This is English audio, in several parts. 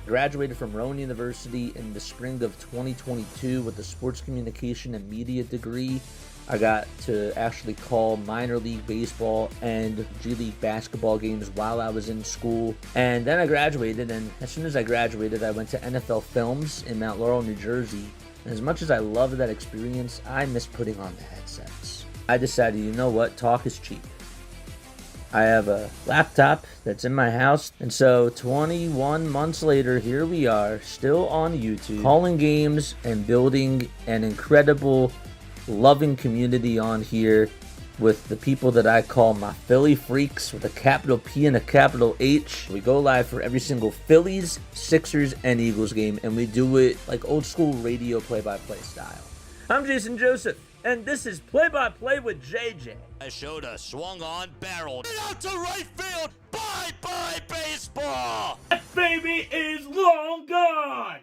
Graduated from Rowan University in the spring of 2022 with a sports communication and media degree. I got to actually call minor league baseball and G League basketball games while I was in school. And then I graduated, and as soon as I graduated, I went to NFL Films in Mount Laurel, New Jersey. And as much as I loved that experience, I miss putting on the headsets. I decided, you know what, talk is cheap. I have a laptop that's in my house, and so 21 months later, here we are, still on YouTube, calling games and building an incredible, loving community on here with the people that I call my Philly freaks with a capital P and a capital H. We go live for every single Phillies, Sixers, and Eagles game, and we do it like old school radio play-by-play style. I'm Jason Joseph, and this is Play-by-Play with JJ. I showed a swung on barrel. Get out to right field. Bye-bye baseball. That baby is long gone.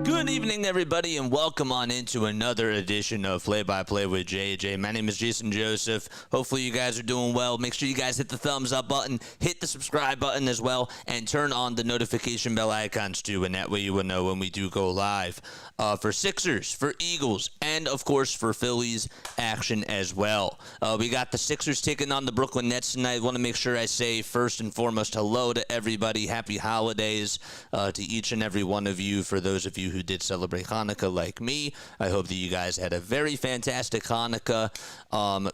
Good evening, everybody, and welcome on into another edition of Play-by-Play with JJ. My name is Jason Joseph. Hopefully you guys are doing well. Make sure you guys hit the thumbs up button, hit the subscribe button as well, and turn on the notification bell icons too, and that way you will know when we do go live. For Sixers, for Eagles, and of course for Phillies action as well. We got the Sixers taking on the Brooklyn Nets tonight. I want to make sure I say first and foremost hello to everybody. Happy holidays to each and every one of you. For those of you who did celebrate Hanukkah like me, I hope that you guys had a very fantastic Hanukkah.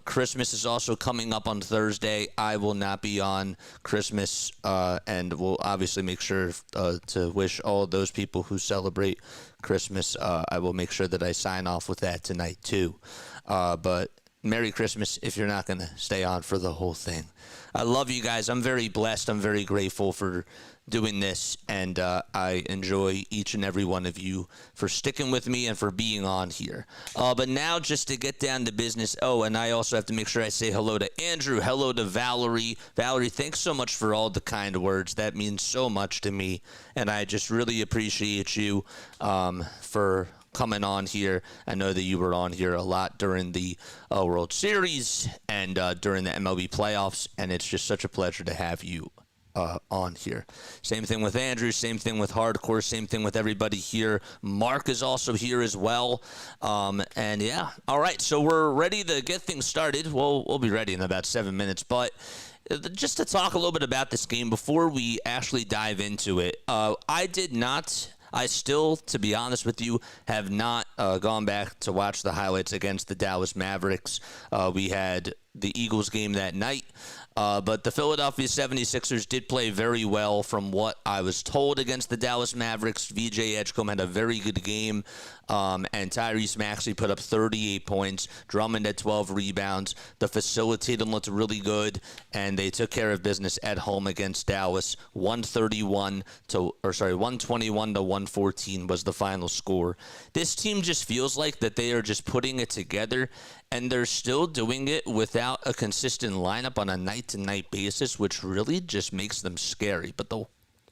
Christmas is also coming up on Thursday. I will not be on Christmas, and we'll obviously make sure to wish all of those people who celebrate Christmas. I will make sure that I sign off with that tonight too. But Merry Christmas if you're not going to stay on for the whole thing. I love you guys. I'm very blessed. I'm very grateful for doing this, and I enjoy each and every one of you for sticking with me and for being on here. But now, just to get down to business, and I also have to make sure I say hello to Andrew, hello to Valerie. Valerie, thanks so much for all the kind words. That means so much to me, and I just really appreciate you for coming on here. I know that you were on here a lot during the World Series and during the MLB playoffs, and it's just such a pleasure to have you on here. Same thing with Andrew, same thing with Hardcore, same thing with everybody here. Mark is also here as well. And yeah, all right, so we're ready to get things started. We'll be ready in about 7 minutes, but just to talk a little bit about this game before we actually dive into it, I still, to be honest with you, have not gone back to watch the highlights against the Dallas Mavericks. We had the Eagles game that night, but the Philadelphia 76ers did play very well from what I was told against the Dallas Mavericks. VJ Edgecombe had a very good game, and Tyrese Maxey put up 38 points. Drummond had 12 rebounds. The facilitator looked really good, and they took care of business at home against Dallas. 121 to 114 was the final score. This team just feels like that they are just putting it together, and they're still doing it without a consistent lineup on a night-to-night basis, which really just makes them scary. But the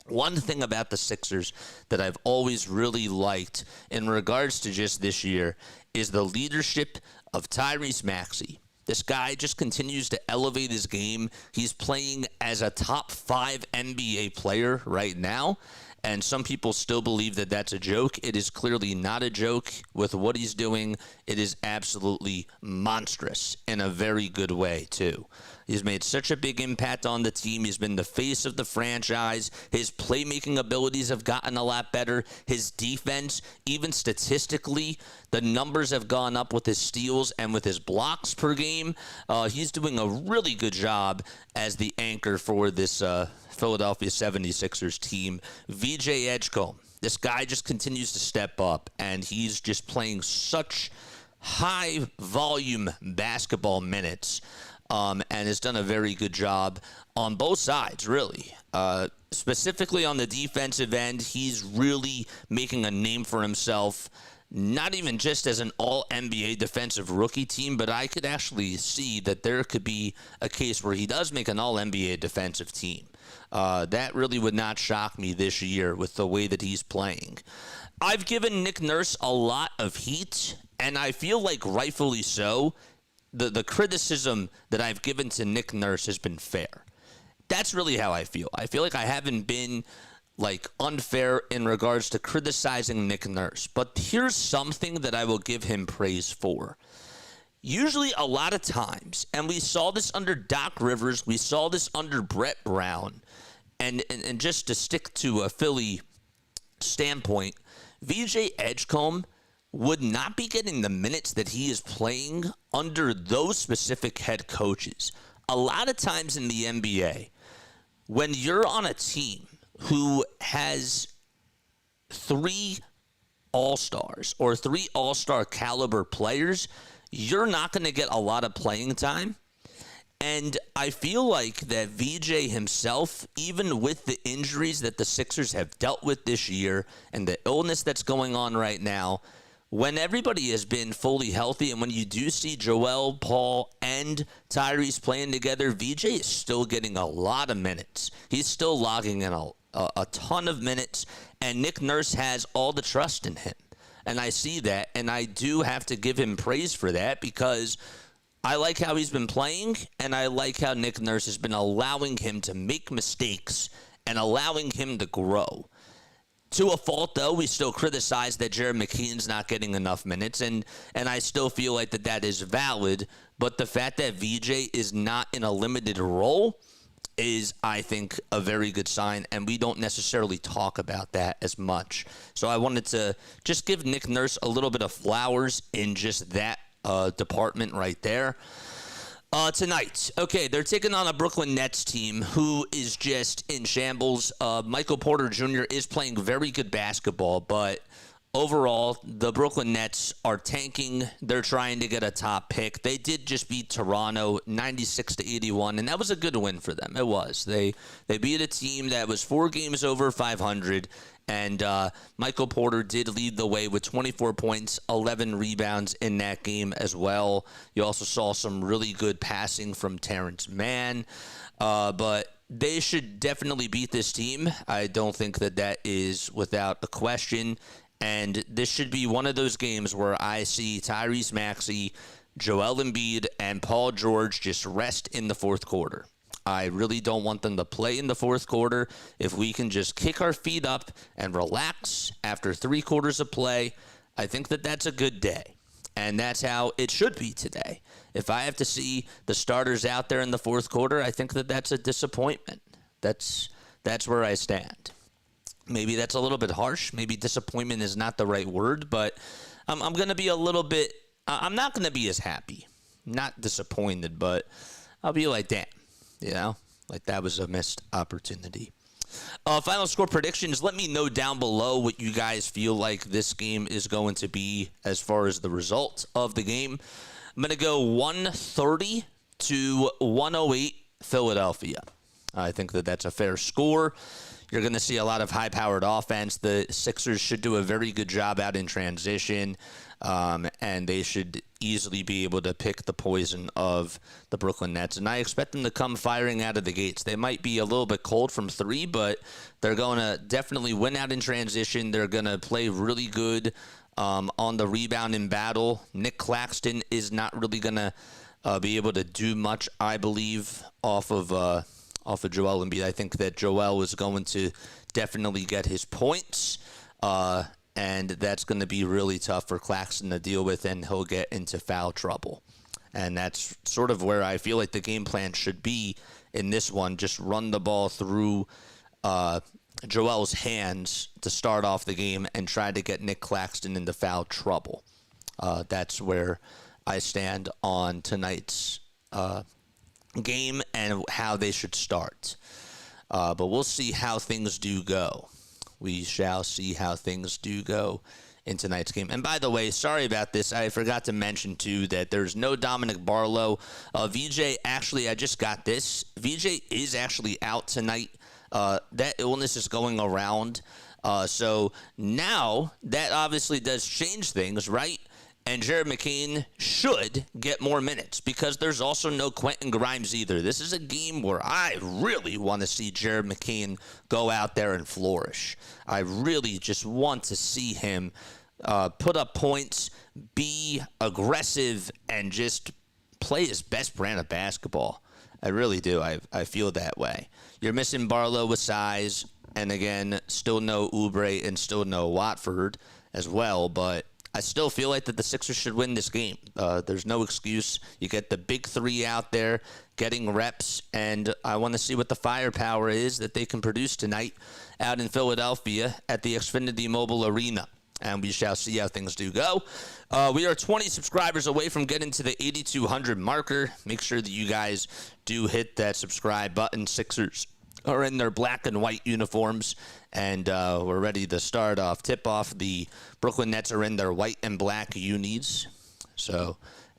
one thing about the Sixers that I've always really liked in regards to just this year is the leadership of Tyrese Maxey. This guy just continues to elevate his game. He's playing as a top 5 NBA player right now, and some people still believe that that's a joke. It is clearly not a joke with what he's doing. It is absolutely monstrous in a very good way, too. He's made such a big impact on the team. He's been the face of the franchise. His playmaking abilities have gotten a lot better. His defense, even statistically, the numbers have gone up with his steals and with his blocks per game. He's doing a really good job as the anchor for this Philadelphia 76ers team. VJ Edgecombe, this guy just continues to step up, and he's just playing such high-volume basketball minutes, and has done a very good job on both sides, really. Specifically on the defensive end, he's really making a name for himself, not even just as an all-NBA defensive rookie team, but I could actually see that there could be a case where he does make an all-NBA defensive team. That really would not shock me this year with the way that he's playing. I've given Nick Nurse a lot of heat, and I feel like rightfully so. The criticism that I've given to Nick Nurse has been fair. That's really how I feel. I feel like I haven't been unfair in regards to criticizing Nick Nurse. But here's something that I will give him praise for. Usually a lot of times, and we saw this under Doc Rivers, we saw this under Brett Brown, and just to stick to a Philly standpoint, VJ Edgecombe would not be getting the minutes that he is playing under those specific head coaches. A lot of times in the NBA, when you're on a team who has 3 all-stars or 3 all-star caliber players, you're not going to get a lot of playing time. And I feel like that VJ himself, even with the injuries that the Sixers have dealt with this year and the illness that's going on right now, when everybody has been fully healthy and when you do see Joel, Paul, and Tyrese playing together, VJ is still getting a lot of minutes. He's still logging in a ton of minutes, and Nick Nurse has all the trust in him. And I see that, and I do have to give him praise for that because I like how he's been playing, and I like how Nick Nurse has been allowing him to make mistakes and allowing him to grow. To a fault, though, we still criticize that Jared McKeon's not getting enough minutes, and I still feel like that is valid. But the fact that VJ is not in a limited role is, I think, a very good sign, and we don't necessarily talk about that as much. So I wanted to just give Nick Nurse a little bit of flowers in just that department right there. Tonight, okay, they're taking on a Brooklyn Nets team who is just in shambles. Michael Porter Jr. is playing very good basketball, but overall, the Brooklyn Nets are tanking. They're trying to get a top pick. They did just beat Toronto 96-81, and that was a good win for them. It was. They beat a team that was 4 games over 500, and Michael Porter did lead the way with 24 points, 11 rebounds in that game as well. You also saw some really good passing from Terrence Mann, but they should definitely beat this team. I don't think that is without a question. And this should be one of those games where I see Tyrese Maxey, Joel Embiid, and Paul George just rest in the fourth quarter. I really don't want them to play in the fourth quarter. If we can just kick our feet up and relax after 3 quarters of play, I think that's a good day. And that's how it should be today. If I have to see the starters out there in the fourth quarter, I think that's a disappointment. That's where I stand. Maybe that's a little bit harsh. Maybe disappointment is not the right word, but I'm going to be a little bit – I'm not going to be as happy. Not disappointed, but I'll be like, damn, like that was a missed opportunity. Final score predictions. Let me know down below what you guys feel like this game is going to be as far as the result of the game. I'm going to go 130 to 108 Philadelphia. I think that's a fair score. You're going to see a lot of high-powered offense. The Sixers should do a very good job out in transition, and they should easily be able to pick the poison of the Brooklyn Nets. And I expect them to come firing out of the gates. They might be a little bit cold from 3, but they're going to definitely win out in transition. They're going to play really good on the rebound in battle. Nick Claxton is not really going to be able to do much, I believe, off of Joel Embiid. I think that Joel is going to definitely get his points, and that's going to be really tough for Claxton to deal with, and he'll get into foul trouble. And that's sort of where I feel like the game plan should be in this one. Just run the ball through Joel's hands to start off the game and try to get Nick Claxton into foul trouble. That's where I stand on tonight's game and how they should start. But we'll see how things do go. We shall see how things do go in tonight's game. And by the way, sorry about this. I forgot to mention, too, that there's no Dominic Barlow. VJ, actually, I just got this. VJ is actually out tonight. That illness is going around. So now that obviously does change things, right? And Jared McKeon should get more minutes because there's also no Quentin Grimes either. This is a game where I really want to see Jared McKeon go out there and flourish. I really just want to see him put up points, be aggressive, and just play his best brand of basketball. I really do. I feel that way. You're missing Barlow with size. And again, still no Oubre and still no Watford as well. But I still feel like that the Sixers should win this game. There's no excuse. You get the big three out there getting reps, and I want to see what the firepower is that they can produce tonight out in Philadelphia at the Xfinity Mobile Arena. And we shall see how things do go. We are 20 subscribers away from getting to the 8,200 marker. Make sure that you guys do hit that subscribe button. Sixers are in their black and white uniforms, and we're ready to start off tip-off. The Brooklyn Nets are in their white and black unis.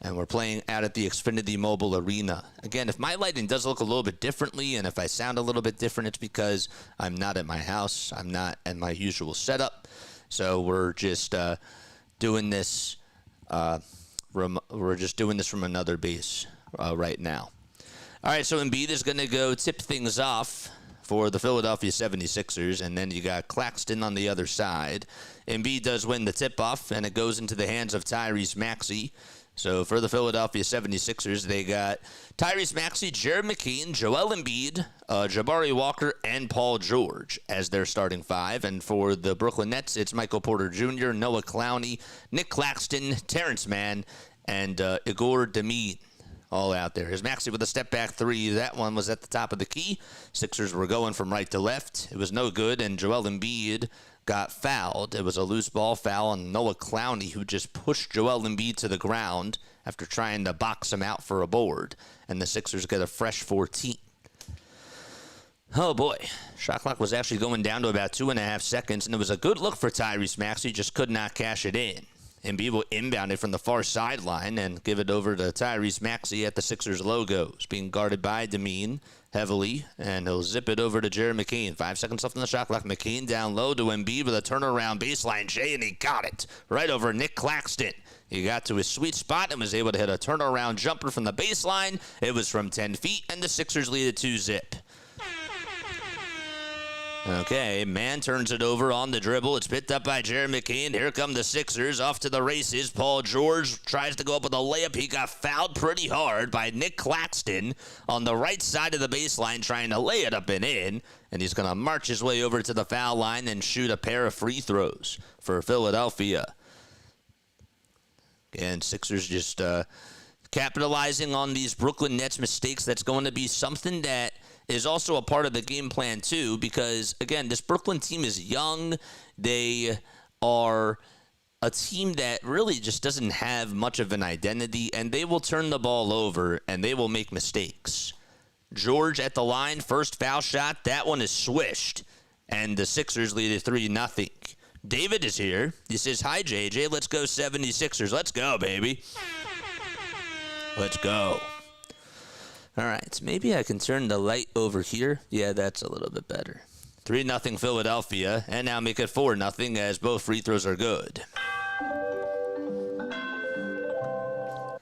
And we're playing out at the Xfinity Mobile Arena. Again, if my lighting does look a little bit differently and if I sound a little bit different, it's because I'm not at my house. I'm not at my usual setup. So we're just doing this. We're just doing this from another base right now. All right, so Embiid is going to go tip things off for the Philadelphia 76ers, and then you got Claxton on the other side. Embiid does win the tip-off, and it goes into the hands of Tyrese Maxey. So for the Philadelphia 76ers, they got Tyrese Maxey, Jared McKean, Joel Embiid, Jabari Walker, and Paul George as their starting five. And for the Brooklyn Nets, it's Michael Porter Jr., Noah Clowney, Nick Claxton, Terrence Mann, and Igor Demid all out there. Here's Maxey with a step-back three. That one was at the top of the key. Sixers were going from right to left. It was no good, and Joel Embiid got fouled. It was a loose ball foul on Noah Clowney, who just pushed Joel Embiid to the ground after trying to box him out for a board. And the Sixers get a fresh 14. Oh, boy. Shot clock was actually going down to about 2.5 seconds, and it was a good look for Tyrese Maxey, just could not cash it in. Embiid will inbound it from the far sideline and give it over to Tyrese Maxey at the Sixers logos, being guarded by Demeen heavily, and he'll zip it over to Jared McKean. 5 seconds left on the shot clock. McKean down low to Embiid with a turnaround baseline J, and he got it right over Nick Claxton. He got to his sweet spot and was able to hit a turnaround jumper from the baseline. It was from 10 feet, and the Sixers lead it 2-zip. Okay, Mann turns it over on the dribble. It's picked up by Jared McKean. Here come the Sixers. Off to the races. Paul George tries to go up with a layup. He got fouled pretty hard by Nick Claxton on the right side of the baseline trying to lay it up and in. And he's going to march his way over to the foul line and shoot a pair of free throws for Philadelphia. And Sixers just capitalizing on these Brooklyn Nets mistakes. That's going to be something that is also a part of the game plan too, because again, this Brooklyn team is young. They are a team that really just doesn't have much of an identity, and they will turn the ball over and they will make mistakes. George at the line, first foul shot, that one is swished, and the Sixers lead it 3-0. David is here. He says, "Hi JJ, let's go 76ers. Let's go, baby. Let's go." All right, maybe I can turn the light over here. Yeah, that's a little bit better. 3-0 Philadelphia, and now make it 4-0 as both free throws are good.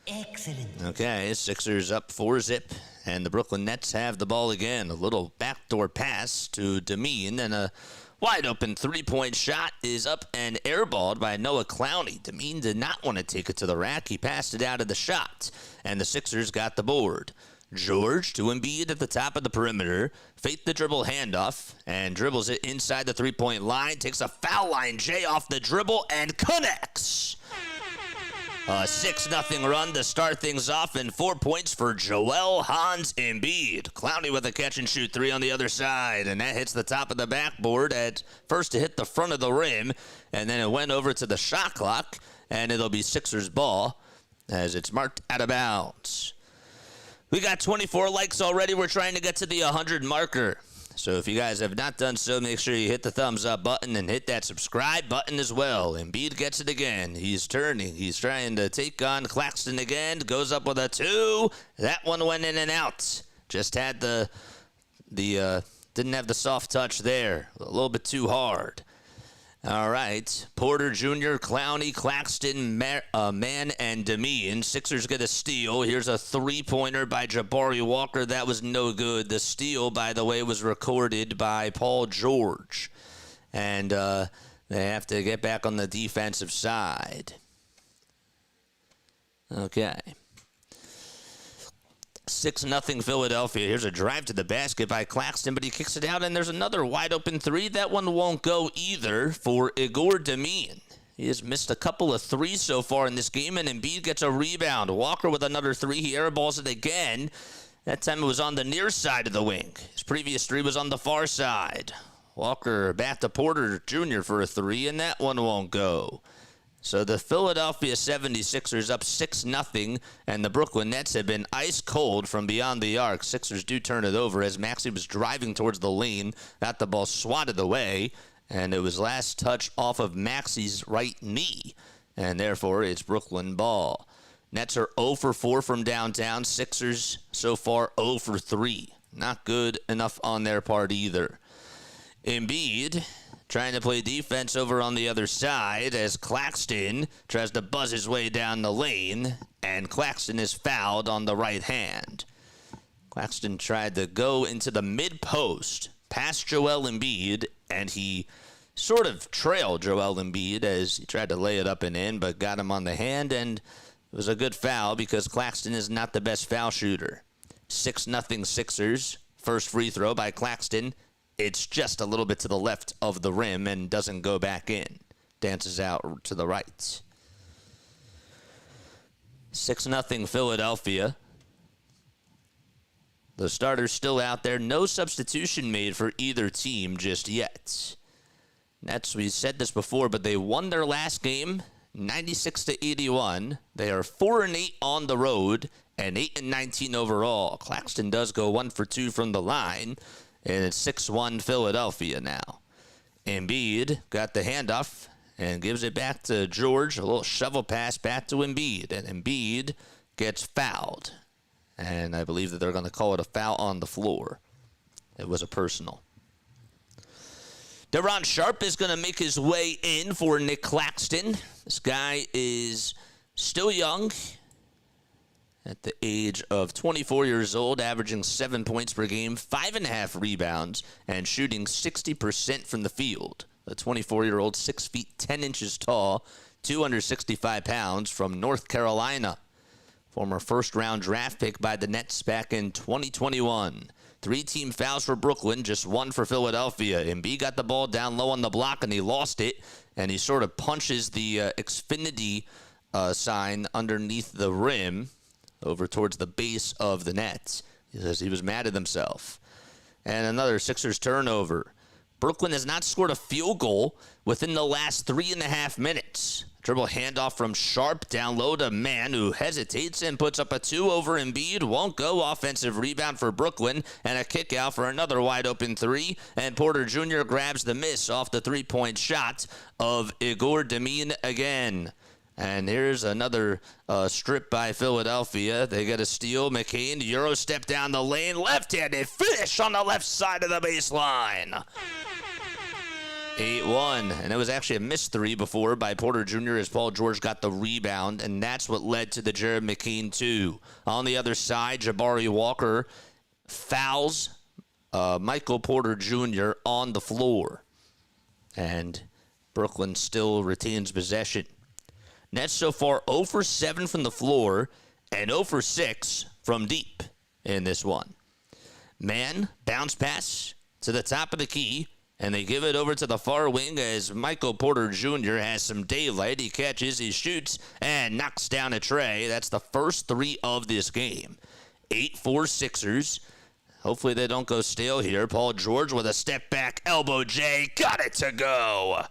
Excellent. Okay, Sixers up 4-zip, and the Brooklyn Nets have the ball again. A little backdoor pass to Demeen, and a wide-open three-point shot is up and airballed by Noah Clowney. Demeen did not want to take it to the rack. He passed it out of the shot, and the Sixers got the board. George to Embiid at the top of the perimeter. Fake the dribble handoff and dribbles it inside the three-point line. Takes a foul line J off the dribble and connects. A 6-0 run to start things off, and 4 points for Joel Hans Embiid. Clowney with a catch-and-shoot three on the other side, and that hits the top of the backboard at first to hit the front of the rim, and then it went over to the shot clock, and it'll be Sixers ball as it's marked out of bounds. We got 24 likes already. We're trying to get to the 100 marker. So if you guys have not done so, make sure you hit the thumbs up button and hit that subscribe button as well. Embiid gets it again. He's turning. He's trying to take on Claxton again. Goes up with a 2. That one went in and out. Just had didn't have the soft touch there. A little bit too hard. All right, Porter Jr., Clowney, Claxton, Mann, and Demeen. Sixers get a steal. Here's a three-pointer by Jabari Walker. That was no good. The steal, by the way, was recorded by Paul George. And they have to get back on the defensive side. Okay. 6-0 Philadelphia. Here's a drive to the basket by Claxton, but he kicks it out, and there's another wide open three. That one won't go either for Igor Demine. He has missed a couple of threes so far in this game, and Embiid gets a rebound. Walker with another three. He airballs it again. That time it was on the near side of the wing. His previous three was on the far side. Walker back to Porter Jr. for a three, and that one won't go. So the Philadelphia 76ers up 6-0, and the Brooklyn Nets have been ice cold from beyond the arc. Sixers do turn it over as Maxey was driving towards the lane, got the ball swatted away, and it was last touch off of Maxey's right knee, and therefore it's Brooklyn ball. Nets are 0 for 4 from downtown. Sixers so far 0 for 3. Not good enough on their part either. Embiid trying to play defense over on the other side as Claxton tries to buzz his way down the lane, and Claxton is fouled on the right hand. Claxton tried to go into the mid-post past Joel Embiid, and he sort of trailed Joel Embiid as he tried to lay it up and in, but got him on the hand, and it was a good foul because Claxton is not the best foul shooter. 6-0 Sixers. First free throw by Claxton. It's just a little bit to the left of the rim and doesn't go back in. Dances out to the right. 6-0 Philadelphia. The starters still out there. No substitution made for either team just yet. Nets, we said this before, but they won their last game 96-81. They are 4-8 on the road and 8-19 overall. Claxton does go 1 for 2 from the line. And it's 6-1 Philadelphia now. Embiid got the handoff and gives it back to George. A little shovel pass back to Embiid. And Embiid gets fouled. And I believe that they're going to call it a foul on the floor. It was a personal. Deron Sharp is going to make his way in for Nick Claxton. This guy is still young. At the age of 24 years old, averaging 7 points per game, 5.5 rebounds, and shooting 60% from the field. The 24-year-old, 6 feet 10 inches tall, 265 pounds from North Carolina. Former first-round draft pick by the Nets back in 2021. 3-team fouls for Brooklyn, just 1 for Philadelphia. Embiid got the ball down low on the block, and he lost it, and he sort of punches the Xfinity sign underneath the rim over towards the base of the net. He says he was mad at himself. And another Sixers turnover. Brooklyn has not scored a field goal within the last 3.5 minutes. Dribble handoff from Sharp down low to Mann, who hesitates and puts up a 2 over Embiid. Won't go. Offensive rebound for Brooklyn, and a kick out for another wide open 3. And Porter Jr. grabs the miss off the 3-point shot of Igor Demine again. And here's another strip by Philadelphia. They get a steal. McCain, Euro step down the lane. Left-handed finish on the left side of the baseline. 8-1. And it was actually a missed 3 before by Porter Jr. as Paul George got the rebound. And that's what led to the Jared McCain 2. On the other side, Jabari Walker fouls Michael Porter Jr. on the floor. And Brooklyn still retains possession. Nets so far 0 for 7 from the floor and 0 for 6 from deep in this one. Mann, bounce pass to the top of the key, and they give it over to the far wing as Michael Porter Jr. has some daylight. He catches, he shoots, and knocks down a tray. That's the first 3 of this game. 8-4 Sixers. Hopefully they don't go stale here. Paul George with a step back elbow J. Got it to go.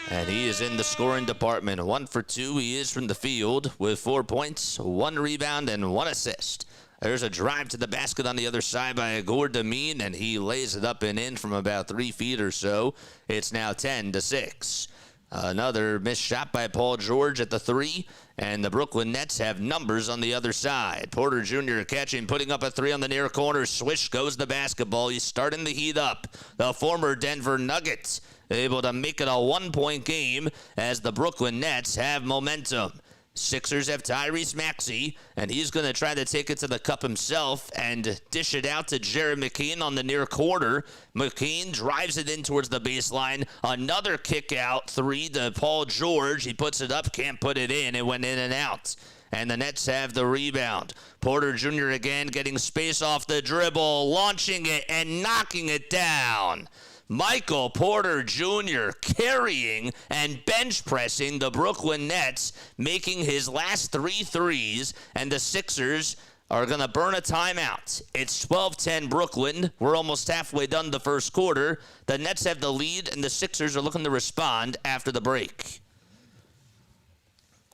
And he is in the scoring department. 1 for 2 he is from the field with 4 points, 1 rebound, and 1 assist. There's a drive to the basket on the other side by Igor Demine, and he lays it up and in from about 3 feet or so. It's now 10-6. Another missed shot by Paul George at the 3, and the Brooklyn Nets have numbers on the other side. Porter Jr. catching, putting up a 3 on the near corner. Swish goes the basketball. He's starting the heat up. The former Denver Nuggets able to make it a 1-point game as the Brooklyn Nets have momentum. Sixers have Tyrese Maxey, and he's going to try to take it to the cup himself and dish it out to Jared McCain on the near corner. McCain drives it in towards the baseline. Another kick out 3 to Paul George. He puts it up, can't put it in. It went in and out. and the Nets have the rebound. Porter Jr. again getting space off the dribble, launching it and knocking it down. Michael Porter Jr. carrying and bench pressing the Brooklyn Nets, making his last 3 threes, and the Sixers are going to burn a timeout. It's 12-10 Brooklyn. We're almost halfway done the first quarter. The Nets have the lead, and the Sixers are looking to respond after the break.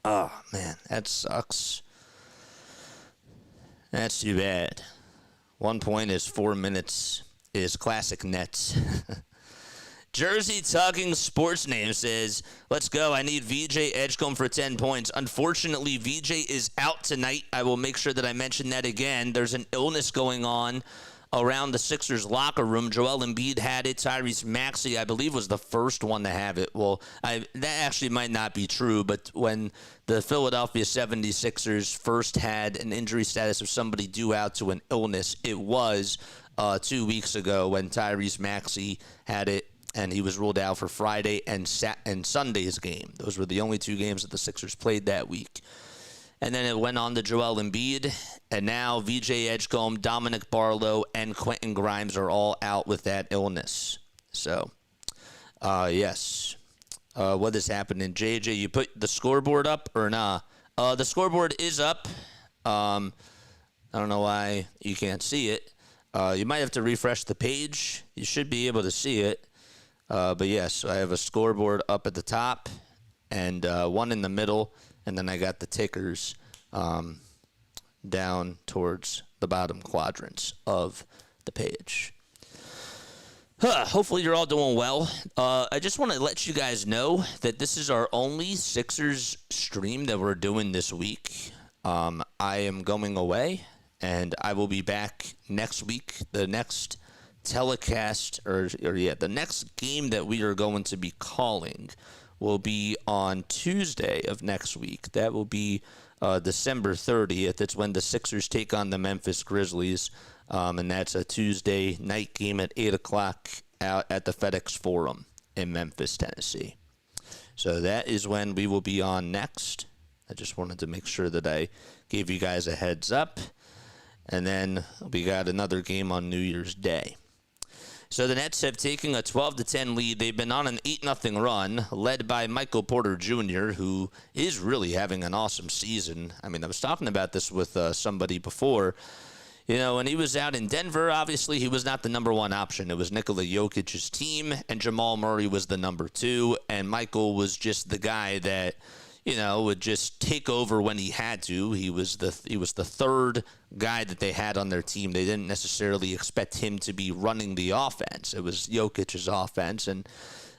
Oh, man, that sucks. That's too bad. 1 point is 4 minutes is classic Nets. Jersey Talking Sports Name says, let's go. I need VJ Edgecombe for 10 points. Unfortunately, VJ is out tonight. I will make sure that I mention that again. There's an illness going on around the Sixers locker room. Joel Embiid had it. Tyrese Maxey, I believe, was the first one to have it. Well, that actually might not be true, but when the Philadelphia 76ers first had an injury status of somebody due out to an illness, it was 2 weeks ago when Tyrese Maxey had it, and he was ruled out for Friday and Sunday's game. Those were the only 2 games that the Sixers played that week. And then it went on to Joel Embiid, and now VJ Edgecombe, Dominic Barlow, and Quentin Grimes are all out with that illness. So, yes. What is happening? JJ, you put the scoreboard up or nah? The scoreboard is up. I don't know why you can't see it. You might have to refresh the page. You should be able to see it. But yes, I have a scoreboard up at the top and one in the middle, and then I got the tickers down towards the bottom quadrants of the page. Hopefully you're all doing well. I just want to let you guys know that this is our only Sixers stream that we're doing this week. I am going away, and I will be back next week. The next telecast, the next game that we are going to be calling will be on Tuesday of next week. That will be December 30th. It's when the Sixers take on the Memphis Grizzlies, and that's a Tuesday night game at 8 o'clock out at the FedEx Forum in Memphis, Tennessee. So that is when we will be on next. I just wanted to make sure that I gave you guys a heads up. And then we got another game on New Year's Day. So the Nets have taken a 12-10 lead. They've been on an 8-0 run, led by Michael Porter Jr., who is really having an awesome season. I mean, I was talking about this with somebody before. You know, when he was out in Denver, obviously he was not the number 1 option. It was Nikola Jokic's team, and Jamal Murray was the number 2, and Michael was just the guy that, you know, would just take over when he had to. He was the third guy that they had on their team. They didn't necessarily expect him to be running the offense. It was Jokic's offense. And,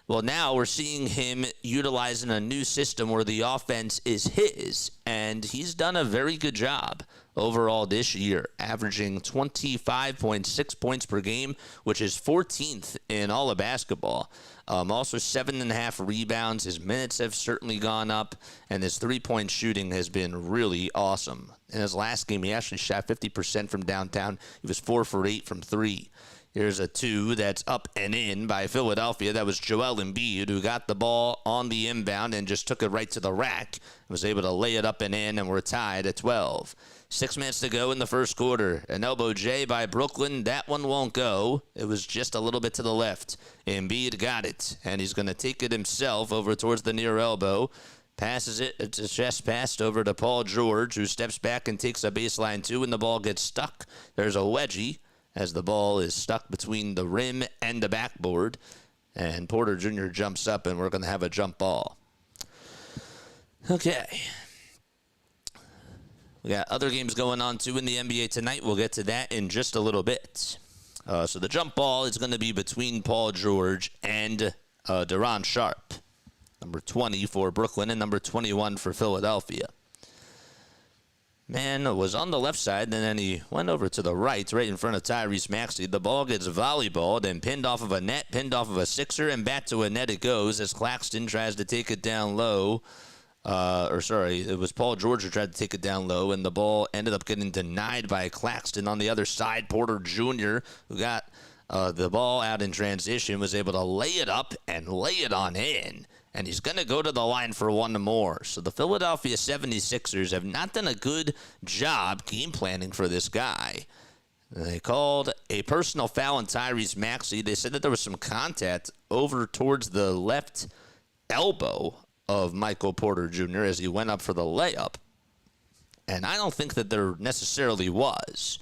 well, now we're seeing him utilizing a new system where the offense is his. And he's done a very good job overall this year, averaging 25.6 points per game, which is 14th in all of basketball. Also 7.5 rebounds. His minutes have certainly gone up, and his three-point shooting has been really awesome. In his last game, he actually shot 50% from downtown. He was 4 for 8 from 3. Here's a 2 that's up and in by Philadelphia. That was Joel Embiid, who got the ball on the inbound and just took it right to the rack and was able to lay it up and in, and we're tied at 12. 6 minutes to go in the first quarter. An elbow J by Brooklyn. That one won't go. It was just a little bit to the left. Embiid got it, and he's going to take it himself over towards the near elbow. Passes it. It's a chest pass over to Paul George, who steps back and takes a baseline 2, and the ball gets stuck. There's a wedgie as the ball is stuck between the rim and the backboard. And Porter Jr. jumps up, and we're going to have a jump ball. Okay. We got other games going on, too, in the NBA tonight. We'll get to that in just a little bit. So the jump ball is going to be between Paul George and Deron Sharp, number 20 for Brooklyn and number 21 for Philadelphia. Man was on the left side, and then he went over to the right in front of Tyrese Maxey. The ball gets volleyballed and pinned off of a net, pinned off of a Sixer, and back to a net it goes as Claxton tries to take it down low. It was Paul George who tried to take it down low, and the ball ended up getting denied by Claxton. On the other side, Porter Jr., who got the ball out in transition, was able to lay it up and lay it on in. and he's going to go to the line for one more. So the Philadelphia 76ers have not done a good job game planning for this guy. They called a personal foul on Tyrese Maxey. They said that there was some contact over towards the left elbow of Michael Porter Jr. as he went up for the layup. And I don't think that there necessarily was.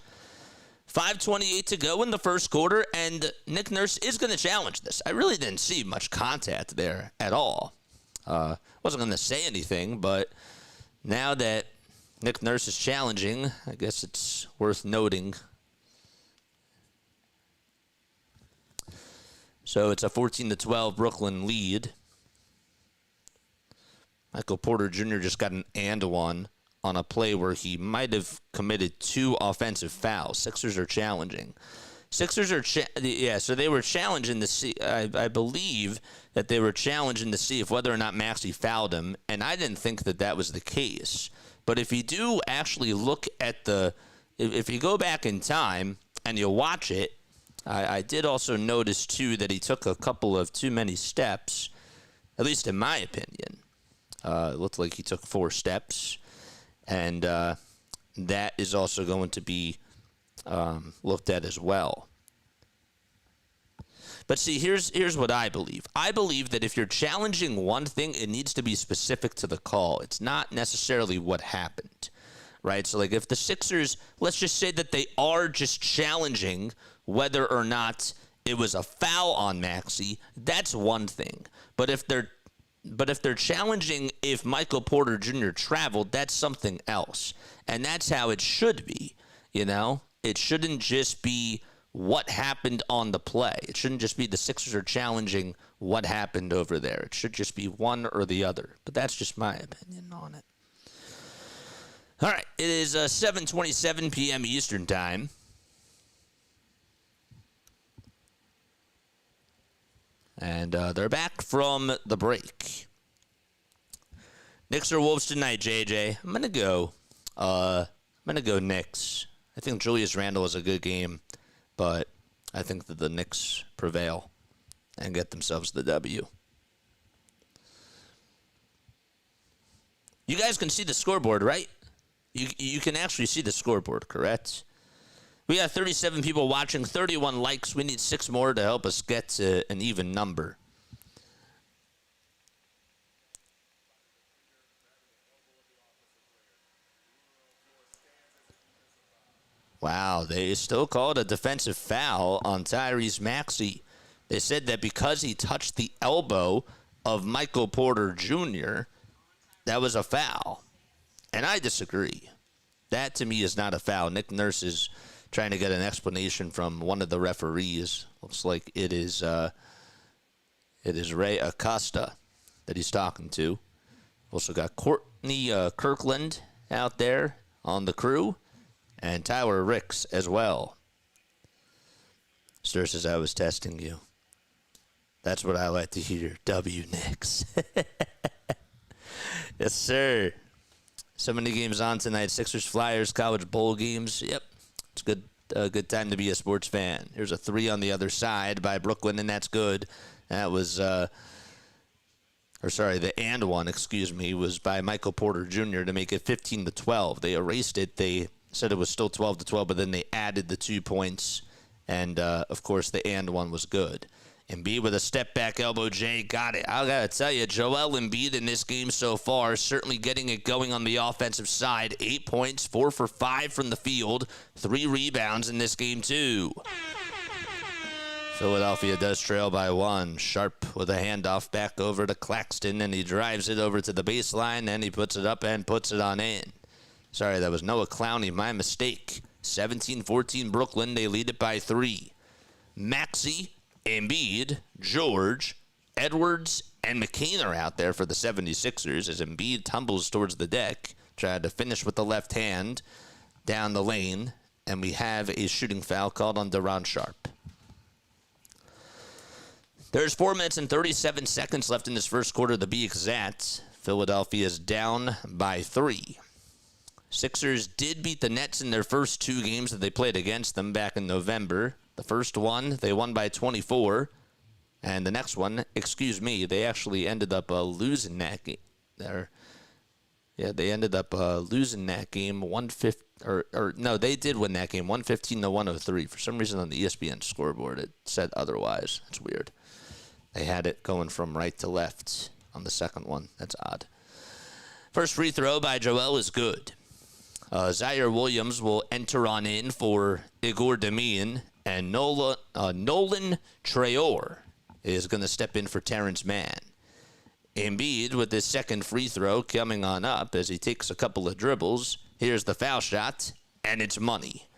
5:28 to go in the first quarter, and Nick Nurse is going to challenge this. I really didn't see much contact there at all. Wasn't going to say anything, but now that Nick Nurse is challenging, I guess it's worth noting. So it's a 14-12 Brooklyn lead. Michael Porter Jr. just got an and one on a play where he might have committed 2 offensive fouls. Sixers are challenging. So they were challenging to see. I believe that they were challenging to see if whether or not Maxey fouled him, and I didn't think that that was the case. But if you do actually look at if you go back in time and you watch it, I did also notice too that he took a couple of too many steps, at least in my opinion. It looked like he took 4 steps. And that is also going to be looked at as well. But see, here's what I believe. I believe that if you're challenging one thing, it needs to be specific to the call. It's not necessarily what happened, right? So, like, if the Sixers, let's just say that they are just challenging whether or not it was a foul on Maxey, that's one thing. But if they're challenging if Michael Porter Jr. traveled, that's something else. And that's how it should be, you know? It shouldn't just be what happened on the play. It shouldn't just be the Sixers are challenging what happened over there. It should just be one or the other. But that's just my opinion on it. All right, it is 7:27 p.m. Eastern Time. And they're back from the break. Knicks or Wolves tonight, JJ? I'm gonna go Knicks. I think Julius Randle is a good game, but I think that the Knicks prevail and get themselves the W. You guys can see the scoreboard, right? You can actually see the scoreboard, correct? We got 37 people watching, 31 likes. We need 6 more to help us get to an even number. Wow, they still called a defensive foul on Tyrese Maxey. They said that because he touched the elbow of Michael Porter Jr., that was a foul. And I disagree. That, to me, is not a foul. Nick Nurse is trying to get an explanation from one of the referees. Looks like it is Ray Acosta that he's talking to. Also got Courtney Kirkland out there on the crew, and Tyler Ricks as well. Sir says I was testing you. That's what I like to hear. W Knicks. Yes, sir. So many games on tonight. Sixers, Flyers, college bowl games. Yep. It's a good time to be a sports fan. Here's a 3 on the other side by Brooklyn, and that's good. That was, the and one, was by Michael Porter Jr. to make it 15-12. They erased it. They said it was still 12-12, but then they added the 2 points, and, of course, the and one was good. Embiid with a step-back elbow. Jay got it. I got to tell you, Joel Embiid in this game so far, certainly getting it going on the offensive side. 8 points, 4 for 5 from the field, 3 rebounds in this game, too. Philadelphia does trail by 1. Sharp with a handoff back over to Claxton, and he drives it over to the baseline, and he puts it up and puts it on in. Sorry, that was Noah Clowney. My mistake. 17-14 Brooklyn. They lead it by 3. Maxey, Embiid, George, Edwards, and McCain are out there for the 76ers as Embiid tumbles towards the deck, tried to finish with the left hand down the lane, and we have a shooting foul called on Deron Sharp. There's 4 minutes and 37 seconds left in this first quarter to be exact. Philadelphia is down by 3. Sixers did beat the Nets in their first 2 games that they played against them back in November. The first one, they won by 24. And the next one, excuse me, they actually ended up losing that game. Yeah, they ended up losing that game 150, or no, they did win that game 115 to 103. For some reason on the ESPN scoreboard it said otherwise. That's weird. They had it going from right to left on the second one. That's odd. First free throw by Joel is good. Zaire Williams will enter on in for Igor Demian, and Nolan Traore is going to step in for Terrence Mann. Embiid with his second free throw coming on up as he takes a couple of dribbles. Here's the foul shot, and it's money.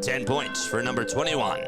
10 points for number 21.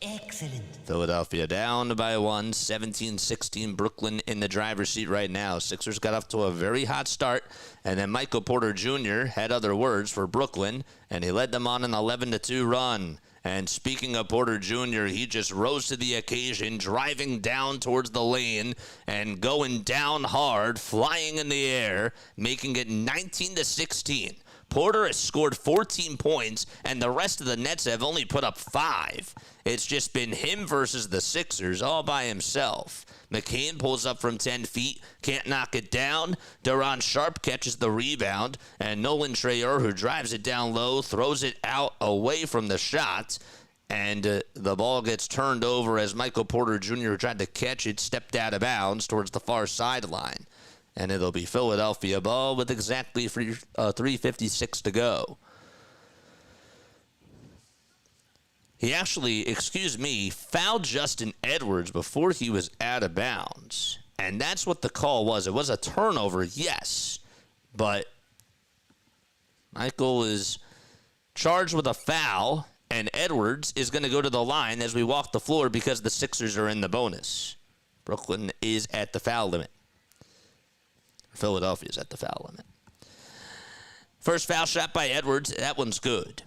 Excellent. Philadelphia down by 1, 17-16. Brooklyn in the driver's seat right now. Sixers got off to a very hot start, and then Michael Porter Jr. had other words for Brooklyn, and he led them on an 11-2 run. And speaking of Porter Jr., he just rose to the occasion, driving down towards the lane and going down hard, flying in the air, making it 19-16. Porter has scored 14 points, and the rest of the Nets have only put up 5. It's just been him versus the Sixers all by himself. McCain pulls up from 10 feet, can't knock it down. Deron Sharp catches the rebound, and Nolan Traore, who drives it down low, throws it out away from the shot, and the ball gets turned over as Michael Porter Jr., who tried to catch it, stepped out of bounds towards the far sideline. And it'll be Philadelphia ball with exactly 3:56 to go. He actually, fouled Justin Edwards before he was out of bounds. And that's what the call was. It was a turnover, yes. But Michael is charged with a foul, and Edwards is going to go to the line as we walk the floor because the Sixers are in the bonus. Brooklyn is at the foul limit. Philadelphia's at the foul limit. First foul shot by Edwards. That one's good.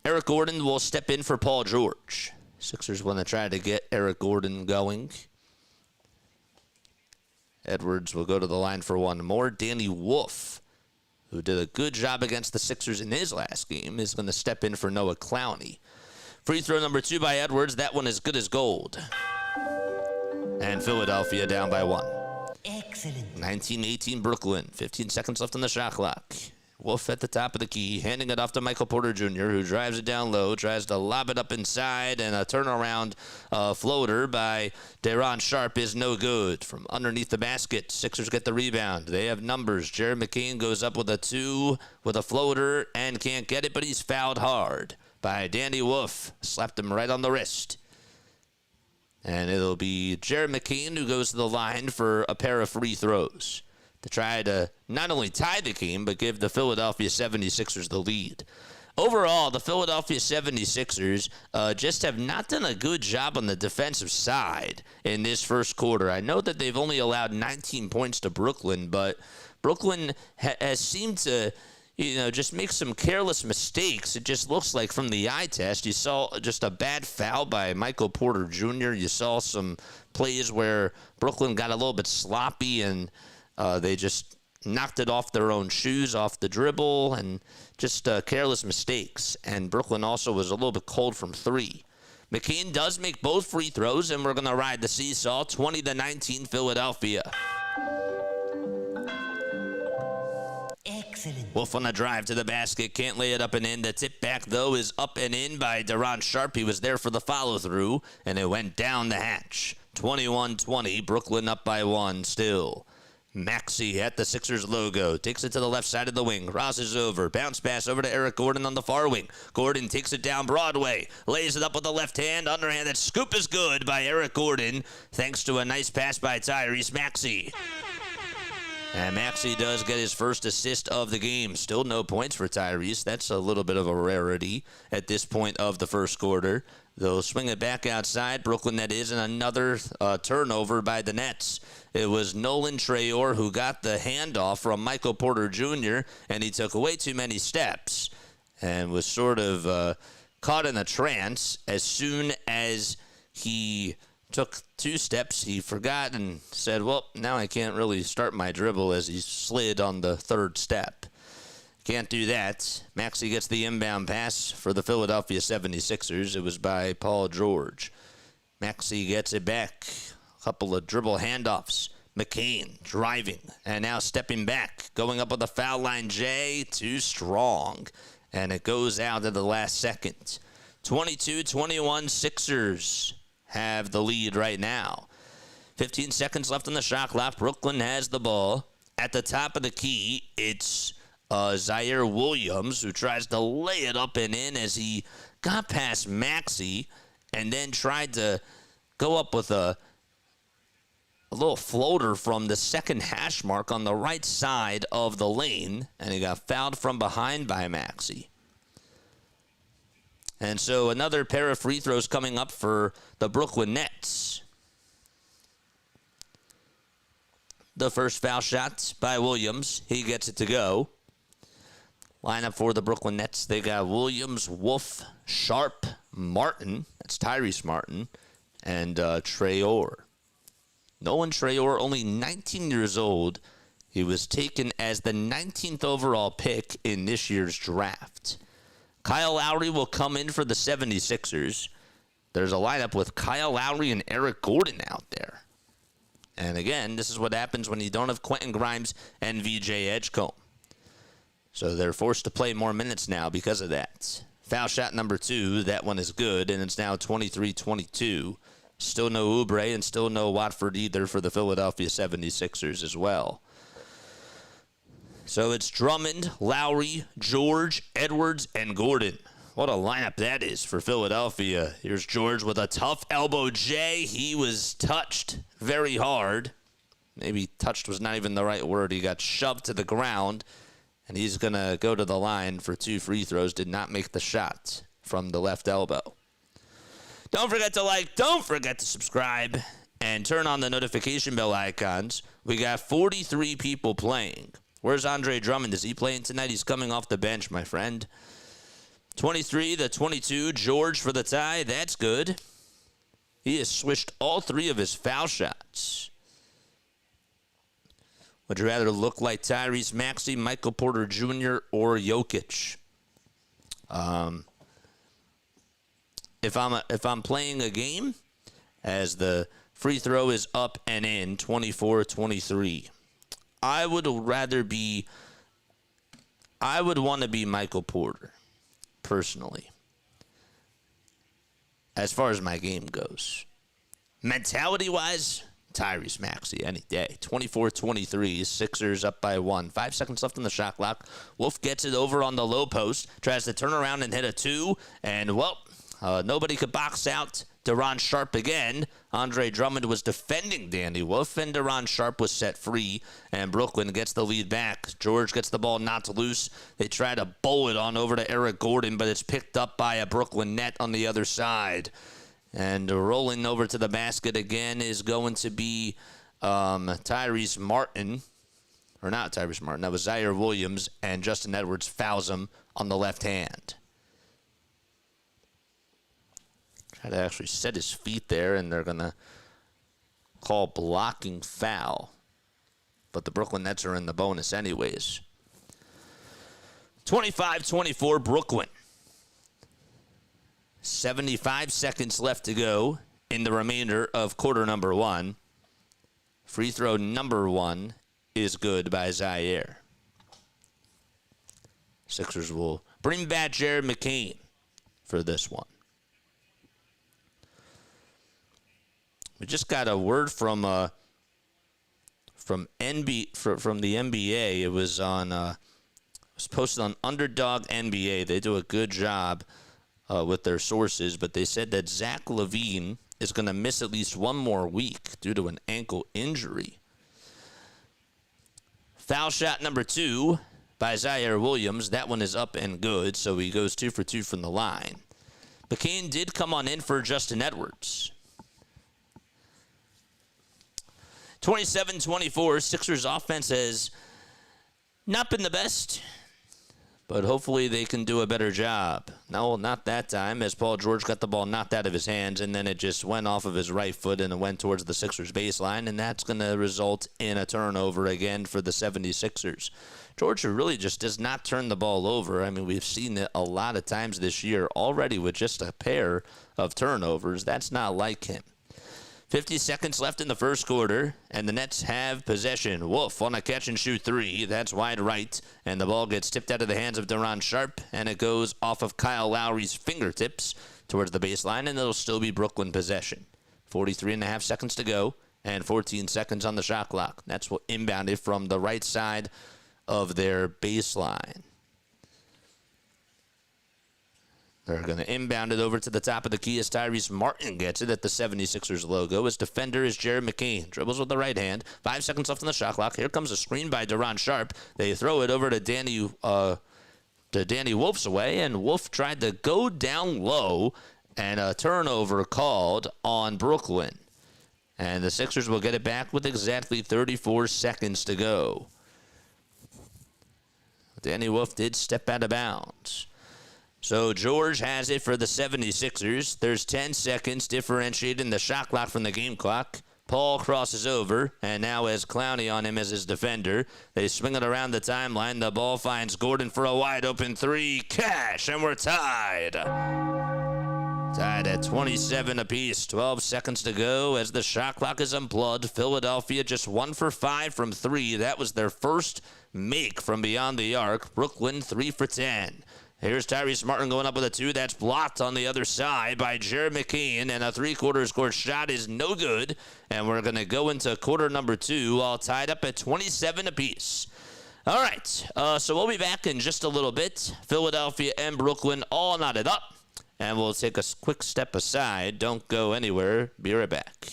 Eric Gordon will step in for Paul George. Sixers want to try to get Eric Gordon going. Edwards will go to the line for one more. Danny Wolf, who did a good job against the Sixers in his last game, is going to step in for Noah Clowney. Free throw number 2 by Edwards. That one is good as gold. And Philadelphia down by 1. Excellent. 19-18 Brooklyn. 15 seconds left on the shot clock. Wolf at the top of the key, handing it off to Michael Porter Jr., who drives it down low, tries to lob it up inside, and a turnaround floater by Deron Sharp is no good. From underneath the basket, Sixers get the rebound. They have numbers. Jared McCain goes up with a 2 with a floater and can't get it, but he's fouled hard by Danny Wolf. Slapped him right on the wrist. And it'll be Jared McCain who goes to the line for a pair of free throws to try to not only tie the game, but give the Philadelphia 76ers the lead. Overall, the Philadelphia 76ers just have not done a good job on the defensive side in this first quarter. I know that they've only allowed 19 points to Brooklyn, but Brooklyn has seemed to just make some careless mistakes. It just looks like from the eye test, you saw just a bad foul by Michael Porter Jr. You saw some plays where Brooklyn got a little bit sloppy and they just knocked it off their own shoes, off the dribble, and just careless mistakes. And Brooklyn also was a little bit cold from 3. McCain does make both free throws, and we're going to ride the seesaw. 20-19 Philadelphia. Excellent. Wolf on a drive to the basket, can't lay it up and in. The tip back, though, is up and in by Deron Sharp. He was there for the follow-through, and it went down the hatch. 21-20, Brooklyn up by 1 still. Maxey at the Sixers logo, takes it to the left side of the wing, crosses over, bounce pass over to Eric Gordon on the far wing. Gordon takes it down Broadway, lays it up with the left hand, underhand. That scoop is good by Eric Gordon, thanks to a nice pass by Tyrese Maxey. And Maxey does get his first assist of the game. Still no points for Tyrese. That's a little bit of a rarity at this point of the first quarter. They'll swing it back outside. Brooklyn, that is, and another turnover by the Nets. It was Nolan Traore who got the handoff from Michael Porter Jr., and he took way too many steps and was sort of caught in a trance. As soon as he took 2 steps, he forgot and said, well, now I can't really start my dribble, as he slid on the 3rd step. Can't do that. Maxey gets the inbound pass for the Philadelphia 76ers. It was by Paul George. Maxey gets it back. A couple of dribble handoffs. McCain driving and now stepping back. Going up on the foul line. Jay, too strong. And it goes out at the last second. 22-21 Sixers have the lead right now. 15 seconds left on the shot clock. Brooklyn has the ball. At the top of the key, it's Zaire Williams, who tries to lay it up and in as he got past Maxey and then tried to go up with a little floater from the second hash mark on the right side of the lane, and he got fouled from behind by Maxey. And so another pair of free throws coming up for the Brooklyn Nets. The first foul shot by Williams. He gets it to go. Lineup for the Brooklyn Nets. They got Williams, Wolf, Sharp, Martin. That's Tyrese Martin. And Traore. Nolan Traore, only 19 years old. He was taken as the 19th overall pick in this year's draft. Kyle Lowry will come in for the 76ers. There's a lineup with Kyle Lowry and Eric Gordon out there. And again, this is what happens when you don't have Quentin Grimes and VJ Edgecombe. So they're forced to play more minutes now because of that. Foul shot number 2, that one is good, and it's now 23-22. Still no Oubre and still no Watford either for the Philadelphia 76ers as well. So it's Drummond, Lowry, George, Edwards, and Gordon. What a lineup that is for Philadelphia. Here's George with a tough elbow J. He was touched very hard. Maybe touched was not even the right word. He got shoved to the ground, and he's going to go to the line for 2 free throws. Did not make the shot from the left elbow. Don't forget to like, don't forget to subscribe, and turn on the notification bell icons. We got 43 people playing. Where's Andre Drummond? Is he playing tonight? He's coming off the bench, my friend. 23-22, George for the tie. That's good. He has swished all 3 of his foul shots. Would you rather look like Tyrese Maxey, Michael Porter Jr., or Jokic? If I'm playing a game, as the free throw is up and in, 24-23, I would want to be Michael Porter, personally, as far as my game goes. Mentality-wise, Tyrese Maxey any day. 24-23, Sixers up by 1. 5 seconds left on the shot clock. Wolf gets it over on the low post, tries to turn around and hit a 2, and, well, nobody could box out Deron Sharp again. Andre Drummond was defending Danny Wolf, and Deron Sharp was set free, and Brooklyn gets the lead back. George gets the ball knocked loose. They try to bowl it on over to Eric Gordon, but it's picked up by a Brooklyn net on the other side. And rolling over to the basket again is going to be Tyrese Martin. Or not Tyrese Martin. That was Zaire Williams, and Justin Edwards fouls him on the left hand. Try to actually set his feet there, and they're going to call blocking foul. But the Brooklyn Nets are in the bonus anyways. 25-24 Brooklyn. 75 seconds left to go in the remainder of quarter number 1. Free throw number 1 is good by Zaire. Sixers will bring back Jared McCain for this one. We just got a word from the NBA. It was posted on Underdog NBA. They do a good job with their sources, but they said that Zach LaVine is going to miss at least 1 more week due to an ankle injury. Foul shot number 2 by Zaire Williams. That one is up and good, so he goes 2 for 2 from the line. McCain did come on in for Justin Edwards. 27-24, Sixers offense has not been the best, but hopefully they can do a better job. No, not that time, as Paul George got the ball knocked out of his hands, and then it just went off of his right foot and it went towards the Sixers baseline, and that's going to result in a turnover again for the 76ers. George really just does not turn the ball over. I mean, we've seen it a lot of times this year already with just a pair of turnovers. That's not like him. 50 seconds left in the first quarter, and the Nets have possession. Wolf on a catch-and-shoot three. That's wide right, and the ball gets tipped out of the hands of Deron Sharp, and it goes off of Kyle Lowry's fingertips towards the baseline, and it'll still be Brooklyn possession. 43.5 seconds to go, and 14 seconds on the shot clock. Nets will inbound it from the right side of their baseline. They're going to inbound it over to the top of the key as Tyrese Martin gets it at the 76ers logo. His defender is Jared McCain. Dribbles with the right hand. 5 seconds left on the shot clock. Here comes a screen by Deron Sharp. They throw it over to Danny Wolf's away, and Wolf tried to go down low, and a turnover called on Brooklyn. And the Sixers will get it back with exactly 34 seconds to go. Danny Wolf did step out of bounds. So George has it for the 76ers. There's 10 seconds differentiating the shot clock from the game clock. Paul crosses over and now has Clowney on him as his defender. They swing it around the timeline. The ball finds Gordon for a wide open three. Cash, and we're tied. Tied at 27 apiece. 12 seconds to go as the shot clock is unplugged. Philadelphia just 1 for 5 from 3. That was their first make from beyond the arc. Brooklyn 3 for 10. Here's Tyrese Martin going up with a 2. That's blocked on the other side by Jared McCain, and a three-quarters court shot is no good. And we're going to go into quarter number 2, all tied up at 27 apiece. All right, so we'll be back in just a little bit. Philadelphia and Brooklyn all knotted up, and we'll take a quick step aside. Don't go anywhere. Be right back.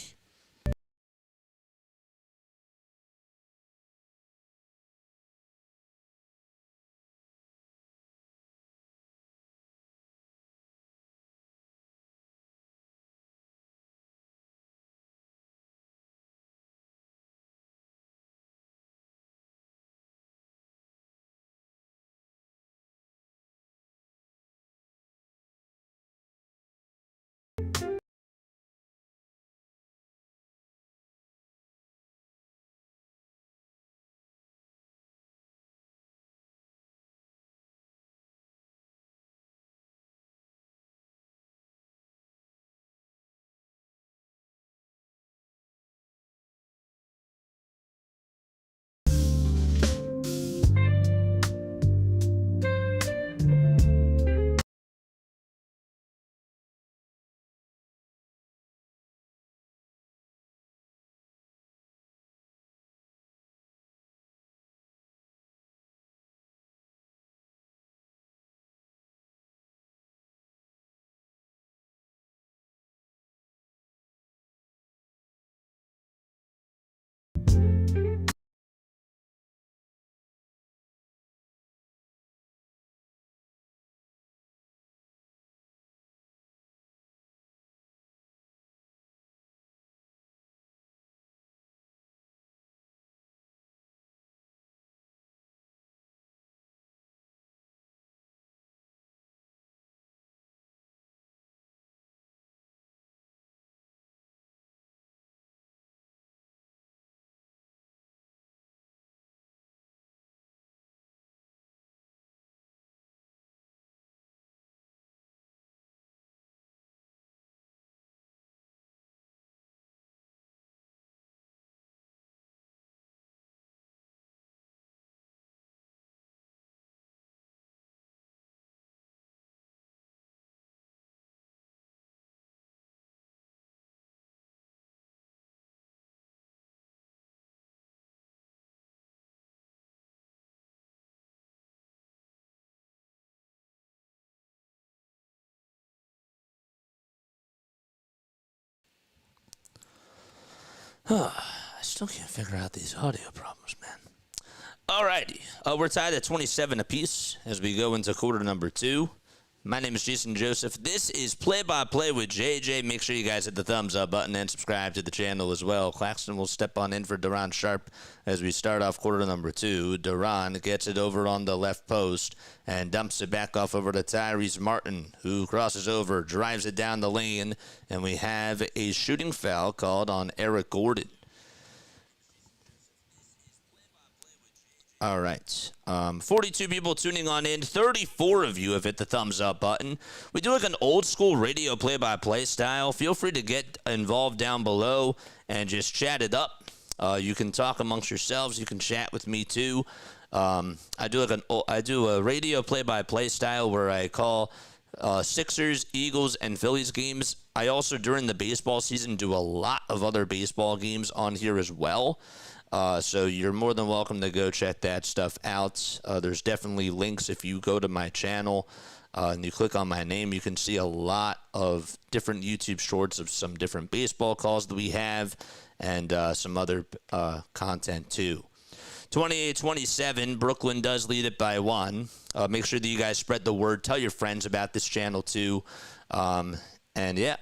I still can't figure out these audio problems, man. Alrighty, we're tied at 27 apiece as we go into quarter number 2. My name is Jason Joseph. This is Play-by-Play with JJ. Make sure you guys hit the thumbs up button and subscribe to the channel as well. Claxton will step on in for Deron Sharp as we start off quarter number 2. Deron gets it over on the left post and dumps it back off over to Tyrese Martin, who crosses over, drives it down the lane, and we have a shooting foul called on Eric Gordon. All right. 42 people tuning on in. 34 of you have hit the thumbs up button. We do like an old school radio play-by-play style. Feel free to get involved down below and just chat it up. You can talk amongst yourselves. You can chat with me too. I do a radio play-by-play style where I call Sixers, Eagles, and Phillies games. I also, during the baseball season, do a lot of other baseball games on here as well. So you're more than welcome to go check that stuff out. There's definitely links if you go to my channel and you click on my name. You can see a lot of different YouTube shorts of some different baseball calls that we have and some other content too. 28-27, Brooklyn does lead it by 1. Make sure that you guys spread the word. Tell your friends about this channel too. And yeah.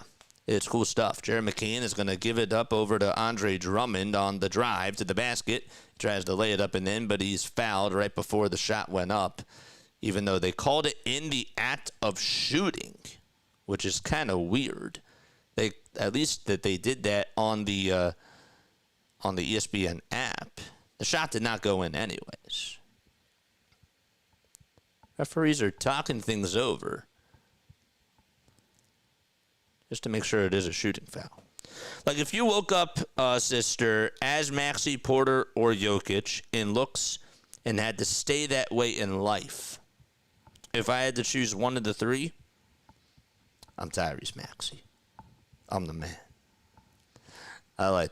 It's cool stuff. Jared McCain is going to give it up over to Andre Drummond on the drive to the basket. He tries to lay it up and in, but he's fouled right before the shot went up, even though they called it in the act of shooting, which is kind of weird. At least that they did that on the ESPN app. The shot did not go in anyways. Referees are talking things over, just to make sure it is a shooting foul. Like, if you woke up, sister, as Maxey, Porter, or Jokic in looks and had to stay that way in life, if I had to choose one of the three, I'm Tyrese Maxey. I'm the man. I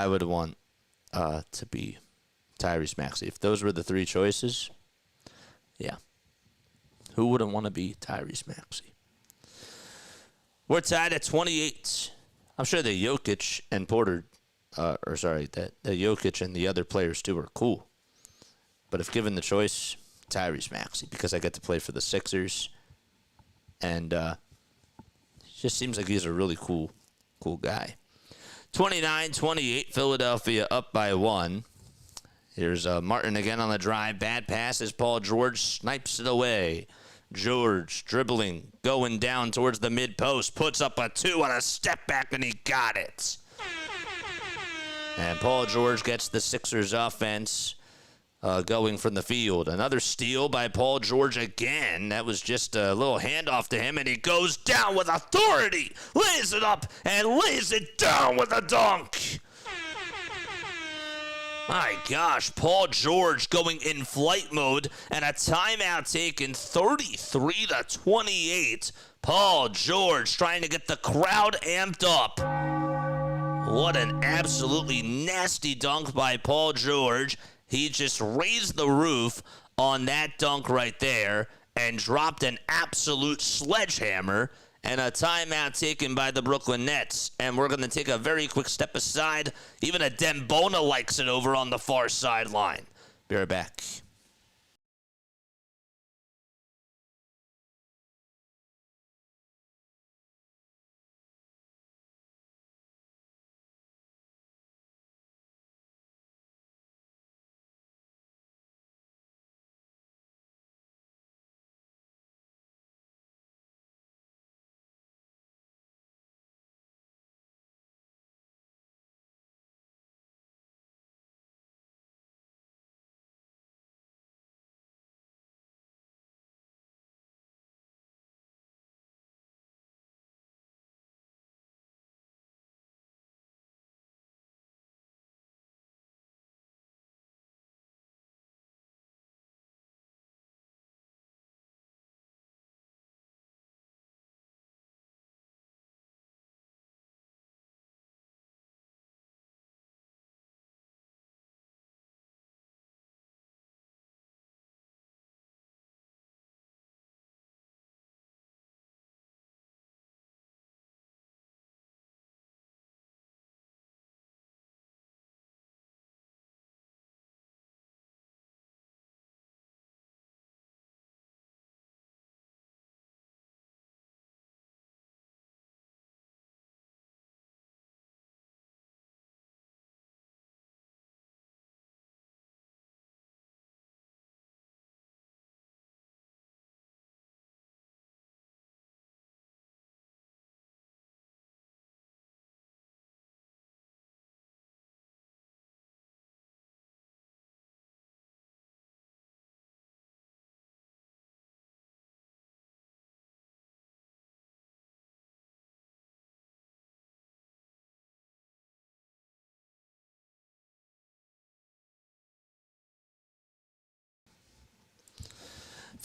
would want to be Tyrese Maxey. If those were the three choices, yeah. Who wouldn't want to be Tyrese Maxey? We're tied at 28. I'm sure that Jokic and Porter, that Jokic and the other players too are cool. But if given the choice, Tyrese Maxey, because I get to play for the Sixers, and it just seems like he's a really cool guy. 29-28, Philadelphia up by 1. Here's Martin again on the drive. Bad pass as Paul George snipes it away. George dribbling, going down towards the mid-post, puts up a 2 on a step back, and he got it. And Paul George gets the Sixers offense going from the field. Another steal by Paul George again. That was just a little handoff to him, and he goes down with authority, lays it up, and lays it down with a dunk. My gosh, Paul George going in flight mode, and a timeout taken, 33-28. Paul George trying to get the crowd amped up. What an absolutely nasty dunk by Paul George. He just raised the roof on that dunk right there and dropped an absolute sledgehammer. And a timeout taken by the Brooklyn Nets. And we're going to take a very quick step aside. Even a Dembona likes it over on the far sideline. Be right back.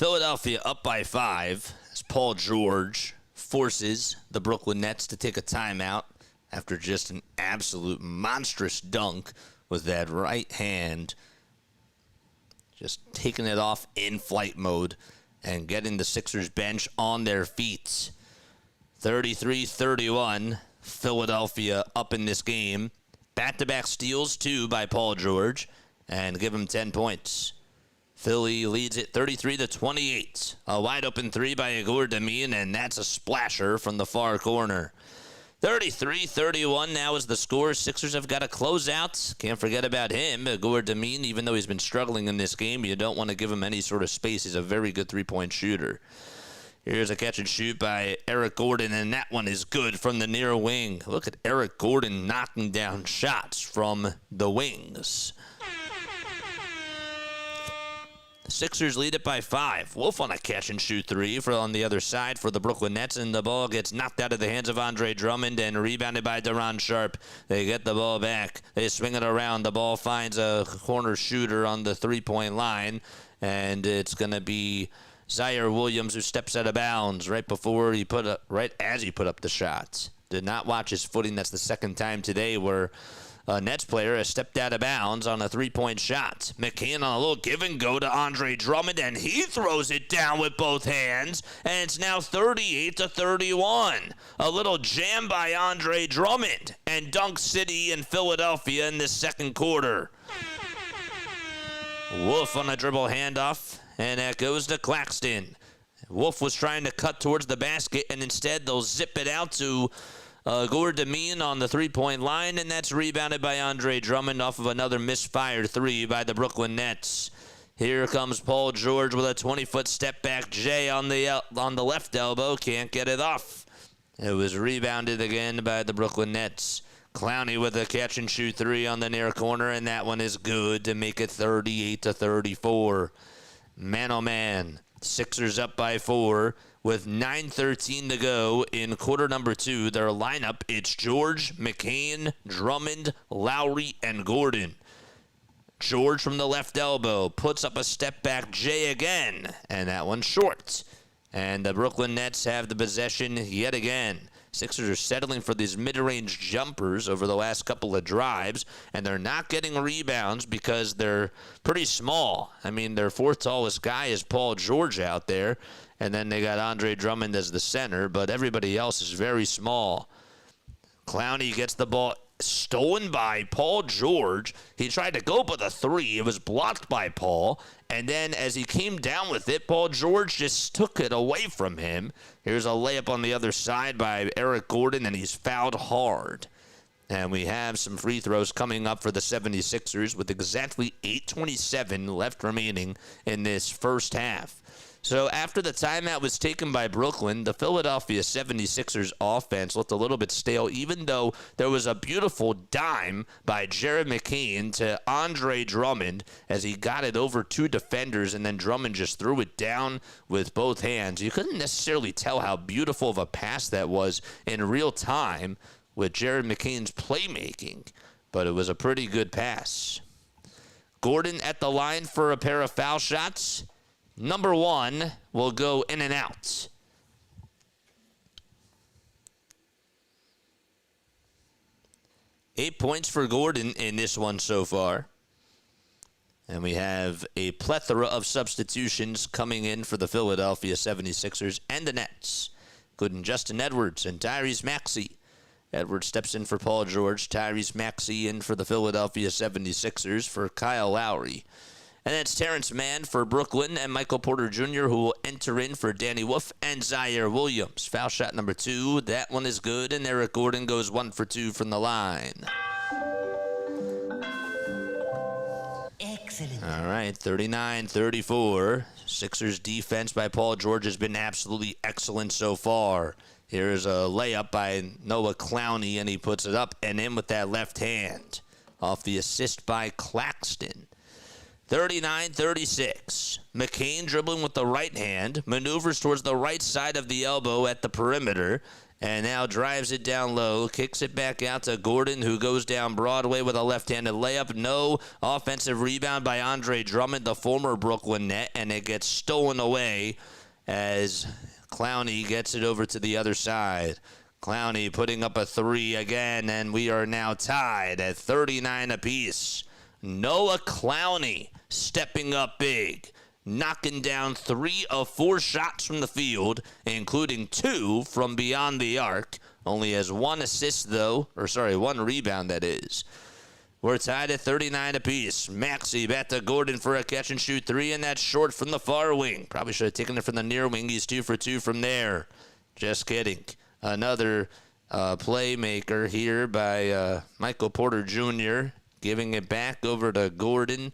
Philadelphia up by 5 as Paul George forces the Brooklyn Nets to take a timeout after just an absolute monstrous dunk with that right hand. Just taking it off in flight mode and getting the Sixers bench on their feet. 33-31, Philadelphia up in this game. Back-to-back steals, too, by Paul George, and give him 10 points. Philly leads it 33-28. A wide-open three by Igor Demin, and that's a splasher from the far corner. 33-31 now is the score. Sixers have got to close out. Can't forget about him. Igor Demin, even though he's been struggling in this game, you don't want to give him any sort of space. He's a very good three-point shooter. Here's a catch and shoot by Eric Gordon, and that one is good from the near wing. Look at Eric Gordon knocking down shots from the wings. The Sixers lead it by 5. Wolf on a catch and shoot three on the other side for the Brooklyn Nets, and the ball gets knocked out of the hands of Andre Drummond and rebounded by Deron Sharp. They get the ball back. They swing it around. The ball finds a corner shooter on the three-point line, and it's going to be Zaire Williams who steps out of bounds right as he put up the shot. Did not watch his footing. That's the second time today where a Nets player has stepped out of bounds on a three-point shot. McCain on a little give and go to Andre Drummond, and he throws it down with both hands, and it's now 38-31. A little jam by Andre Drummond, and Dunk City in Philadelphia in the second quarter. Wolf on a dribble handoff, and that goes to Claxton. Wolf was trying to cut towards the basket, and instead they'll zip it out to Igor Demin on the three-point line, and that's rebounded by Andre Drummond off of another misfired three by the Brooklyn Nets. Here comes Paul George with a 20-foot step-back J on the left elbow. Can't get it off. It was rebounded again by the Brooklyn Nets. Clowney with a catch-and-shoot three on the near corner, and that one is good to make it 38-34. Man, oh man. Sixers up by 4 with 9:13 to go in quarter number 2. Their lineup, it's George, McCain, Drummond, Lowry, and Gordon. George from the left elbow puts up a step-back J again, and that one's short. And the Brooklyn Nets have the possession yet again. Sixers are settling for these mid-range jumpers over the last couple of drives, and they're not getting rebounds because they're pretty small. I mean, their fourth tallest guy is Paul George out there, and then they got Andre Drummond as the center, but everybody else is very small. Clowney gets the ball stolen by Paul George. He tried to go for the three. It was blocked by Paul. And then as he came down with it, Paul George just took it away from him. Here's a layup on the other side by Eric Gordon, and he's fouled hard. And we have some free throws coming up for the 76ers with exactly 8:27 left remaining in this first half. So after the timeout was taken by Brooklyn, the Philadelphia 76ers offense looked a little bit stale, even though there was a beautiful dime by Jared McCain to Andre Drummond as he got it over two defenders, and then Drummond just threw it down with both hands. You couldn't necessarily tell how beautiful of a pass that was in real time with Jared McCain's playmaking, but it was a pretty good pass. Gordon at the line for a pair of foul shots. Number one will go in and out. Eight points for Gordon in this one so far. And we have a plethora of substitutions coming in for the Philadelphia 76ers and the Nets, including Justin Edwards and Tyrese Maxey. Edwards steps in for Paul George. Tyrese Maxey in for the Philadelphia 76ers for Kyle Lowry. And that's Terrence Mann for Brooklyn and Michael Porter Jr., who will enter in for Danny Wolf and Zaire Williams. Foul shot number 2. That one is good, and Eric Gordon goes 1 for 2 from the line. Excellent. All right, 39-34. Sixers defense by Paul George has been absolutely excellent so far. Here's a layup by Noah Clowney, and he puts it up and in with that left hand off the assist by Claxton. 39-36. McCain dribbling with the right hand, maneuvers towards the right side of the elbow at the perimeter, and now drives it down low, kicks it back out to Gordon, who goes down Broadway with a left-handed layup. No offensive rebound by Andre Drummond, the former Brooklyn Net, and it gets stolen away as Clowney gets it over to the other side. Clowney putting up a three again, and we are now tied at 39 apiece. Noah Clowney stepping up big, knocking down 3 of 4 shots from the field, including 2 from beyond the arc. Only has 1 assist, though, or sorry, 1 rebound, that is. We're tied at 39 apiece. Maxey back to Gordon for a catch-and-shoot 3, and that's short from the far wing. Probably should have taken it from the near wing. He's 2 for 2 from there. Just kidding. Another playmaker here by Michael Porter Jr., giving it back over to Gordon.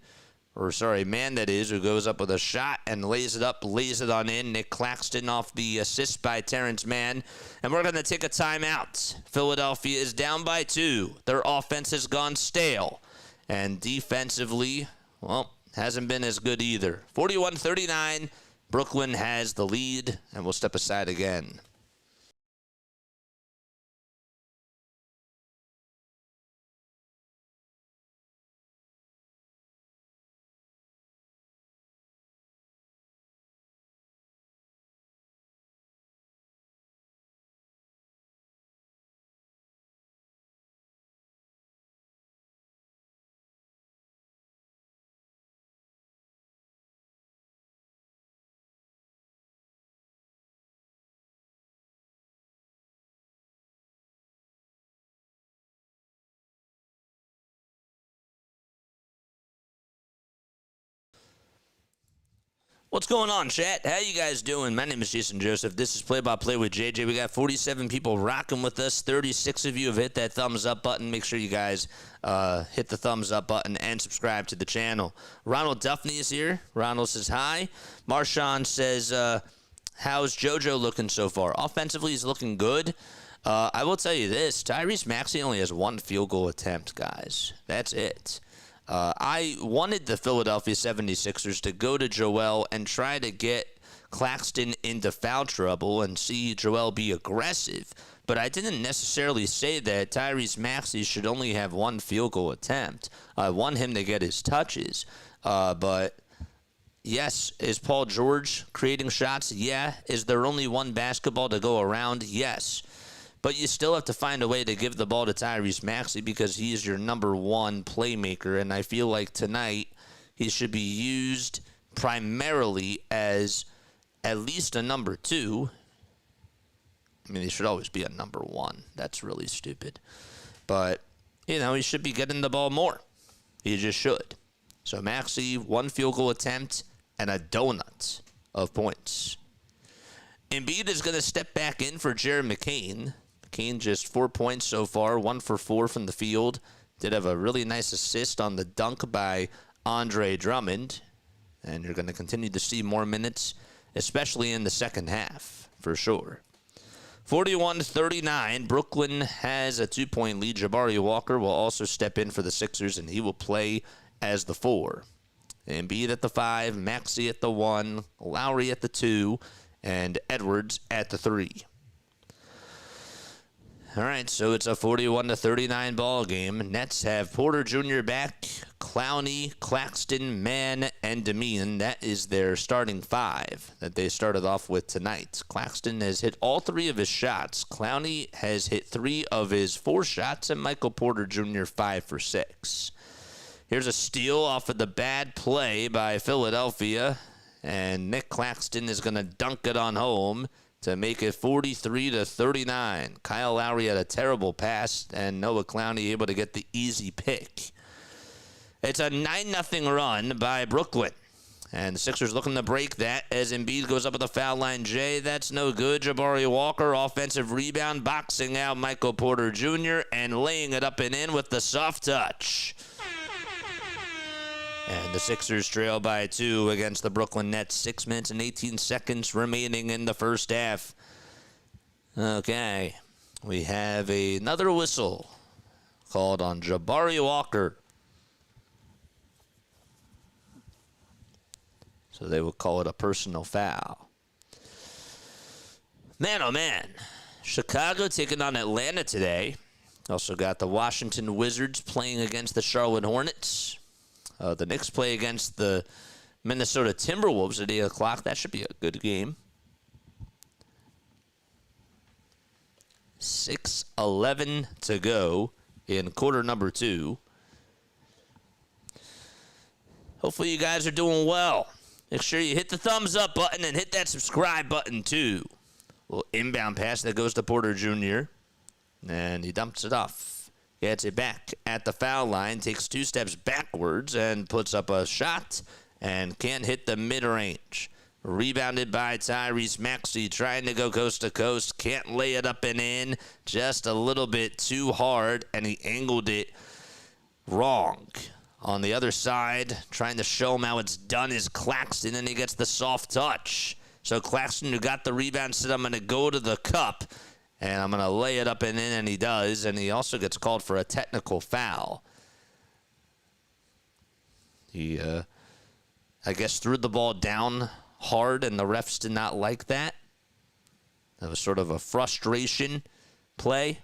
Or sorry, man that is, who goes up with a shot and lays it up, lays it on in. Nick Claxton off the assist by Terrence Mann. And we're going to take a timeout. Philadelphia is down by 2. Their offense has gone stale. And defensively, well, hasn't been as good either. 41-39, Brooklyn has the lead, and we'll step aside again. What's going on, chat? How you guys doing? My name is Jason Joseph. This is Play-by-Play with JJ. We got 47 people rocking with us. 36 of you have hit that thumbs up button. Make sure you guys hit the thumbs up button and subscribe to the channel. Ronald Duffney is here. Ronald says hi. Marshawn says, how's JoJo looking so far? Offensively, he's looking good. I will tell you this. Tyrese Maxey only has 1 field goal attempt, guys. That's it. I wanted the Philadelphia 76ers to go to Joel and try to get Claxton into foul trouble and see Joel be aggressive. But I didn't necessarily say that Tyrese Maxey should only have 1 field goal attempt. I want him to get his touches. But yes, is Paul George creating shots? Yeah. Is there only 1 basketball to go around? Yes. But you still have to find a way to give the ball to Tyrese Maxey because he is your number 1 playmaker. And I feel like tonight he should be used primarily as at least a number 2. I mean, he should always be a number 1. That's really stupid. But, you know, he should be getting the ball more. He just should. So Maxey, 1 field goal attempt and a donut of points. Embiid is going to step back in for Jared McCain. McCain just 4 points so far, 1 for 4 from the field. Did have a really nice assist on the dunk by Andre Drummond. And you're going to continue to see more minutes, especially in the second half, for sure. 41-39, Brooklyn has a 2-point lead. Jabari Walker will also step in for the Sixers, and he will play as the 4. Embiid at the 5, Maxey at the 1, Lowry at the 2, and Edwards at the 3. All right, so it's a 41-39 ball game. Nets have Porter Jr. back, Clowney, Claxton, Mann, and Demeen. That is their starting 5 that they started off with tonight. Claxton has hit all 3 of his shots. Clowney has hit 3 of his 4 shots, and Michael Porter Jr. 5 for 6. Here's a steal off of the bad play by Philadelphia, and Nick Claxton is going to dunk it on home to make it 43-39. Kyle Lowry had a terrible pass, and Noah Clowney able to get the easy pick. It's a 9-0 run by Brooklyn. And the Sixers looking to break that as Embiid goes up at the foul line. Jay, that's no good. Jabari Walker, offensive rebound, boxing out Michael Porter Jr. and laying it up and in with the soft touch. And the Sixers trail by 2 against the Brooklyn Nets. 6 minutes and 18 seconds remaining in the first half. Okay, we have another whistle called on Jabari Walker. So they will call it a personal foul. Man, oh man. Chicago taking on Atlanta today. Also got the Washington Wizards playing against the Charlotte Hornets. The Knicks play against the Minnesota Timberwolves at 8 o'clock. That should be a good game. 6:11 to go in quarter number 2. Hopefully you guys are doing well. Make sure you hit the thumbs up button and hit that subscribe button too. A little inbound pass that goes to Porter Jr. And he dumps it off. Gets it back at the foul line, takes 2 steps backwards and puts up a shot and can't hit the mid-range. Rebounded by Tyrese Maxey, trying to go coast to coast. Can't lay it up and in. Just a little bit too hard, and he angled it wrong. On the other side, trying to show him how it's done, is Claxton, and he gets the soft touch. So Claxton, who got the rebound, said, I'm going to go to the cup, and I'm going to lay it up and in, and he does. And he also gets called for a technical foul. He, I guess, threw the ball down hard, and the refs did not like that. That was sort of a frustration play.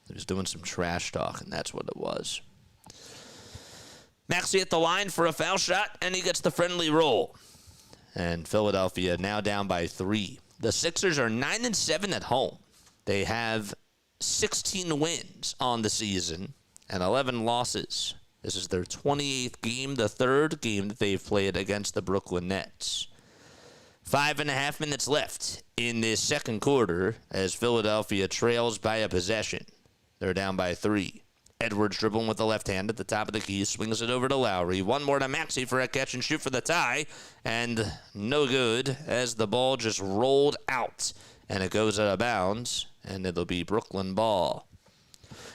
He was doing some trash talk, and that's what it was. Maxey at the line for a foul shot, and he gets the friendly roll. And Philadelphia now down by 3. The Sixers are 9-7 at home. They have 16 wins on the season and 11 losses. This is their 28th game, the 3rd game that they've played against the Brooklyn Nets. 5.5 minutes left in this second quarter as Philadelphia trails by a possession. They're down by 3. Edwards dribbling with the left hand at the top of the key, swings it over to Lowry. One more to Maxey for a catch and shoot for the tie, and no good as the ball just rolled out, and it goes out of bounds, and it'll be Brooklyn ball.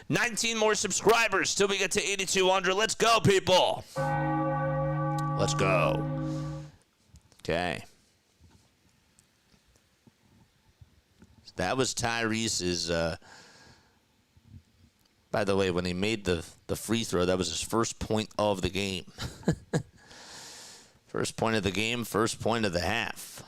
19 more subscribers till we get to 8,200. Let's go, people. Let's go. Okay. That was Tyrese's, by the way, when he made the free throw, that was his first point of the game. First point of the game, first point of the half.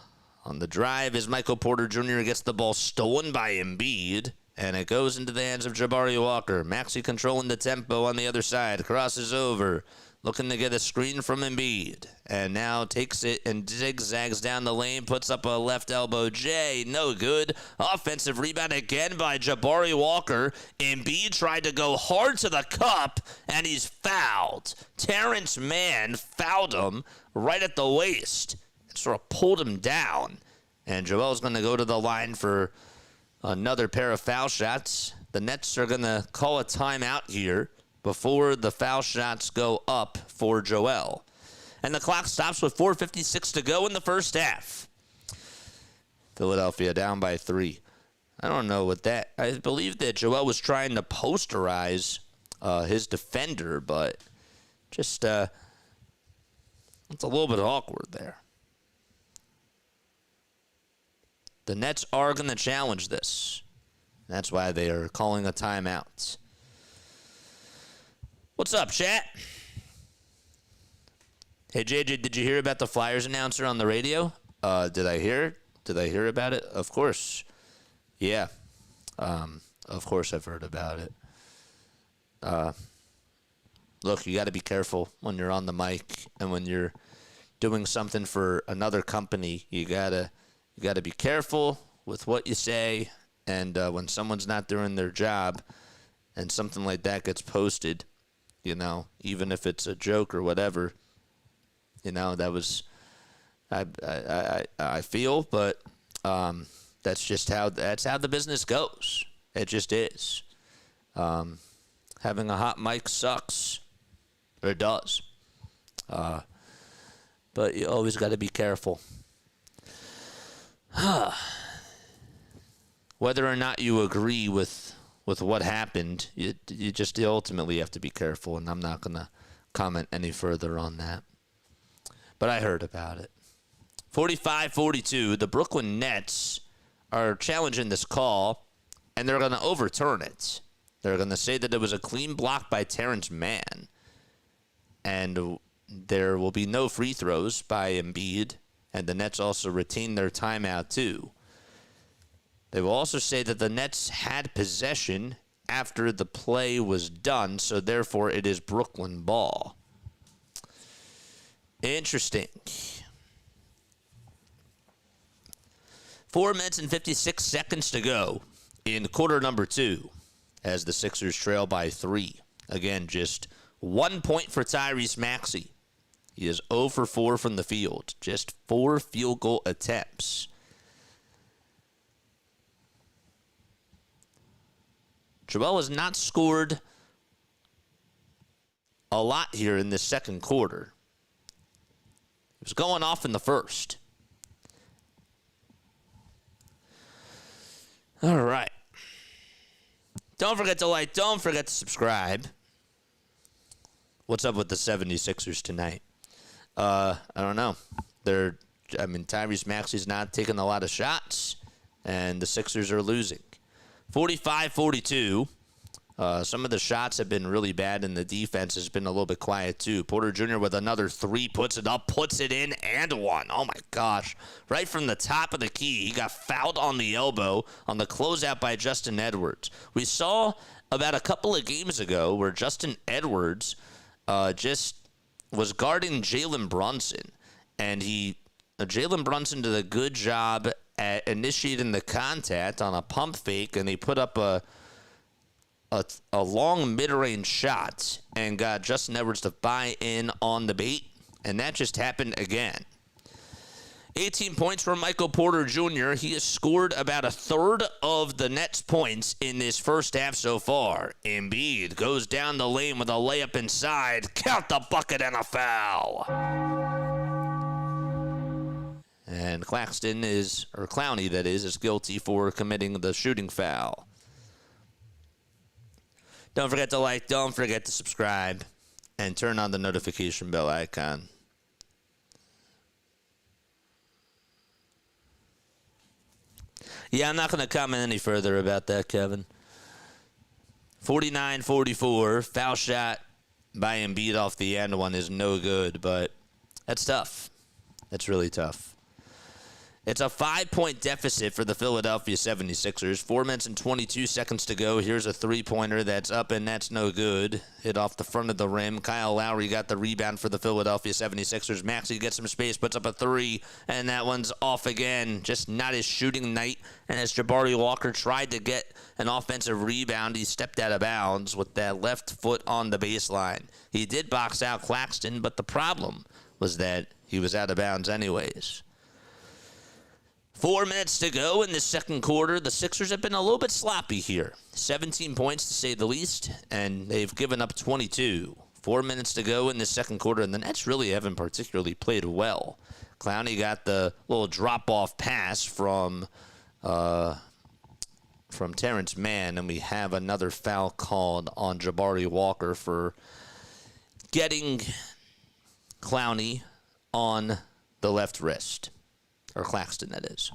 On the drive is Michael Porter Jr. gets the ball stolen by Embiid, and it goes into the hands of Jabari Walker. Maxey controlling the tempo on the other side, crosses over, looking to get a screen from Embiid, and now takes it and zigzags down the lane, puts up a left elbow J, no good. Offensive rebound again by Jabari Walker. Embiid tried to go hard to the cup, and he's fouled. Terrence Mann fouled him right at the waist, and sort of pulled him down, and Joel's going to go to the line for another pair of foul shots. The Nets are going to call a timeout here before the foul shots go up for Joel. And the clock stops with 4:56 to go in the first half. Philadelphia down by 3. I don't know what that... I believe that Joel was trying to posterize his defender, but just... it's a little bit awkward there. The Nets are going to challenge this. That's why they are calling a timeout. What's up, chat? Hey, JJ, did you hear about the Flyers announcer on the radio? Did I hear about it? Of course. Yeah. Of course I've heard about it. Look, you got to be careful when you're on the mic and when you're doing something for another company. You gotta be careful with what you say, and when someone's not doing their job and something like that gets posted, you know, even if it's a joke or whatever, you know, that was I feel, but that's just how the business goes. It just is. Having a hot mic sucks. Or it does. But you always got to be careful. Whether or not you agree with what happened, you ultimately have to be careful, and I'm not going to comment any further on that. But I heard about it. 45-42, the Brooklyn Nets are challenging this call, and they're going to overturn it. They're going to say that it was a clean block by Terrence Mann. And there will be no free throws by Embiid, and the Nets also retain their timeout too. They will also say that the Nets had possession after the play was done, so therefore it is Brooklyn ball. Interesting. 4 minutes and 56 seconds to go in quarter number 2 as the Sixers trail by 3. Again, just 1 point for Tyrese Maxey. He is 0 for 4 from the field. Just 4 field goal attempts. Joel has not scored a lot here in this second quarter. He was going off in the first. All right. Don't forget to like, don't forget to subscribe. What's up with the 76ers tonight? I don't know. Tyrese Maxey's not taking a lot of shots, and the Sixers are losing. 45-42. Some of the shots have been really bad, and the defense has been a little bit quiet, too. Porter Jr. with another 3, puts it up, puts it in, and 1. Oh, my gosh. Right from the top of the key, he got fouled on the elbow on the closeout by Justin Edwards. We saw about a couple of games ago where Justin Edwards just was guarding Jalen Brunson, and Jalen Brunson did a good job at initiating the contact on a pump fake, and they put up a long mid-range shot and got Justin Edwards to buy in on the bait, and that just happened again. 18 points for Michael Porter Jr. He has scored about a third of the Nets' points in this first half so far. Embiid goes down the lane with a layup inside. Count the bucket and a foul. And Clowney is guilty for committing the shooting foul. Don't forget to like, don't forget to subscribe, and turn on the notification bell icon. Yeah, I'm not going to comment any further about that, Kevin. 49-44, foul shot by Embiid off the end one is no good, but that's tough. That's really tough. It's a 5-point deficit for the Philadelphia 76ers. 4 minutes and 22 seconds to go. Here's a three-pointer that's up, and that's no good. Hit off the front of the rim. Kyle Lowry got the rebound for the Philadelphia 76ers. Maxey gets some space, puts up a 3, and that one's off again. Just not his shooting night. And as Jabari Walker tried to get an offensive rebound, he stepped out of bounds with that left foot on the baseline. He did box out Claxton, but the problem was that he was out of bounds anyways. 4 minutes to go in the second quarter. The Sixers have been a little bit sloppy here. 17 points to say the least, and they've given up 22. 4 minutes to go in the second quarter, and the Nets really haven't particularly played well. Clowney got the little drop-off pass from Terrence Mann, and we have another foul called on Jabari Walker for getting Clowney on the left wrist. Or Claxton, that is.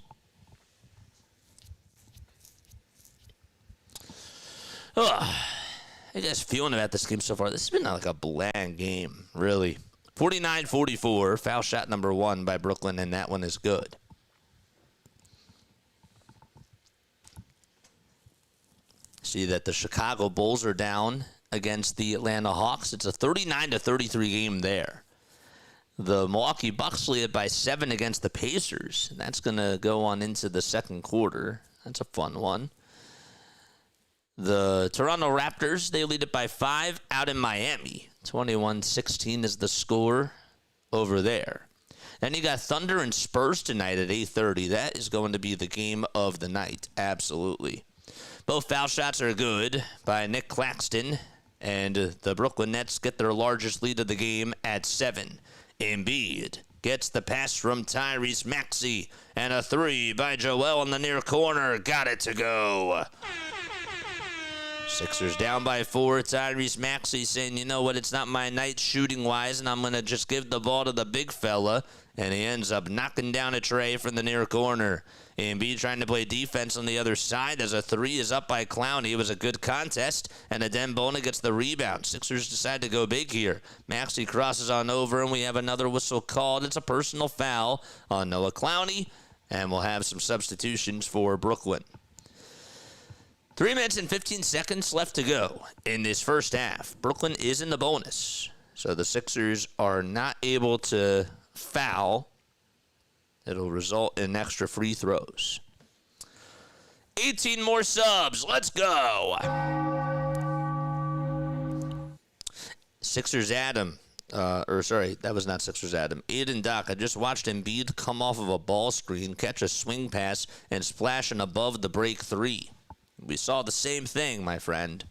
I just feeling about this game so far. This has been like a bland game, really. 49-44, foul shot number 1 by Brooklyn, and that one is good. See that the Chicago Bulls are down against the Atlanta Hawks. It's a 39-33 game there. The Milwaukee Bucks lead by 7 against the Pacers. That's going to go on into the second quarter. That's a fun one. The Toronto Raptors, they lead it by 5 out in Miami. 21-16 is the score over there. Then you got Thunder and Spurs tonight at 8:30. That is going to be the game of the night. Absolutely. Both foul shots are good by Nick Claxton, and the Brooklyn Nets get their largest lead of the game at 7. Embiid gets the pass from Tyrese Maxey, and a 3 by Joel in the near corner. Got it to go. Sixers down by 4. Tyrese Maxey saying, you know what, it's not my night shooting-wise, and I'm going to just give the ball to the big fella. And he ends up knocking down a tray from the near corner. Embiid trying to play defense on the other side as a three is up by Clowney. It was a good contest, and Adembona gets the rebound. Sixers decide to go big here. Maxey crosses on over, and we have another whistle called. It's a personal foul on Noah Clowney, and we'll have some substitutions for Brooklyn. 3 minutes and 15 seconds left to go in this first half. Brooklyn is in the bonus, so the Sixers are not able to foul. It'll result in extra free throws. 18 more subs. Let's go. Sixers Adam. That was not Sixers Adam. Aiden Doc. I just watched Embiid come off of a ball screen, catch a swing pass, and splash an above the break three. We saw the same thing, my friend.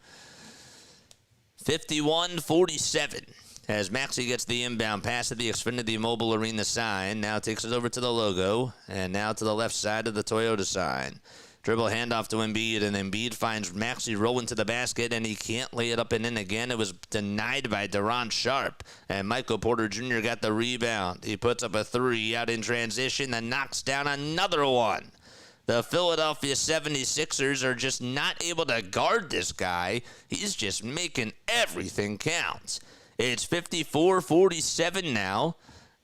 51-47. As Maxey gets the inbound pass at the Xfinity Mobile Arena sign. Now takes it over to the logo. And now to the left side of the Toyota sign. Dribble handoff to Embiid. And Embiid finds Maxey rolling to the basket. And he can't lay it up and in again. It was denied by Deron Sharp. And Michael Porter Jr. got the rebound. He puts up a three out in transition. And knocks down another one. The Philadelphia 76ers are just not able to guard this guy. He's just making everything count. It's 54-47 now,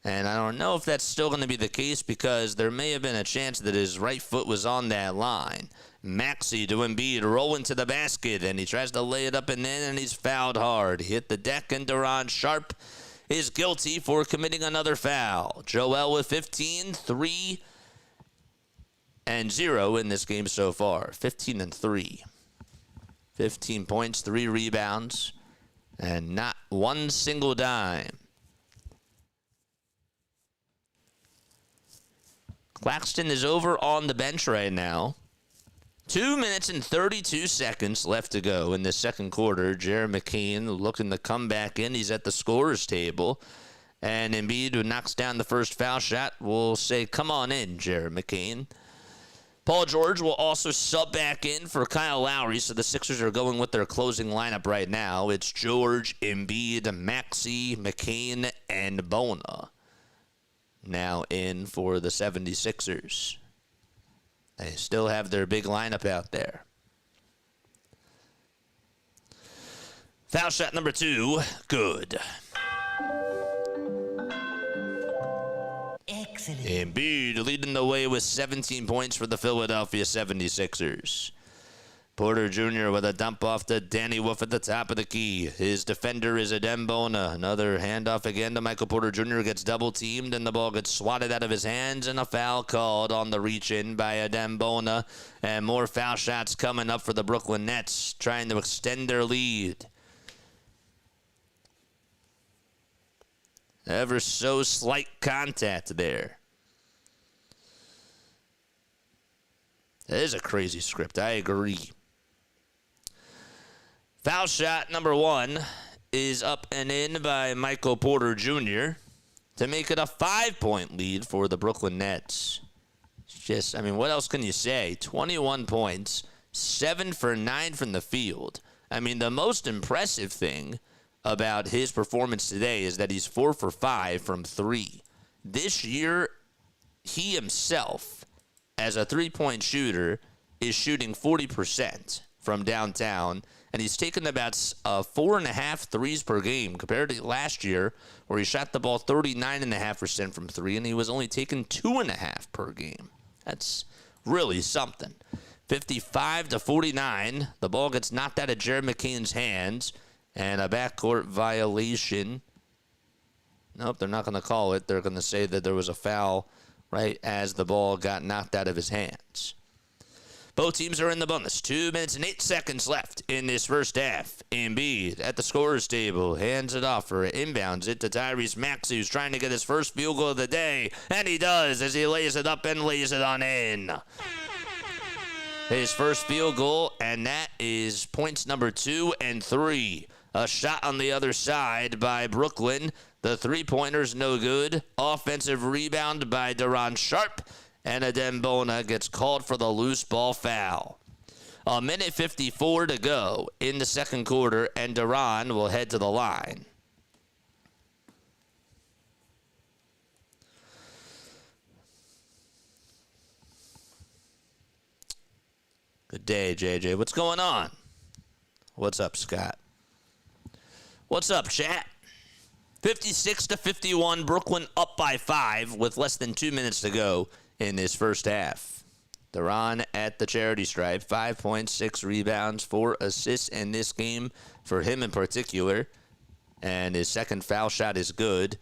and I don't know if that's still going to be the case because there may have been a chance that his right foot was on that line. Maxey to Embiid, rolling to the basket, and he tries to lay it up and in, and he's fouled hard. He hit the deck, and Deron Sharp is guilty for committing another foul. Joel with 15, 3, and 0 in this game so far. 15 and 3. 15 points, 3 rebounds. And not one single dime. Claxton is over on the bench right now. 2 minutes and 32 seconds left to go in the second quarter. Jared McCain looking to come back in. He's at the scorer's table. And Embiid, who knocks down the first foul shot, will say, come on in, Jared McCain. Paul George will also sub back in for Kyle Lowry, so the Sixers are going with their closing lineup right now. It's George, Embiid, Maxey, McCain, and Bona now in for the 76ers. They still have their big lineup out there. Foul shot number 2, good. Excellent. Embiid leading the way with 17 points for the Philadelphia 76ers. Porter Jr. with a dump off to Danny Wolf at the top of the key. His defender is Adembona. Another handoff again to Michael Porter Jr. Gets double teamed and the ball gets swatted out of his hands and a foul called on the reach in by Adembona. And more foul shots coming up for the Brooklyn Nets, trying to extend their lead. Ever so slight contact there. That is a crazy script. I agree. Foul shot number 1 is up and in by Michael Porter Jr. to make it a 5-point lead for the Brooklyn Nets. It's just, I mean, what else can you say? 21 points, 7 for 9 from the field. I mean, the most impressive thing about his performance today is that he's 4 for 5 from 3. This year, he himself, as a three-point shooter, is shooting 40% from downtown, and he's taken about 4.5 threes per game compared to last year, where he shot the ball 39.5% from 3, and he was only taking 2.5 per game. That's really something. 55-49, the ball gets knocked out of Jared McCain's hands, and a backcourt violation. Nope, they're not going to call it. They're going to say that there was a foul right as the ball got knocked out of his hands. Both teams are in the bonus. 2 minutes and 8 seconds left in this first half. Embiid at the scorer's table hands it off or inbounds it to Tyrese Maxey, who's trying to get his first field goal of the day, and he does as he lays it up and lays it on in. His first field goal, and that is points number 2 and 3. A shot on the other side by Brooklyn. The three-pointer's no good. Offensive rebound by Deron Sharp. And Adembona gets called for the loose ball foul. 1:54 to go in the second quarter, and Deron will head to the line. Good day, JJ. What's going on? What's up, Scott? What's up, chat? 56-51, Brooklyn up by 5 with less than 2 minutes to go in this first half. Duran at the charity stripe, 5.6 rebounds, 4 assists in this game for him in particular. And his second foul shot is good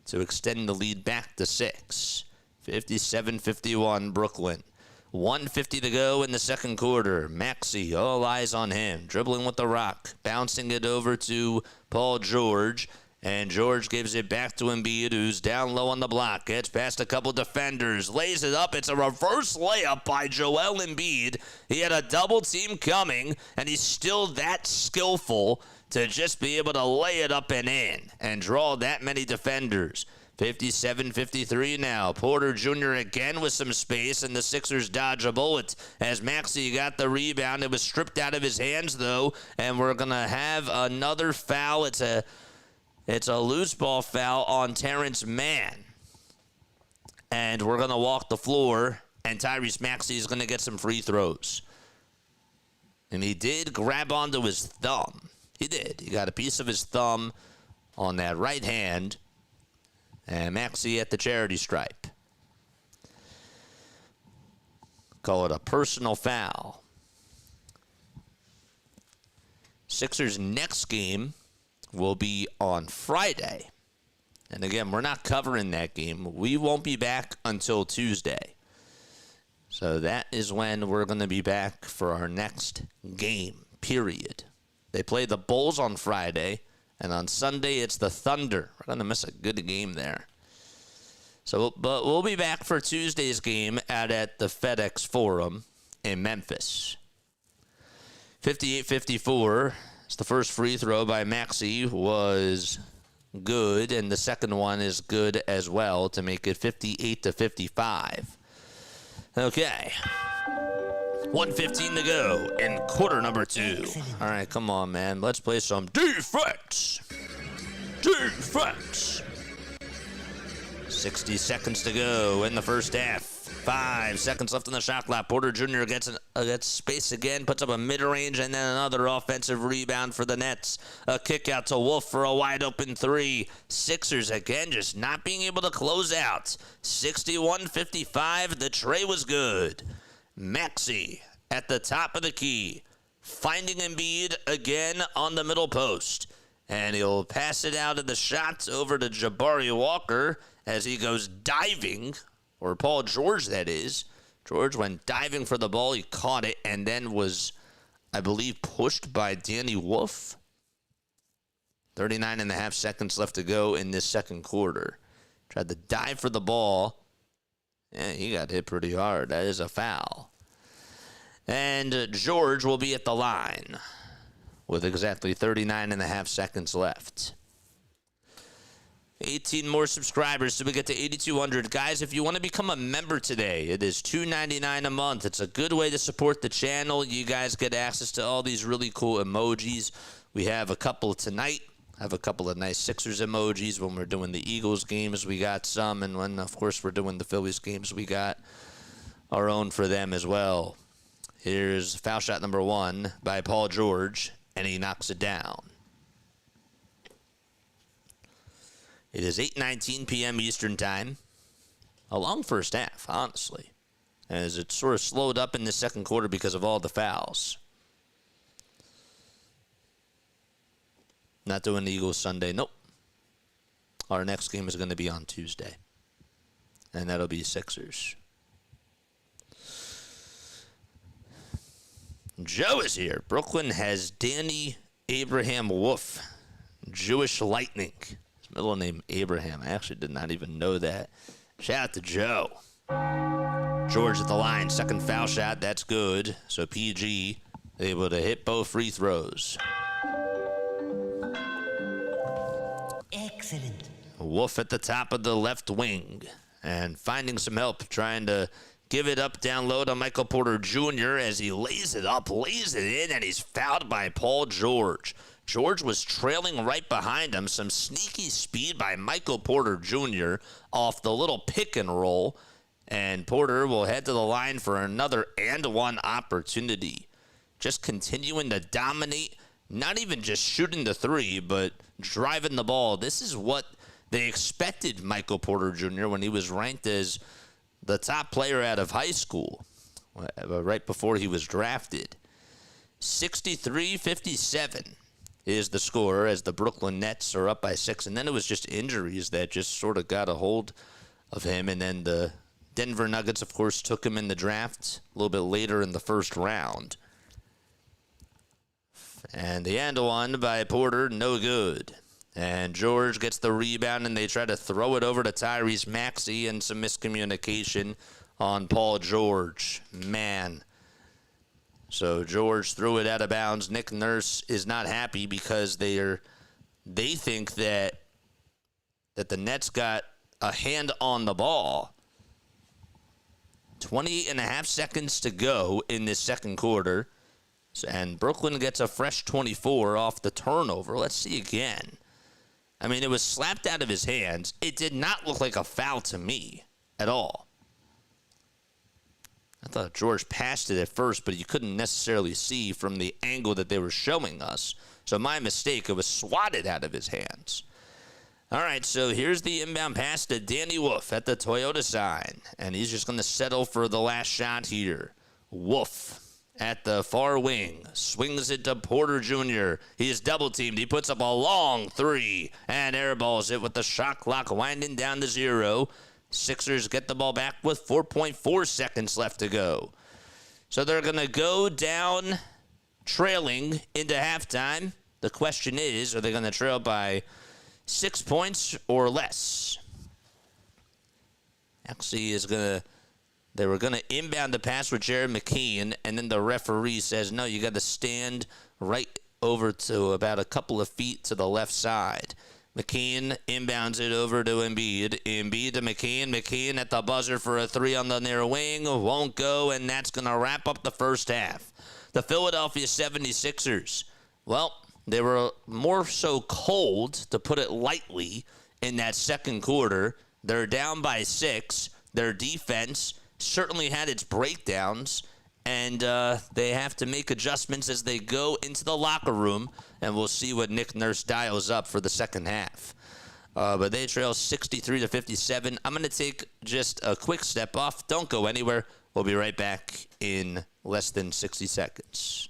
to extend the lead back to 6. 57-51, Brooklyn. 1:50 to go in the second quarter. Maxey, all eyes on him. Dribbling with the rock. Bouncing it over to Paul George. And George gives it back to Embiid, who's down low on the block. Gets past a couple defenders. Lays it up. It's a reverse layup by Joel Embiid. He had a double team coming, and he's still that skillful to just be able to lay it up and in and draw that many defenders. 57-53 now. Porter Jr. again with some space, and the Sixers dodge a bullet as Maxey got the rebound. It was stripped out of his hands, though, and we're going to have another foul. It's a loose ball foul on Terrence Mann. And we're going to walk the floor, and Tyrese Maxey is going to get some free throws. And he did grab onto his thumb. He did. He got a piece of his thumb on that right hand. And Maxey at the charity stripe. Call it a personal foul. Sixers' next game will be on Friday. And again, we're not covering that game. We won't be back until Tuesday. So that is when we're going to be back for our next game, period. They play the Bulls on Friday. And on Sunday, it's the Thunder. We're going to miss a good game there. So, but we'll be back for Tuesday's game out at the FedEx Forum in Memphis. 58-54. It's the first free throw by Maxey was good, and the second one is good as well to make it 58-55. Okay. 1:15 to go in quarter number 2. All right, come on, man. Let's play some defense. Defense. 60 seconds to go in the first half. 5 seconds left on the shot clock. Porter Jr. gets space again, puts up a mid-range, and then another offensive rebound for the Nets. A kick out to Wolf for a wide-open 3. Sixers again just not being able to close out. 61-55. The tray was good. Maxey at the top of the key, finding Embiid again on the middle post. And he'll pass it out of the shots over to Jabari Walker as he goes diving, or Paul George, that is. George went diving for the ball. He caught it and then was, I believe, pushed by Danny Wolf. 39.5 seconds left to go in this second quarter. Tried to dive for the ball. Yeah, he got hit pretty hard. That is a foul. And George will be at the line with exactly 39.5 seconds left. 18 more subscribers so we get to 8,200. Guys, if you want to become a member today, it is $2.99 a month. It's a good way to support the channel. You guys get access to all these really cool emojis. We have a couple tonight. I have a couple of nice Sixers emojis when we're doing the Eagles games. We got some, and when, of course, we're doing the Phillies games, we got our own for them as well. Here's foul shot number 1 by Paul George, and he knocks it down. It is 8:19 p.m. Eastern Time. A long first half, honestly, as it sort of slowed up in the second quarter because of all the fouls. Not doing the Eagles Sunday. Nope. Our next game is going to be on Tuesday, and that'll be Sixers. Joe is here. Brooklyn has Danny Abraham Wolf, Jewish Lightning. His middle name Abraham. I actually did not even know that. Shout out to Joe. George at the line. Second foul shot. That's good. So PG able to hit both free throws. Excellent. Wolf at the top of the left wing and finding some help, trying to give it up down low to Michael Porter Jr. as he lays it up, lays it in, and he's fouled by Paul George. George was trailing right behind him. Some sneaky speed by Michael Porter Jr. off the little pick and roll. And Porter will head to the line for another and one opportunity. Just continuing to dominate, not even just shooting the three, but driving the ball. This is what they expected Michael Porter Jr. when he was ranked as the top player out of high school, right before he was drafted. 63-57 is the score as the Brooklyn Nets are up by 6. And then it was just injuries that just sort of got a hold of him. And then the Denver Nuggets, of course, took him in the draft a little bit later in the first round. And the and one by Porter, no good. And George gets the rebound, and they try to throw it over to Tyrese Maxey, and some miscommunication on Paul George. Man. So George threw it out of bounds. Nick Nurse is not happy because they think that the Nets got a hand on the ball. 20.5 seconds to go in this second quarter. And Brooklyn gets a fresh 24 off the turnover. Let's see again. I mean, it was slapped out of his hands. It did not look like a foul to me at all. I thought George passed it at first, but you couldn't necessarily see from the angle that they were showing us. So my mistake, it was swatted out of his hands. All right, so here's the inbound pass to Danny Wolf at the Toyota sign. And he's just going to settle for the last shot here. Wolf at the far wing, swings it to Porter Jr. He is double-teamed. He puts up a long three and airballs it with the shot clock winding down to 0. Sixers get the ball back with 4.4 seconds left to go. So they're going to go down trailing into halftime. The question is, are they going to trail by 6 points or less? Actually, they were going to inbound the pass with Jared McKeon, and then the referee says, no, you got to stand right over to about a couple of feet to the left side. McKeon inbounds it over to Embiid. Embiid to McKeon. McKeon at the buzzer for a three on the near wing. Won't go, and that's going to wrap up the first half. The Philadelphia 76ers, well, they were more so cold, to put it lightly, in that second quarter. They're down by 6. Their defense certainly had its breakdowns, and they have to make adjustments as they go into the locker room, and we'll see what Nick Nurse dials up for the second half. But they trail 63-57. I'm going to take just a quick step off. Don't go anywhere. We'll be right back in less than 60 seconds.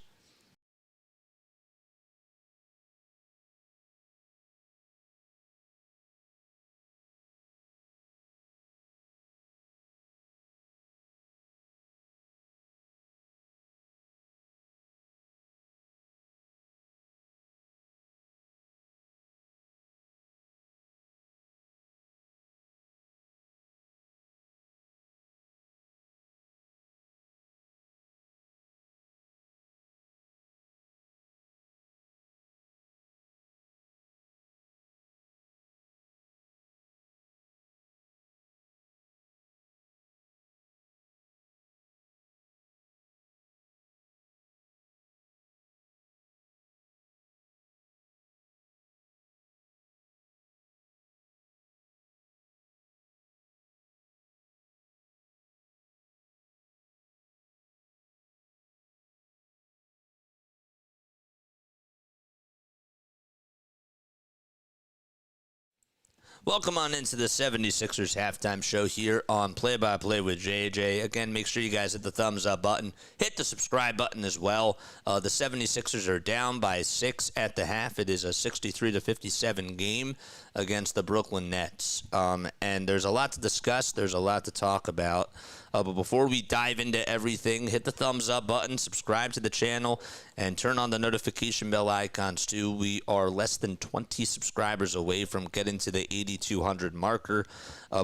Welcome on into the 76ers halftime show here on Play by Play with JJ. Again, make sure you guys hit the thumbs up button. Hit the subscribe button as well. The 76ers are down by 6 at the half. It is a 63-57 game against the Brooklyn Nets. And there's a lot to discuss. There's a lot to talk about. But before we dive into everything, hit the thumbs up button, subscribe to the channel, and turn on the notification bell icons too. We are less than 20 subscribers away from getting to the 8,200 marker.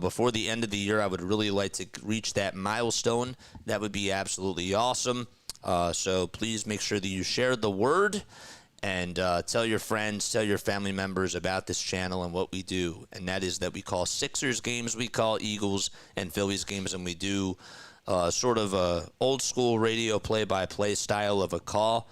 Before the end of the year, I would really like to reach that milestone. That would be absolutely awesome. So please make sure that you share the word and tell your friends, tell your family members about this channel and what we do. And that is that we call Sixers games, we call Eagles and Phillies games, and we do sort of a old school radio play-by-play style of a call.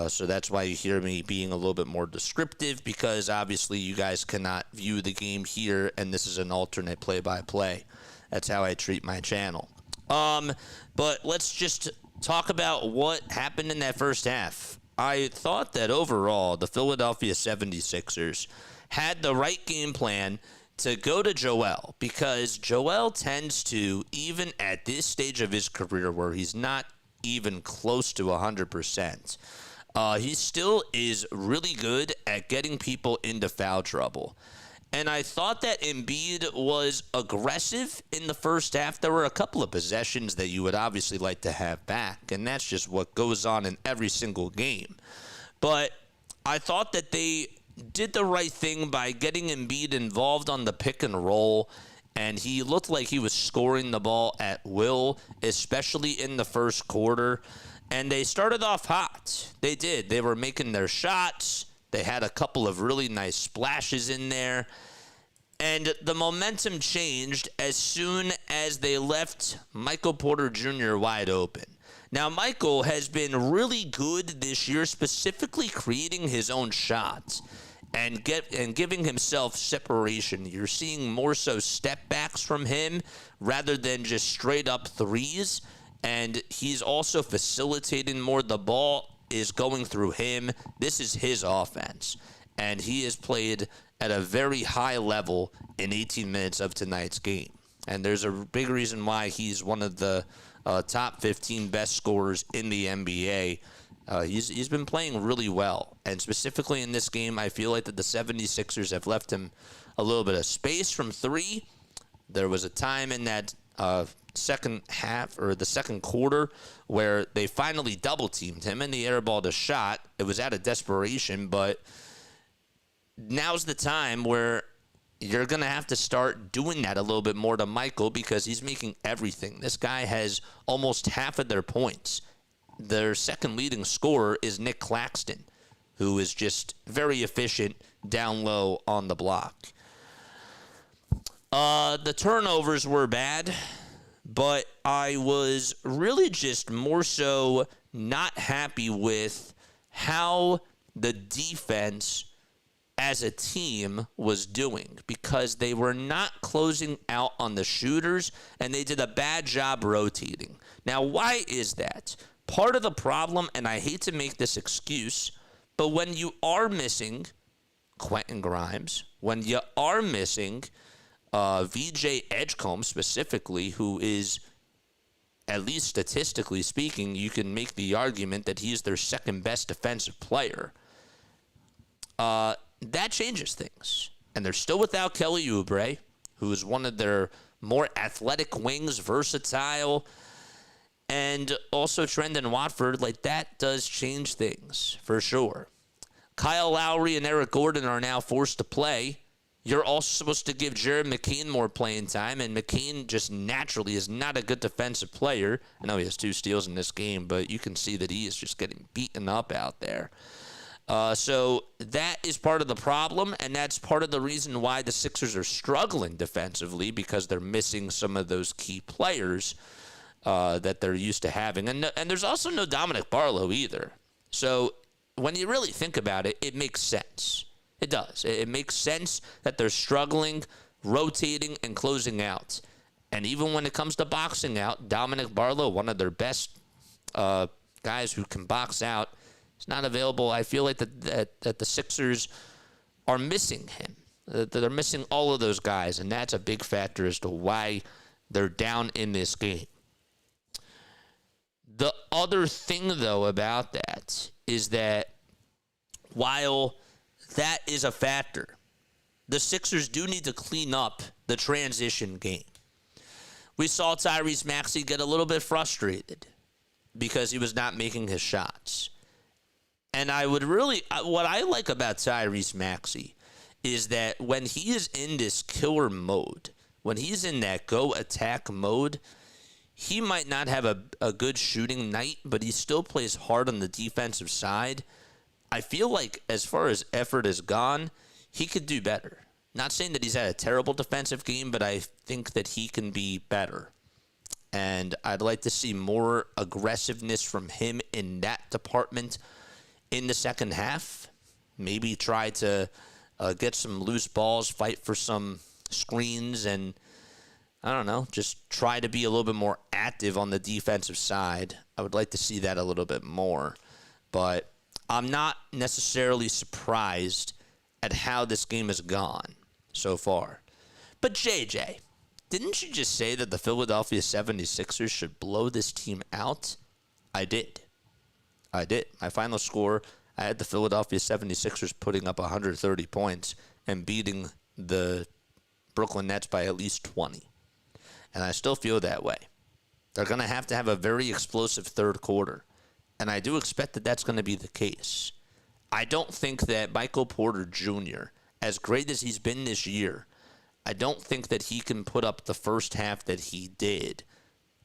So that's why you hear me being a little bit more descriptive, because obviously you guys cannot view the game here, and this is an alternate play-by-play. That's how I treat my channel. But let's just talk about what happened in that first half. I thought that overall, the Philadelphia 76ers had the right game plan to go to Joel, because Joel tends to, even at this stage of his career where he's not even close to 100%, he still is really good at getting people into foul trouble. And I thought that Embiid was aggressive in the first half. There were a couple of possessions that you would obviously like to have back, and that's just what goes on in every single game. But I thought that they did the right thing by getting Embiid involved on the pick and roll, and he looked like he was scoring the ball at will, especially in the first quarter. And they started off hot. They did. They were making their shots. They had a couple of really nice splashes in there. And the momentum changed as soon as they left Michael Porter Jr. wide open. Now, Michael has been really good this year, specifically creating his own shots and giving himself separation. You're seeing more so step backs from him rather than just straight up threes. And he's also facilitating more. The ball is going through him. This is his offense. And he has played at a very high level in 18 minutes of tonight's game. And there's a big reason why he's one of the top 15 best scorers in the NBA. He's been playing really well. And specifically in this game, I feel like that the 76ers have left him a little bit of space from three. There was a time in that second half, or the second quarter, where they finally double teamed him and he airballed a shot. It was out of desperation, but now's the time where you're going to have to start doing that a little bit more to Michael, because he's making everything. This guy has almost half of their points. Their second leading scorer is Nick Claxton, who is just very efficient down low on the block. The turnovers were bad, but I was really just more so not happy with how the defense as a team was doing, because they were not closing out on the shooters and they did a bad job rotating. Now, why is that? Part of the problem, and I hate to make this excuse, but when you are missing Quentin Grimes, when you are missing VJ Edgecombe specifically, who is, at least statistically speaking, you can make the argument that he's their second best defensive player. That changes things. And they're still without Kelly Oubre, who is one of their more athletic wings, versatile, and also Trendon Watford. Like, that does change things for sure. Kyle Lowry and Eric Gordon are now forced to play. You're also supposed to give Jared McCain more playing time, and McCain just naturally is not a good defensive player. I know he has 2 steals in this game, but you can see that he is just getting beaten up out there. So that is part of the problem, and that's part of the reason why the Sixers are struggling defensively, because they're missing some of those key players that they're used to having. And there's also no Dominic Barlow either. So when you really think about it, it makes sense. It does. It makes sense that they're struggling, rotating, and closing out. And even when it comes to boxing out, Dominic Barlow, one of their best guys who can box out, is not available. I feel like that the Sixers are missing him. They're missing all of those guys, and that's a big factor as to why they're down in this game. The other thing, though, about that is that while that is a factor, the Sixers do need to clean up the transition game. We saw Tyrese Maxey get a little bit frustrated because he was not making his shots. And what I like about Tyrese Maxey is that when he is in this killer mode, when he's in that go attack mode, he might not have a good shooting night, but he still plays hard on the defensive side. I feel like as far as effort has gone, he could do better. Not saying that he's had a terrible defensive game, but I think that he can be better. And I'd like to see more aggressiveness from him in that department in the second half. Maybe try to get some loose balls, fight for some screens, and I don't know, just try to be a little bit more active on the defensive side. I would like to see that a little bit more. But I'm not necessarily surprised at how this game has gone so far. But JJ, didn't you just say that the Philadelphia 76ers should blow this team out? I did. My final score, I had the Philadelphia 76ers putting up 130 points and beating the Brooklyn Nets by at least 20. And I still feel that way. They're going to have a very explosive third quarter. And I do expect that that's going to be the case. I don't think that Michael Porter Jr., as great as he's been this year, I don't think that he can put up the first half that he did.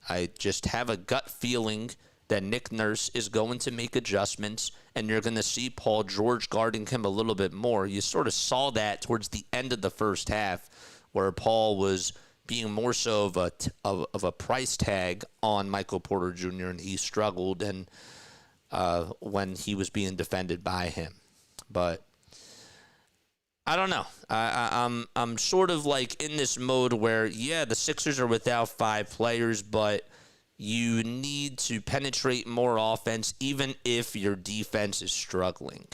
I just have a gut feeling that Nick Nurse is going to make adjustments, and you're going to see Paul George guarding him a little bit more. You sort of saw that towards the end of the first half, where Paul was being more so of a price tag on Michael Porter Jr., and he struggled and when he was being defended by him. But I don't know. I'm sort of like in this mode where, yeah, the Sixers are without 5 players, but you need to penetrate more offense even if your defense is struggling.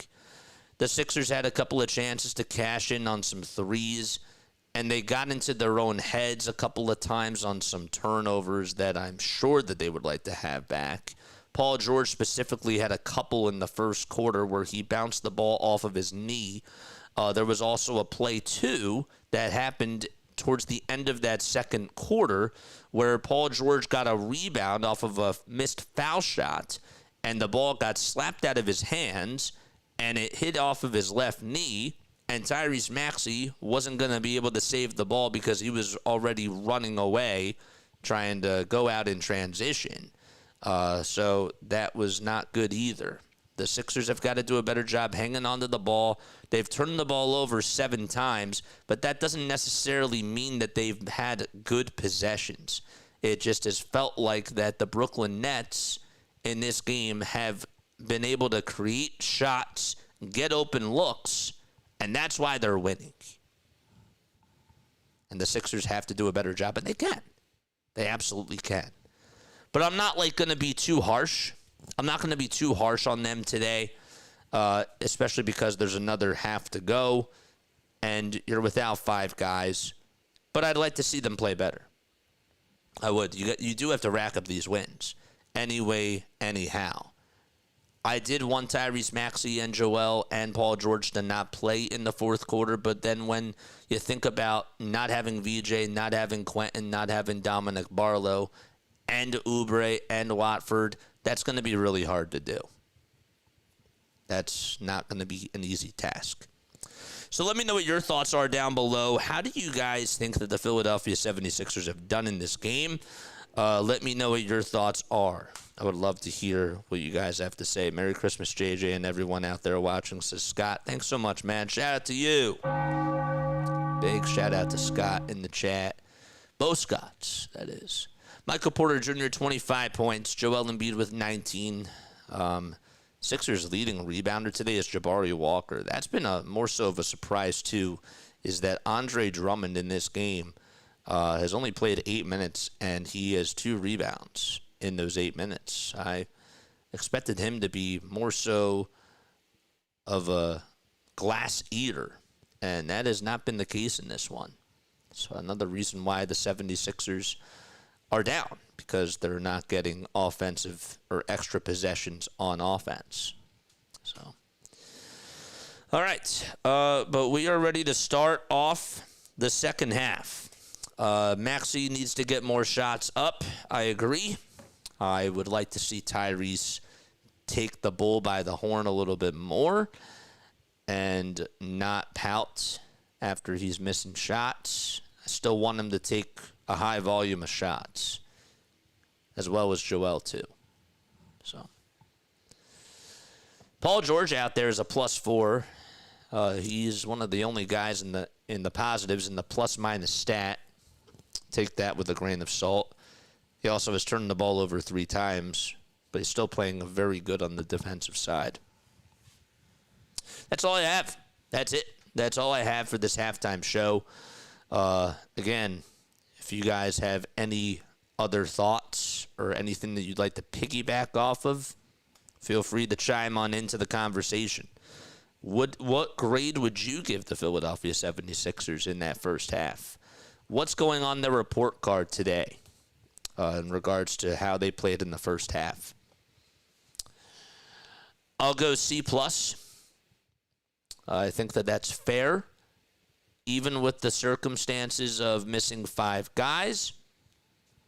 The Sixers had a couple of chances to cash in on some threes, and they got into their own heads a couple of times on some turnovers that I'm sure that they would like to have back. Paul George specifically had a couple in the first quarter where he bounced the ball off of his knee. There was also a play, too, that happened towards the end of that second quarter where Paul George got a rebound off of a missed foul shot, and the ball got slapped out of his hands, and it hit off of his left knee, and Tyrese Maxey wasn't going to be able to save the ball because he was already running away trying to go out in transition. So that was not good either. The Sixers have got to do a better job hanging onto the ball. They've turned the ball over 7 times, but that doesn't necessarily mean that they've had good possessions. It just has felt like that the Brooklyn Nets in this game have been able to create shots, get open looks, and that's why they're winning. And the Sixers have to do a better job, and they can. They absolutely can. But I'm not going to be too harsh. I'm not going to be too harsh on them today, especially because there's another half to go, and you're without 5 guys. But I'd like to see them play better. I would. You do have to rack up these wins. Anyway, anyhow. I did want Tyrese Maxey and Joel and Paul George to not play in the fourth quarter, but then when you think about not having VJ, not having Quentin, not having Dominic Barlow, and Oubre and Watford, that's going to be really hard to do. That's not going to be an easy task. So let me know what your thoughts are down below. How do you guys think that the Philadelphia 76ers have done in this game? Let me know what your thoughts are. I would love to hear what you guys have to say. Merry Christmas, JJ, and everyone out there watching. Says Scott. Thanks so much, man. Shout out to you. Big shout out to Scott in the chat. Both Scotts, that is. Michael Porter Jr., 25 points. Joel Embiid with 19. Sixers leading rebounder today is Jabari Walker. That's been more so of a surprise, too, is that Andre Drummond in this game has only played 8 minutes, and he has 2 rebounds in those 8 minutes. I expected him to be more so of a glass eater, and that has not been the case in this one. So another reason why the 76ers are down, because they're not getting offensive or extra possessions on offense. So, all right, but we are ready to start off the second half. Maxey needs to get more shots up. I agree. I would like to see Tyrese take the bull by the horn a little bit more and not pout after he's missing shots. I still want him to take a high volume of shots, as well as Joel, too. So, Paul George out there is a +4. He's one of the only guys in the positives in the plus-minus stat. Take that with a grain of salt. He also has turned the ball over 3 times, but he's still playing very good on the defensive side. That's all I have. That's it. That's all I have for this halftime show. Again, If you guys have any other thoughts or anything that you'd like to piggyback off of, feel free to chime on into the conversation. What grade would you give the Philadelphia 76ers in that first half? What's going on their report card today in regards to how they played in the first half? I'll go C+. I think that's fair. Even with the circumstances of missing 5 guys,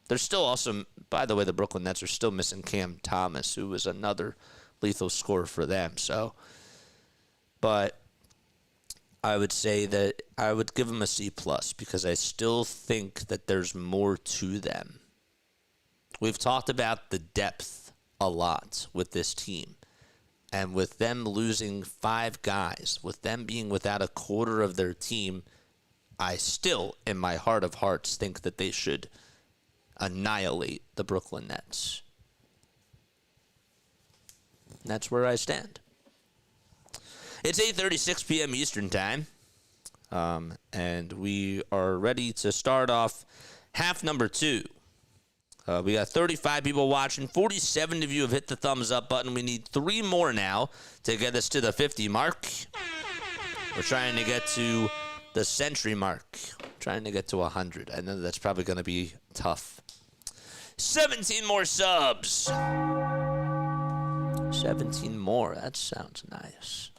they're still also, by the way, the Brooklyn Nets are still missing Cam Thomas, who was another lethal scorer for them. But I would say that I would give them a C+, because I still think that there's more to them. We've talked about the depth a lot with this team. And with them losing 5 guys, with them being without a quarter of their team, I still, in my heart of hearts, think that they should annihilate the Brooklyn Nets. And that's where I stand. It's 8:36 p.m. Eastern Time, and we are ready to start off half number 2. We got 35 people watching. 47 of you have hit the thumbs up button. We need 3 more now to get us to the 50 mark. We're trying to get to the century mark. Trying to get to 100. I know that's probably going to be tough. 17 more subs. 17 more. That sounds nice.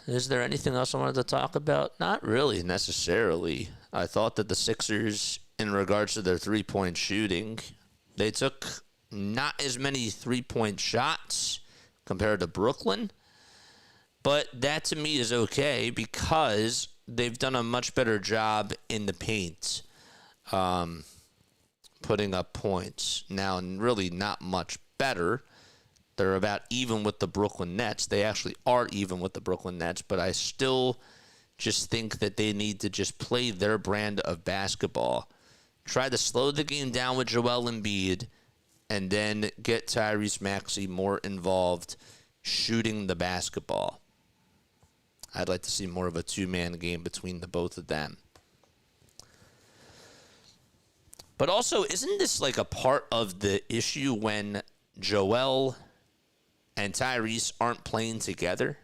Is there anything else I wanted to talk about? Not really necessarily. I thought that the Sixers, in regards to their three-point shooting, they took not as many three-point shots compared to Brooklyn. But that to me is okay because they've done a much better job in the paint, putting up points. Now, really not much better. They're about even with the Brooklyn Nets. They actually are even with the Brooklyn Nets, but I still just think that they need to just play their brand of basketball. Try to slow the game down with Joel Embiid, and then get Tyrese Maxey more involved shooting the basketball. I'd like to see more of a two-man game between the both of them. But also, isn't this like a part of the issue when Joel and Tyrese aren't playing together?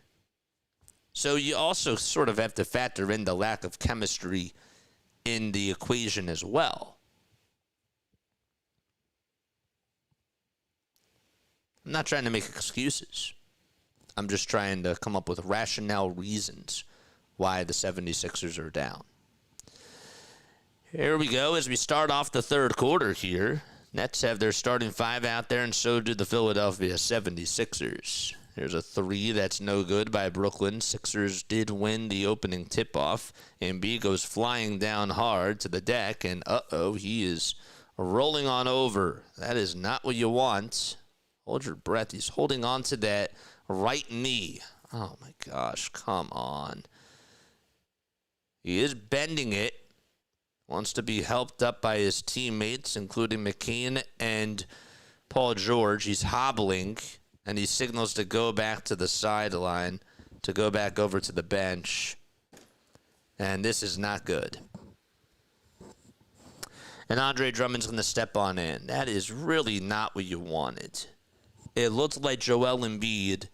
So you also sort of have to factor in the lack of chemistry in the equation as well. I'm not trying to make excuses. I'm just trying to come up with rationale reasons why the 76ers are down. Here we go as we start off the third quarter here. Nets have their starting 5 out there, and so do the Philadelphia 76ers. There's a 3 that's no good by Brooklyn. Sixers did win the opening tip-off. Embiid goes flying down hard to the deck, and he is rolling on over. That is not what you want. Hold your breath. He's holding on to that right knee. Oh, my gosh. Come on. He is bending it. Wants to be helped up by his teammates, including McCain and Paul George. He's hobbling, and he signals to go back to the sideline, to go back over to the bench. And this is not good. And Andre Drummond's going to step on in. That is really not what you wanted. It looked like Joel Embiid,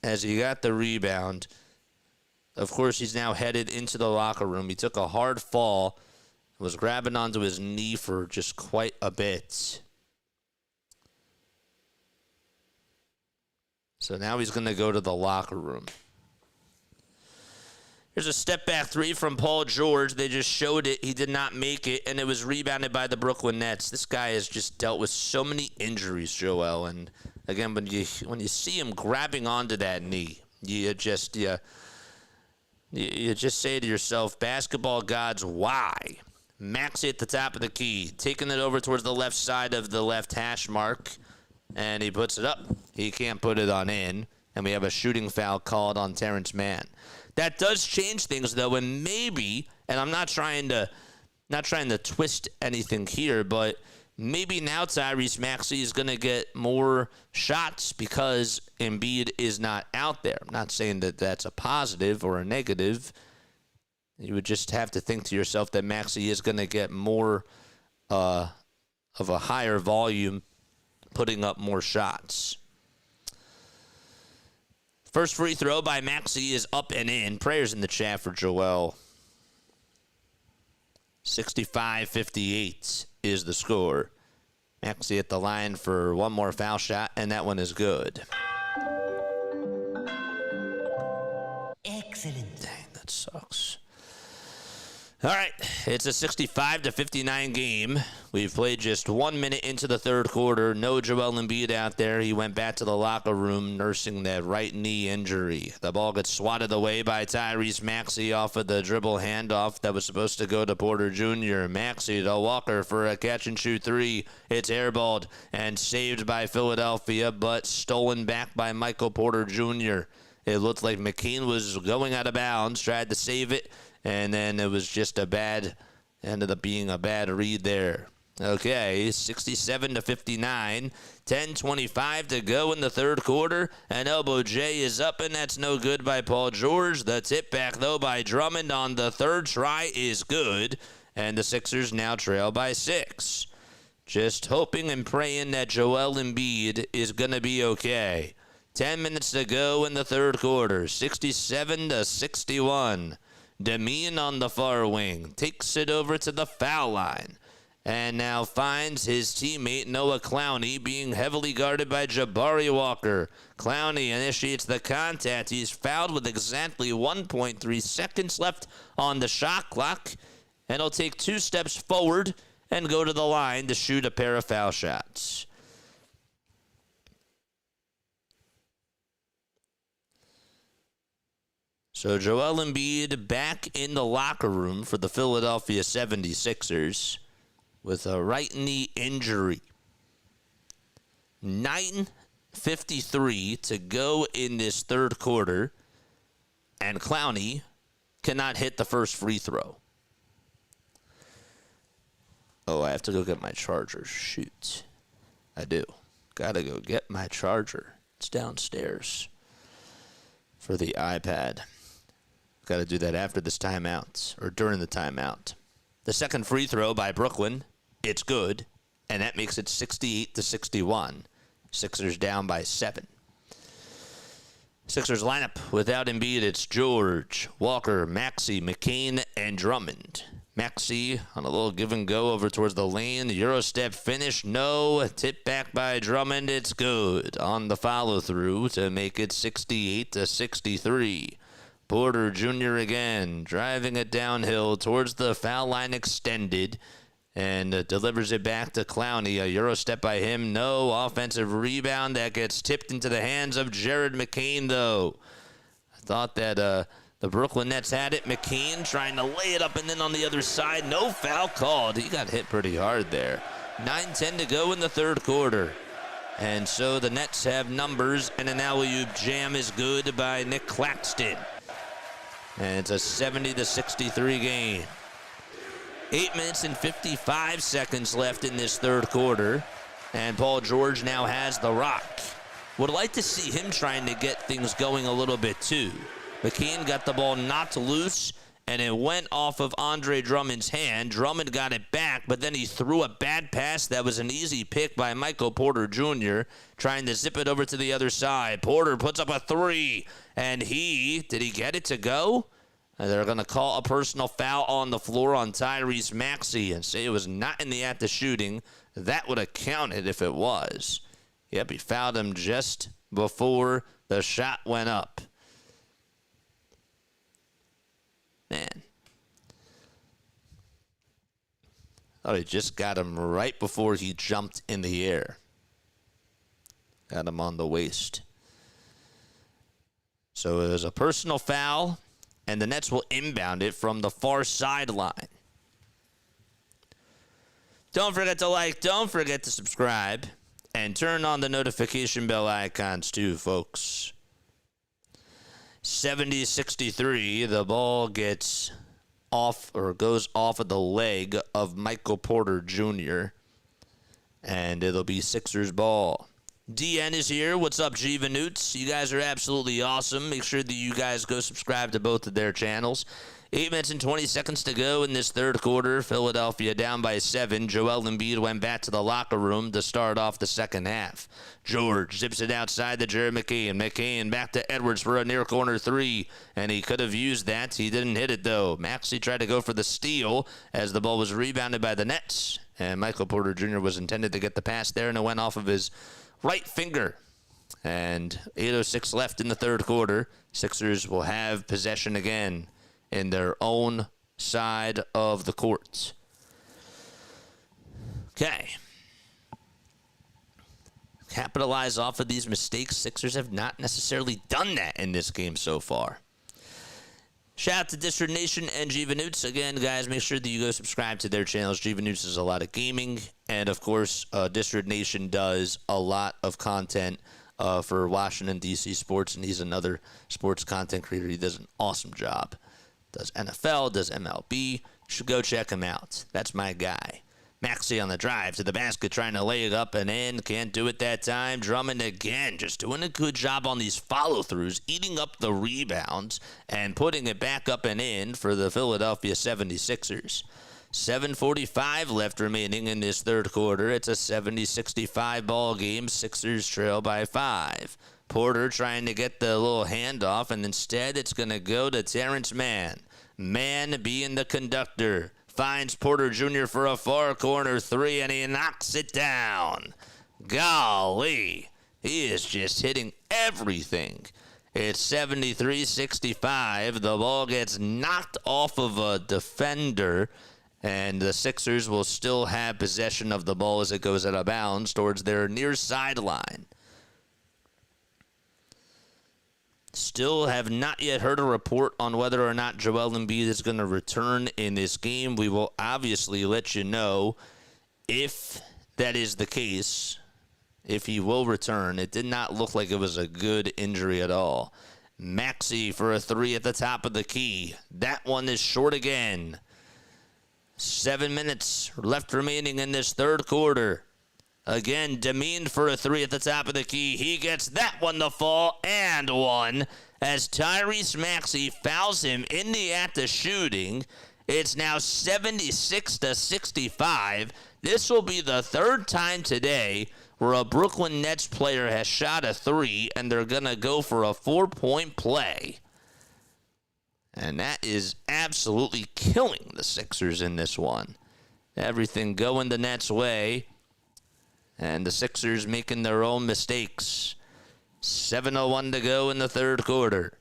as he got the rebound. Of course, he's now headed into the locker room. He took a hard fall, was grabbing onto his knee for just quite a bit. So now he's going to go to the locker room. Here's a step-back 3 from Paul George. They just showed it. He did not make it, and it was rebounded by the Brooklyn Nets. This guy has just dealt with so many injuries, Joel. And, again, when you see him grabbing onto that knee, you just say to yourself, basketball gods, why? Maxey at the top of the key, taking it over towards the left side of the left hash mark, and he puts it up. He can't put it on in, and we have a shooting foul called on Terrence Mann. That does change things, though, and maybe, and I'm not trying to twist anything here, but maybe now Tyrese Maxey is going to get more shots because Embiid is not out there. I'm not saying that that's a positive or a negative. You would just have to think to yourself that Maxey is going to get more of a higher volume, putting up more shots. First free throw by Maxey is up and in. Prayers in the chat for Joel. 65-58 is the score. Maxey at the line for one more foul shot, and that one is good. Excellent. Dang, that sucks. All right, it's a 65-59 game. We've played just 1 minute into the third quarter. No Joel Embiid out there. He went back to the locker room nursing that right knee injury. The ball gets swatted away by Tyrese Maxey off of the dribble handoff that was supposed to go to Porter Jr. Maxey to Walker for a catch-and-shoot three. It's airballed and saved by Philadelphia, but stolen back by Michael Porter Jr. It looked like McCain was going out of bounds, tried to save it, and then it was just ended up being a bad read there. Okay, 67-59, 10:25 to go in the third quarter. An elbow J is up, and that's no good by Paul George. The tip back, though, by Drummond on the third try is good, and the Sixers now trail by 6. Just hoping and praying that Joel Embiid is going to be okay. 10 minutes to go in the third quarter, 67-61. Demeen on the far wing takes it over to the foul line and now finds his teammate Noah Clowney being heavily guarded by Jabari Walker. Clowney initiates the contact. He's fouled with exactly 1.3 seconds left on the shot clock, and he'll take 2 steps forward and go to the line to shoot a pair of foul shots. So Joel Embiid back in the locker room for the Philadelphia 76ers with a right knee injury. 9:53 to go in this third quarter, and Clowney cannot hit the first free throw. Oh, I have to go get my charger. Shoot. I do. Gotta go get my charger. It's downstairs for the iPad. Got to do that after this timeout, or during the timeout. The second free throw by Brooklyn, it's good, and that makes it 68-61. Sixers down by 7. Sixers lineup without Embiid, it's George, Walker, Maxey, McCain, and Drummond. Maxey on a little give and go over towards the lane. Eurostep finish, no. Tip back by Drummond, it's good. On the follow through to make it 68-63. Porter Jr. again, driving it downhill towards the foul line extended, and delivers it back to Clowney. A Euro step by him, no. Offensive rebound that gets tipped into the hands of Jared McCain, though. I thought that the Brooklyn Nets had it. McCain trying to lay it up, and then on the other side, no foul called. He got hit pretty hard there. 9:10 to go in the third quarter. And so the Nets have numbers, and an alley-oop jam is good by Nick Claxton. And it's a 70-63 game. 8 minutes and 55 seconds left in this third quarter. And Paul George now has the rock. Would like to see him trying to get things going a little bit too. McCain got the ball knocked loose, and it went off of Andre Drummond's hand. Drummond got it back, but then he threw a bad pass that was an easy pick by Michael Porter Jr., trying to zip it over to the other side. Porter puts up a three, and did he get it to go? They're going to call a personal foul on the floor on Tyrese Maxey and say it was not in the act of shooting. That would have counted if it was. Yep, he fouled him just before the shot went up. Man. Oh, he just got him right before he jumped in the air. Got him on the waist. So it was a personal foul, and the Nets will inbound it from the far sideline. Don't forget to like, don't forget to subscribe, and turn on the notification bell icons too, folks. 70-63, the ball gets off or goes off of the leg of Michael Porter Jr., and it'll be Sixers ball. DN is here. What's up, G-Vanoots? You guys are absolutely awesome. Make sure that you guys go subscribe to both of their channels. 8 minutes and 20 seconds to go in this third quarter. Philadelphia down by 7. Joel Embiid went back to the locker room to start off the second half. George zips it outside to Jared McCain. McCain back to Edwards for a near corner three, and he could have used that. He didn't hit it, though. Maxey tried to go for the steal as the ball was rebounded by the Nets, and Michael Porter Jr. was intended to get the pass there, and it went off of his right finger. And 8:06 left in the third quarter. Sixers will have possession again in their own side of the court. Okay. Capitalize off of these mistakes. Sixers have not necessarily done that in this game so far. Shout out to District Nation and G-Vanoots. Again, guys, make sure that you go subscribe to their channels. G-Vanoots does a lot of gaming. And, of course, District Nation does a lot of content for Washington, D.C. sports. And he's another sports content creator. He does an awesome job. Does NFL, does MLB. You should go check him out. That's my guy. Maxey on the drive to the basket, trying to lay it up and in. Can't do it that time. Drummond again, just doing a good job on these follow-throughs, eating up the rebounds and putting it back up and in for the Philadelphia 76ers. 7:45 left remaining in this third quarter. It's a 70-65 ball game. Sixers trail by 5. Porter trying to get the little handoff, and instead it's going to go to Terrence Mann. Mann being the conductor. Finds Porter Jr. for a far corner three, and he knocks it down. Golly, he is just hitting everything. It's 73-65. The ball gets knocked off of a defender, and the Sixers will still have possession of the ball as it goes out of bounds towards their near sideline. Still have not yet heard a report on whether or not Joel Embiid is going to return in this game. We will obviously let you know if that is the case, if he will return. It did not look like it was a good injury at all. Maxey for a three at the top of the key. That one is short again. 7 minutes left remaining in this third quarter. Again, demeaned for a three at the top of the key. He gets that one to fall, and one, as Tyrese Maxey fouls him in the act of shooting. It's now 76-65. This will be the third time today where a Brooklyn Nets player has shot a three, and they're going to go for a 4-point play. And that is absolutely killing the Sixers in this one. Everything going the Nets' way. And the Sixers making their own mistakes. 7:01 to go in the third quarter.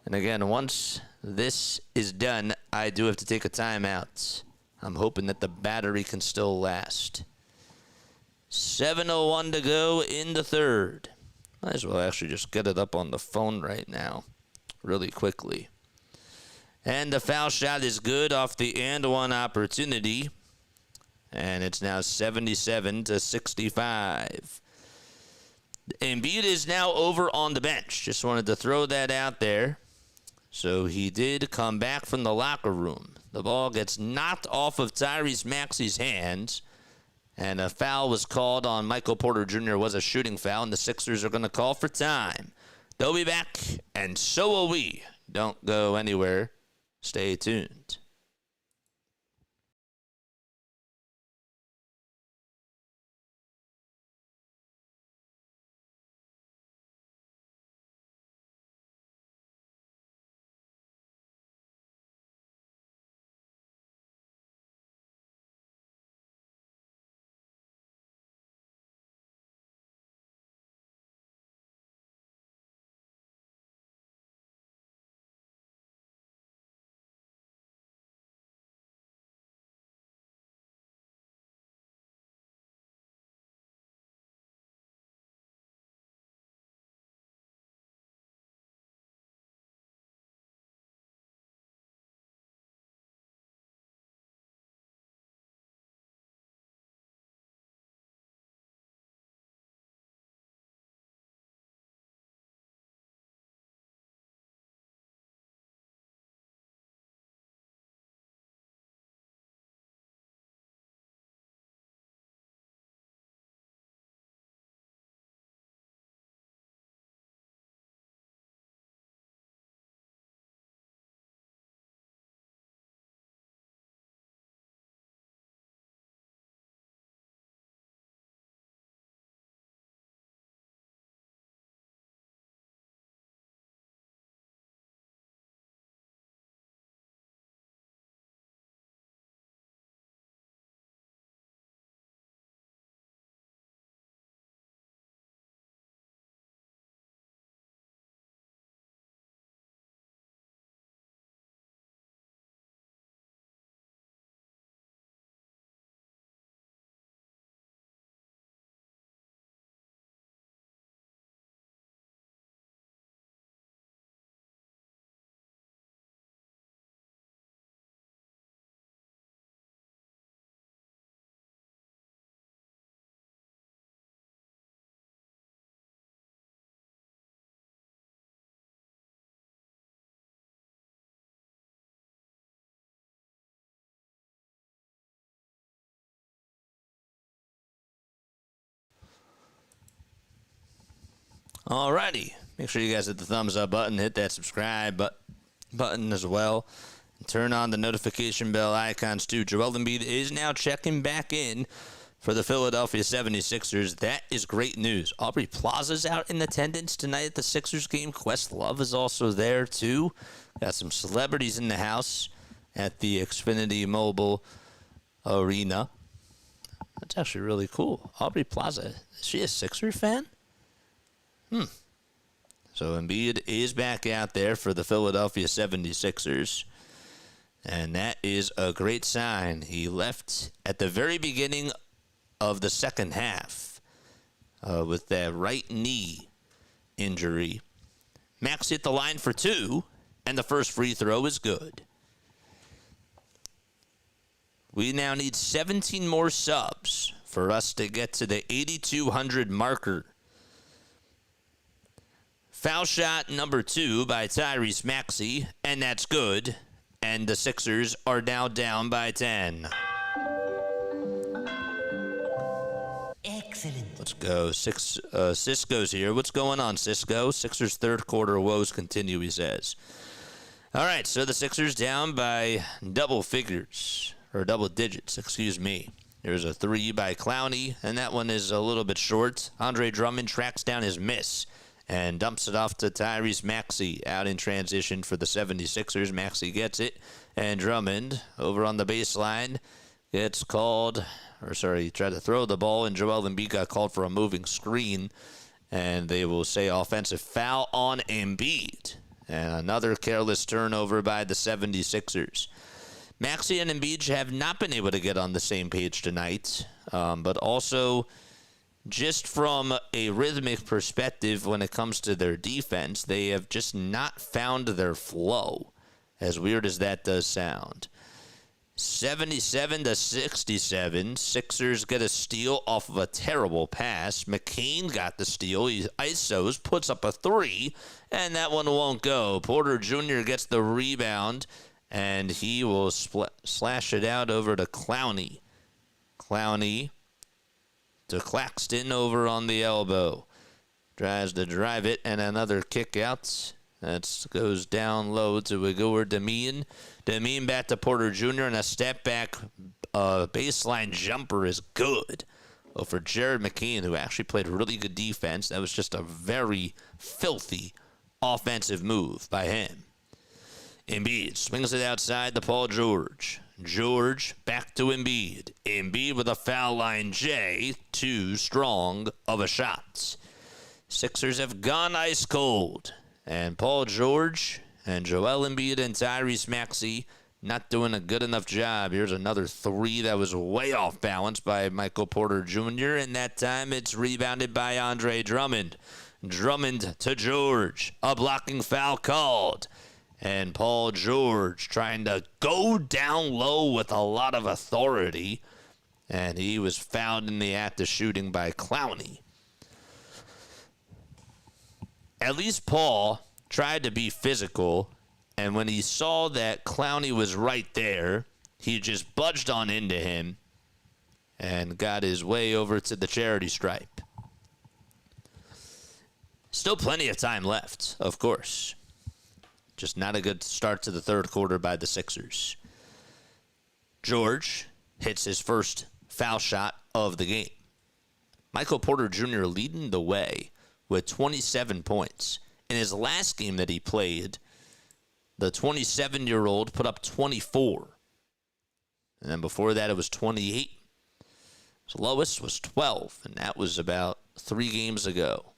And again, once this is done, I do have to take a timeout. I'm hoping that the battery can still last. 7:01 to go in the third. Might as well actually just get it up on the phone right now, really quickly. And the foul shot is good off the and one opportunity. And it's now 77-65. Embiid is now over on the bench. Just wanted to throw that out there. So he did come back from the locker room. The ball gets knocked off of Tyrese Maxey's hands. And a foul was called on Michael Porter Jr. It was a shooting foul. And the Sixers are going to call for time. They'll be back. And so will we. Don't go anywhere. Stay tuned. Alrighty. Make sure you guys hit the thumbs up button, hit that subscribe button as well. And turn on the notification bell icons too. Joel Embiid is now checking back in for the Philadelphia 76ers. That is great news. Aubrey Plaza's out in attendance tonight at the Sixers game. Questlove is also there too. Got some celebrities in the house at the Xfinity Mobile Arena. That's actually really cool. Aubrey Plaza, is she a Sixer fan? So Embiid is back out there for the Philadelphia 76ers. And that is a great sign. He left at the very beginning of the second half with that right knee injury. Max hit the line for 2, and the first free throw is good. We now need 17 more subs for us to get to the 8,200 marker. Foul shot number 2 by Tyrese Maxey, and that's good. And the Sixers are now down by 10. Excellent. Let's go. Cisco's here. What's going on, Cisco? Sixers third quarter woes continue, he says. All right, so the Sixers down by double figures, or double digits, excuse me. There's a 3 by Clowney, and that one is a little bit short. Andre Drummond tracks down his miss and dumps it off to Tyrese Maxey out in transition for the 76ers. Maxey gets it, and Drummond over on the baseline gets called, he tried to throw the ball, and Joel Embiid got called for a moving screen, and they will say offensive foul on Embiid. And another careless turnover by the 76ers. Maxey and Embiid have not been able to get on the same page tonight, but also just from a rhythmic perspective when it comes to their defense, they have just not found their flow, as weird as that does sound. 77-67, Sixers get a steal off of a terrible pass. McCain got the steal. He isos, puts up a 3, and that one won't go. Porter Jr. gets the rebound, and he will slash it out over to Clowney. Clowney to Claxton over on the elbow. Tries to drive it, and another kick out. That goes down low to Igor Demeen. Demeen back to Porter Jr., and a step-back baseline jumper is good. Well, for Jared McCain, who actually played really good defense, that was just a very filthy offensive move by him. Embiid swings it outside to Paul George. George back to Embiid. Embiid with a foul line J, too strong of a shot. Sixers have gone ice cold. And Paul George and Joel Embiid and Tyrese Maxey not doing a good enough job. Here's another 3 that was way off balance by Michael Porter Jr., and that time it's rebounded by Andre Drummond. Drummond to George. A blocking foul called. And Paul George trying to go down low with a lot of authority. And he was fouled in the act of shooting by Clowney. At least Paul tried to be physical. And when he saw that Clowney was right there, he just budged on into him and got his way over to the charity stripe. Still plenty of time left, of course. Just not a good start to the third quarter by the Sixers. George hits his first foul shot of the game. Michael Porter Jr. leading the way with 27 points. In his last game that he played, the 27-year-old put up 24. And then before that, it was 28. His lowest was 12, and that was about 3 games ago.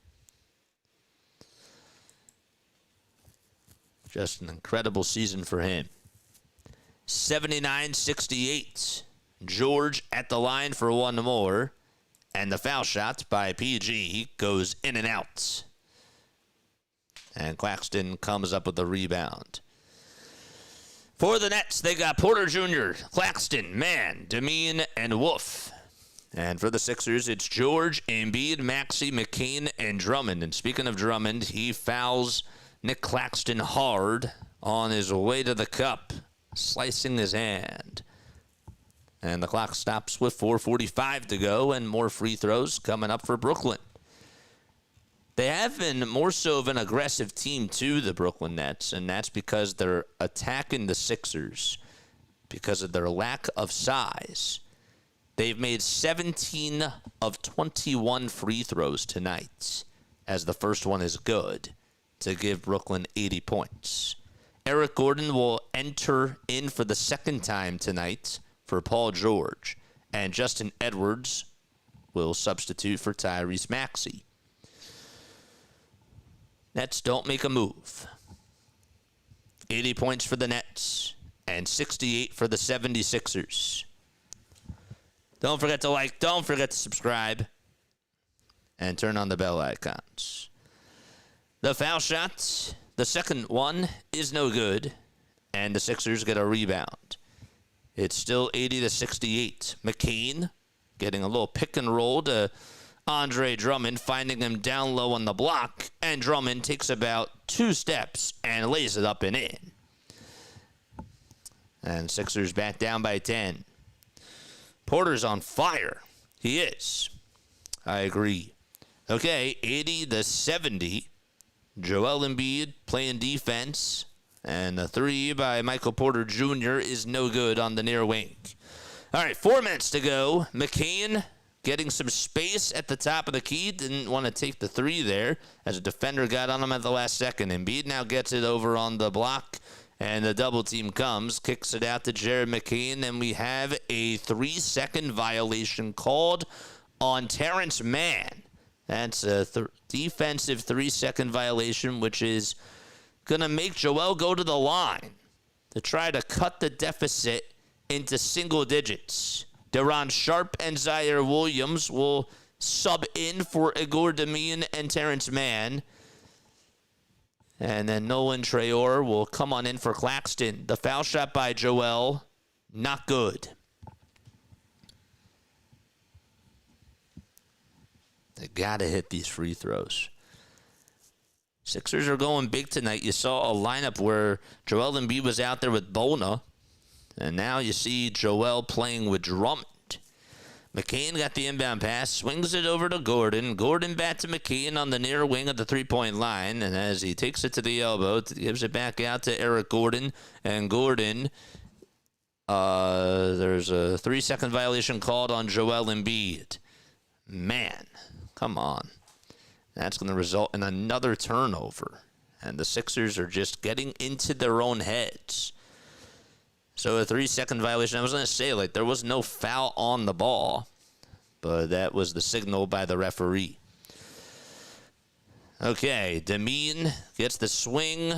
Just an incredible season for him. 79-68. George at the line for one more. And the foul shot by PG goes in and out. And Claxton comes up with the rebound. For the Nets, they got Porter Jr., Claxton, Mann, Demeen, and Wolf. And for the Sixers, it's George, Embiid, Maxey, McCain, and Drummond. And speaking of Drummond, he fouls Nick Claxton hard on his way to the cup, slicing his hand. And the clock stops with 4:45 to go, and more free throws coming up for Brooklyn. They have been more so of an aggressive team to the Brooklyn Nets, and that's because they're attacking the Sixers because of their lack of size. They've made 17 of 21 free throws tonight, as the first one is good, to give Brooklyn 80 points. Eric Gordon will enter in for the second time tonight for Paul George, and Justin Edwards will substitute for Tyrese Maxey. Nets don't make a move. 80 points for the Nets and 68 for the 76ers. Don't forget to like, don't forget to subscribe, and turn on the bell icons. The foul shot, the second one, is no good, and the Sixers get a rebound. It's still 80-68. McCain getting a little pick and roll to Andre Drummond, finding him down low on the block, and Drummond takes about 2 steps and lays it up and in. And Sixers back down by 10. Porter's on fire. He is. I agree. Okay, 80-70. Joel Embiid playing defense, and a 3 by Michael Porter Jr. is no good on the near wing. All right, 4 minutes to go. McCain getting some space at the top of the key. Didn't want to take the 3 there as a defender got on him at the last second. Embiid now gets it over on the block, and the double team comes, kicks it out to Jared McCain, and we have a 3-second violation called on Terrence Mann. That's a defensive 3-second violation, which is going to make Joel go to the line to try to cut the deficit into single digits. Deron Sharp and Zaire Williams will sub in for Igor Damian and Terrence Mann. And then Nolan Traore will come on in for Claxton. The foul shot by Joel, not good. They got to hit these free throws. Sixers are going big tonight. You saw a lineup where Joel Embiid was out there with Bona, and now you see Joel playing with Drummond. McCain got the inbound pass, swings it over to Gordon. Gordon back to McCain on the near wing of the three-point line, and as he takes it to the elbow, gives it back out to Eric Gordon, and Gordon, there's a 3-second violation called on Joel Embiid. Man, come on. That's going to result in another turnover, and the Sixers are just getting into their own heads. So a 3-second violation. I was going to say, like, there was no foul on the ball, but that was the signal by the referee. Okay, Demeen gets the swing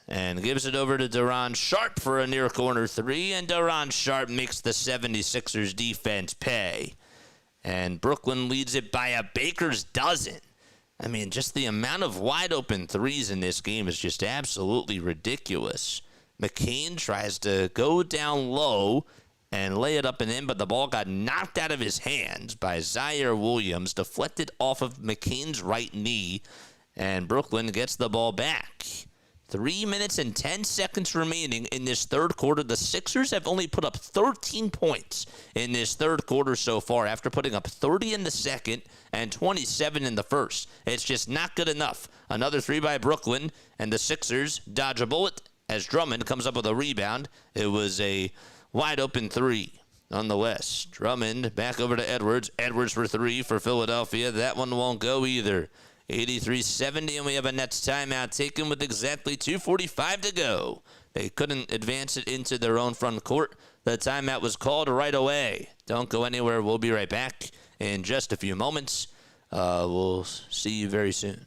and gives it over to Deron Sharp for a near corner 3, and Deron Sharp makes the 76ers defense pay. And Brooklyn leads it by a baker's dozen. I mean, just the amount of wide open 3s in this game is just absolutely ridiculous. McCain tries to go down low and lay it up and in, but the ball got knocked out of his hands by Zaire Williams, deflected off of McCain's right knee, and Brooklyn gets the ball back. 3 minutes and 10 seconds remaining in this third quarter. The Sixers have only put up 13 points in this third quarter so far after putting up 30 in the second and 27 in the first. It's just not good enough. Another 3 by Brooklyn, and the Sixers dodge a bullet as Drummond comes up with a rebound. It was a wide open 3. Nonetheless, Drummond back over to Edwards. Edwards for 3 for Philadelphia. That one won't go either. 83-70, and we have a Nets timeout taken with exactly 2:45 to go. They couldn't advance it into their own front court. The timeout was called right away. Don't go anywhere. We'll be right back in just a few moments. We'll see you very soon.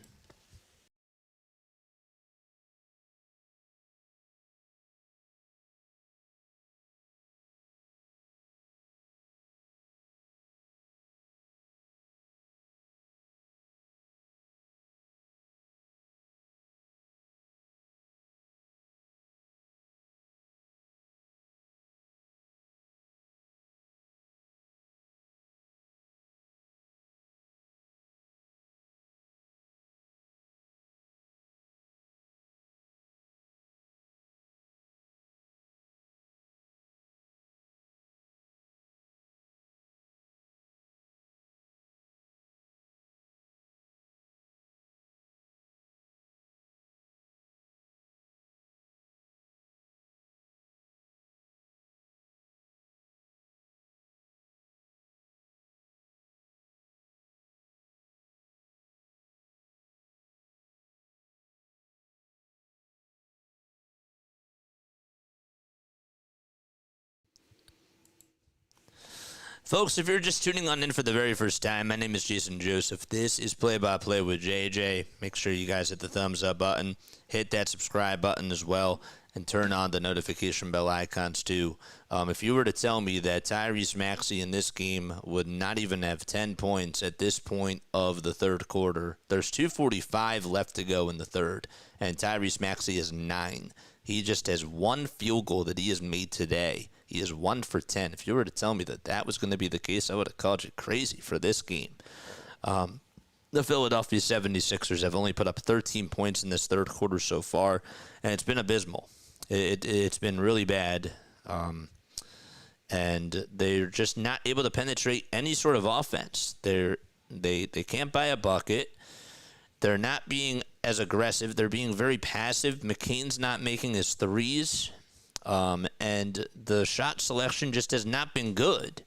Folks, if you're just tuning on in for the very first time, my name is Jason Joseph. This is Play by Play with JJ. Make sure you guys hit the thumbs up button, hit that subscribe button as well, and turn on the notification bell icons too. If you were to tell me that Tyrese Maxey in this game would not even have 10 points at this point of the third quarter, there's 2:45 left to go in the third, and Tyrese Maxey is 9. He just has one field goal that he has made today. He is 1 for 10. If you were to tell me that that was going to be the case, I would have called you crazy for this game. The Philadelphia 76ers have only put up 13 points in this third quarter so far, and it's been abysmal. It's been really bad, and they're just not able to penetrate any sort of offense. They can't buy a bucket. They're not being as aggressive. They're being very passive. McCain's not making his threes. And the shot selection just has not been good.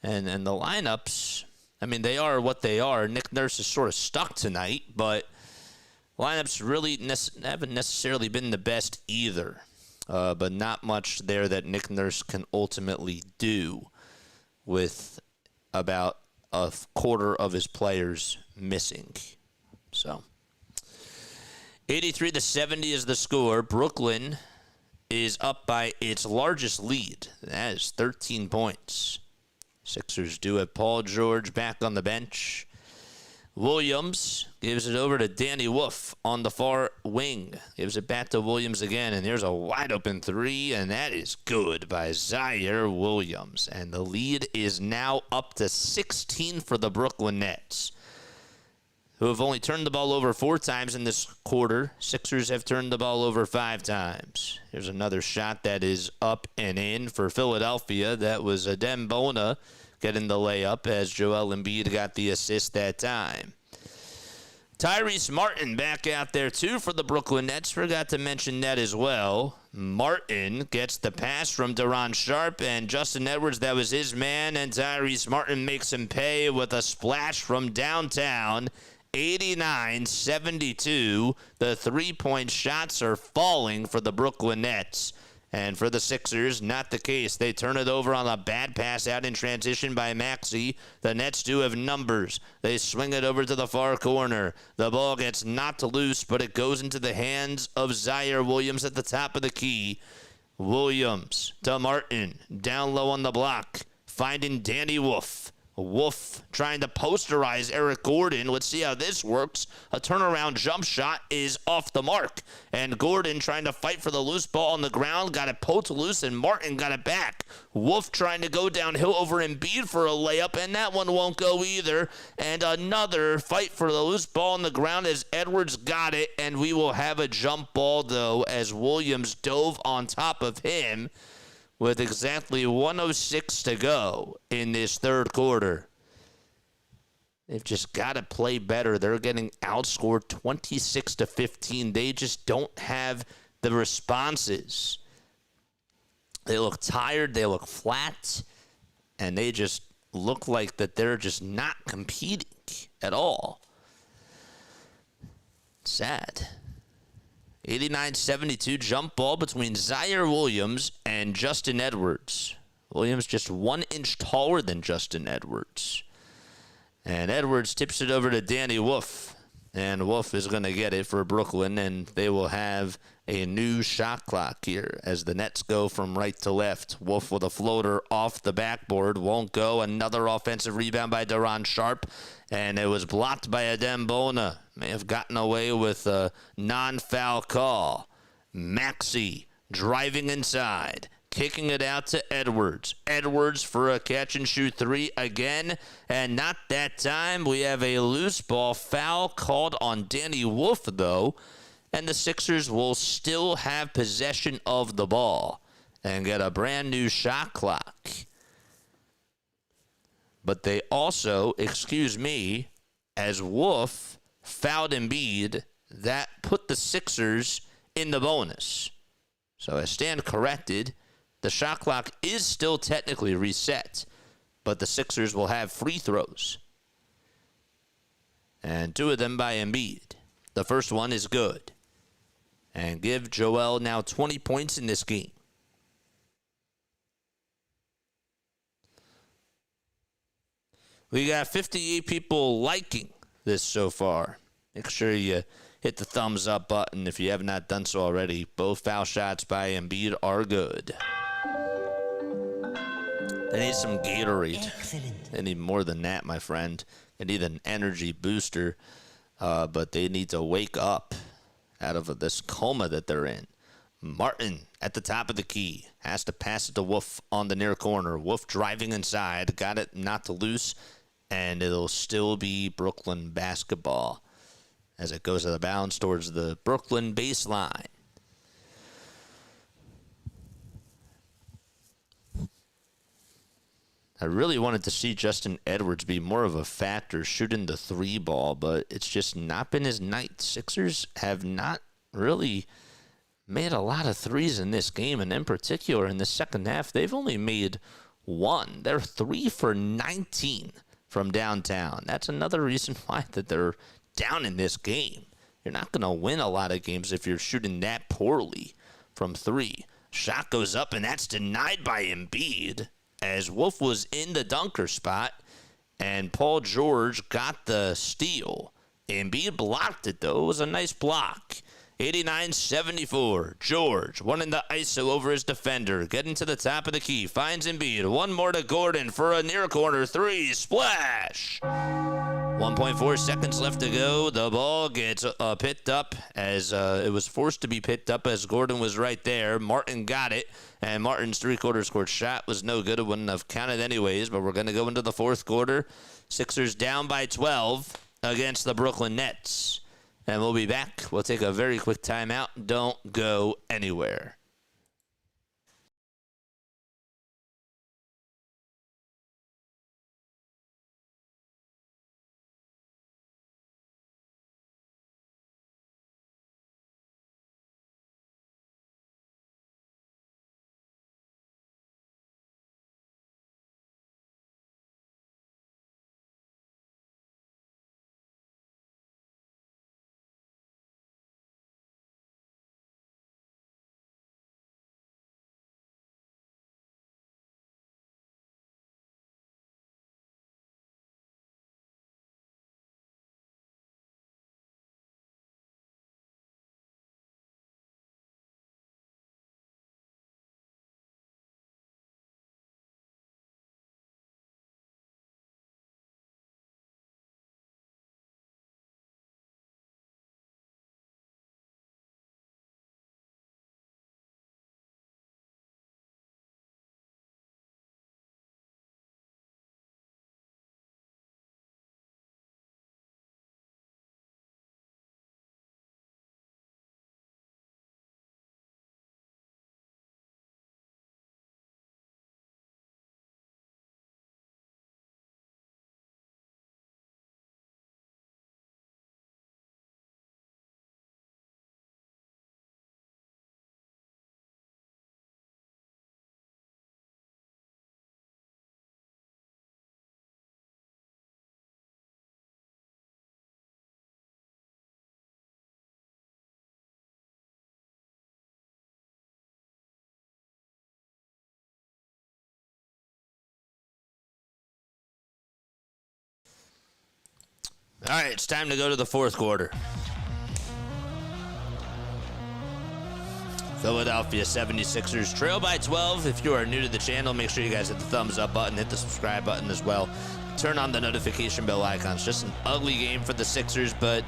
And the lineups, I mean, they are what they are. Nick Nurse is sort of stuck tonight, but lineups really haven't necessarily been the best either. But not much there that Nick Nurse can ultimately do with about a quarter of his players missing. So, 83-70 is the score. Brooklyn is up by its largest lead. That is 13 points. Sixers do have Paul George back on the bench. Williams gives it over to Danny Wolf on the far wing. Gives it back to Williams again, and there's a wide-open three, and that is good by Zaire Williams. And the lead is now up to 16 for the Brooklyn Nets, who have only turned the ball over 4 times in this quarter. Sixers have turned the ball over 5 times. Here's another shot that is up and in for Philadelphia. That was Adem Bona getting the layup as Joel Embiid got the assist that time. Tyrese Martin back out there too for the Brooklyn Nets. Forgot to mention that as well. Martin gets the pass from Deron Sharp and Justin Edwards. That was his man, and Tyrese Martin makes him pay with a splash from downtown. 89-72. The three-point shots are falling for the Brooklyn Nets. And for the Sixers, not the case. They turn it over on a bad pass out in transition by Maxey. The Nets do have numbers. They swing it over to the far corner. The ball gets knocked loose, but it goes into the hands of Zaire Williams at the top of the key. Williams to Martin. Down low on the block. Finding Danny Wolf. Wolf trying to posterize Eric Gordon. Let's see how this works. A turnaround jump shot is off the mark. And Gordon trying to fight for the loose ball on the ground. Got it poked loose, and Martin got it back. Wolf trying to go downhill over Embiid for a layup, and that one won't go either. And another fight for the loose ball on the ground as Edwards got it. And we will have a jump ball, though, as Williams dove on top of him with exactly 1:06 to go in this third quarter. They've just got to play better. They're getting outscored 26-15. They just don't have the responses. They look tired. They look flat. And they just look like that they're just not competing at all. Sad. 89-72 jump ball between Zaire Williams and Justin Edwards. Williams just 1 inch taller than Justin Edwards. And Edwards tips it over to Danny Wolf. And Wolf is going to get it for Brooklyn, and they will have a new shot clock here as the Nets go from right to left. Wolf with a floater off the backboard. Won't go. Another offensive rebound by Deron Sharp. And it was blocked by Adem Bona. May have gotten away with a non-foul call. Maxey driving inside. Kicking it out to Edwards. Edwards for a catch-and-shoot three again. And not that time. We have a loose ball foul called on Danny Wolf, though. And the Sixers will still have possession of the ball and get a brand new shot clock. But they also, as Wolf fouled Embiid, that put the Sixers in the bonus. So I stand corrected. The shot clock is still technically reset, but the Sixers will have free throws. And 2 of them by Embiid. The first one is good. And give Joel now 20 points in this game. We got 58 people liking this so far. Make sure you hit the thumbs up button if you have not done so already. Both foul shots by Embiid are good. They need some Gatorade. Excellent. They need more than that, my friend. They need an energy booster, but they need to wake up out of this coma that they're in. Martin at the top of the key has to pass it to Wolf on the near corner. Wolf driving inside, got it not to loose, and it'll still be Brooklyn basketball as it goes out of bounds towards the Brooklyn baseline. I really wanted to see Justin Edwards be more of a factor shooting the three ball, but it's just not been his night. Sixers have not really made a lot of threes in this game, and in particular in the second half, they've only made one. They're 3 for 19 from downtown. That's another reason why that they're down in this game. You're not going to win a lot of games if you're shooting that poorly from three. Shot goes up, and that's denied by Embiid, as Wolf was in the dunker spot, and Paul George got the steal. Embiid blocked it, though. It was a nice block. 89-74. George wanting the ISO over his defender. Getting to the top of the key. Finds Embiid. One more to Gordon for a near corner three. Splash! 1.4 seconds left to go. The ball gets picked up as it was forced to be picked up as Gordon was right there. Martin got it, and Martin's three-quarters court shot was no good. It wouldn't have counted anyways, but we're going to go into the fourth quarter. Sixers down by 12 against the Brooklyn Nets. And we'll be back. We'll take a very quick timeout. Don't go anywhere. All right, it's time to go to the fourth quarter. Philadelphia 76ers trail by 12. If you are new to the channel, make sure you guys hit the thumbs up button, hit the subscribe button as well. Turn on the notification bell icons. Just an ugly game for the Sixers, but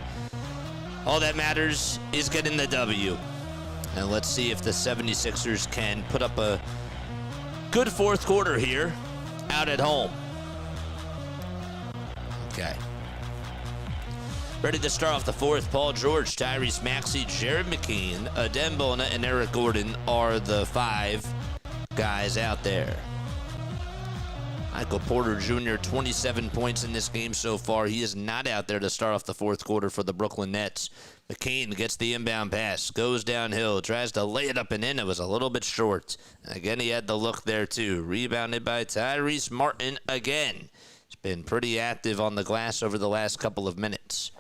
all that matters is getting the W. And let's see if the 76ers can put up a good fourth quarter here out at home. Okay. Ready to start off the fourth. Paul George, Tyrese Maxey, Jared McCain, Adem Bona, and Eric Gordon are the five guys out there. Michael Porter Jr., 27 points in this game so far. He is not out there to start off the fourth quarter for the Brooklyn Nets. McCain gets the inbound pass, goes downhill, tries to lay it up and in. It was a little bit short. And again, he had the look there too. Rebounded by Tyrese Martin again. He's been pretty active on the glass over the last couple of minutes.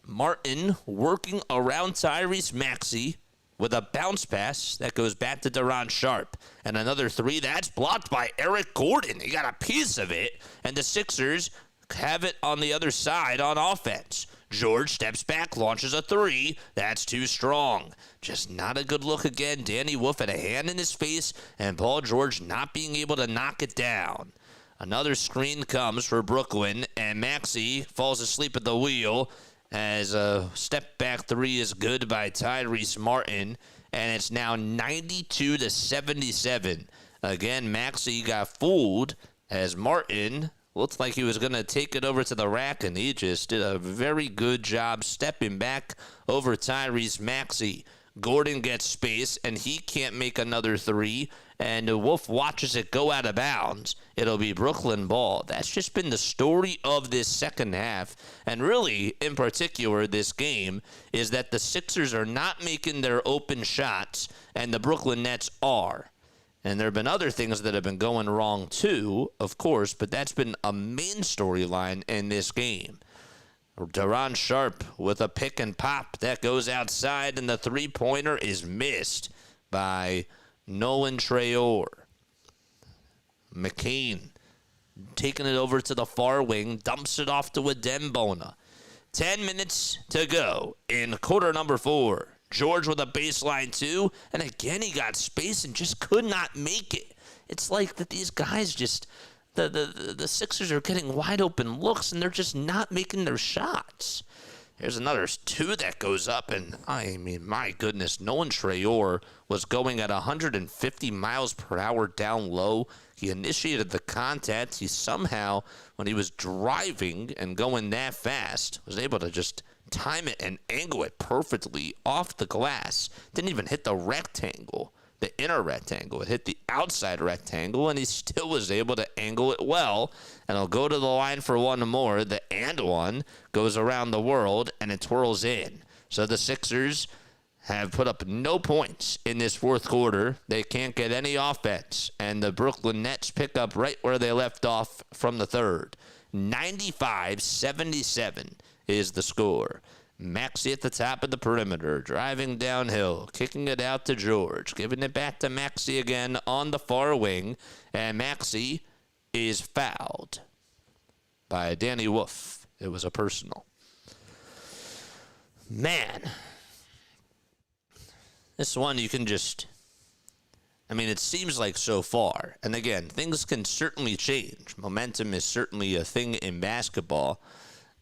Martin working around Tyrese Maxey, with a bounce pass that goes back to Deron Sharp. And another three, that's blocked by Eric Gordon. He got a piece of it, and the Sixers have it on the other side on offense. George steps back, launches a three. That's too strong. Just not a good look again. Danny Wolf had a hand in his face, and Paul George not being able to knock it down. Another screen comes for Brooklyn, and Maxey falls asleep at the wheel as a step-back three is good by Tyrese Martin, and it's now 92-77. Again, Maxey got fooled as Martin looked like he was going to take it over to the rack, and he just did a very good job stepping back over Tyrese Maxey. Gordon gets space, and he can't make another three, and Wolf watches it go out of bounds. It'll be Brooklyn ball. That's just been the story of this second half, and really, in particular, this game, is that the Sixers are not making their open shots, and the Brooklyn Nets are. And there have been other things that have been going wrong too, of course, but that's been a main storyline in this game. Deron Sharp with a pick and pop that goes outside, and the three-pointer is missed by Nolan Traore. McCain taking it over to the far wing, dumps it off to Adembona. 10 minutes to go in quarter number 4. George with a baseline two, and again he got space and just could not make it. It's like that these guys just, the Sixers are getting wide open looks, and they're just not making their shots. Here's another two that goes up, and I mean, my goodness, Nolan Traore was going at 150 miles per hour down low. He initiated the contact. He somehow, when he was driving and going that fast, was able to just time it and angle it perfectly off the glass. Didn't even hit the rectangle, the inner rectangle. It hit the outside rectangle, and he still was able to angle it well. And I'll go to the line for one more. The and one goes around the world, and it twirls in. So the Sixers have put up no points in this fourth quarter. They can't get any offense, and the Brooklyn Nets pick up right where they left off from the third. 95-77 is the score. Maxey at the top of the perimeter, driving downhill, kicking it out to George, giving it back to Maxey again on the far wing, and Maxey is fouled by Danny Wolf. It was a personal. Man, this one you can just, I mean, it seems like so far, and again, things can certainly change. Momentum is certainly a thing in basketball.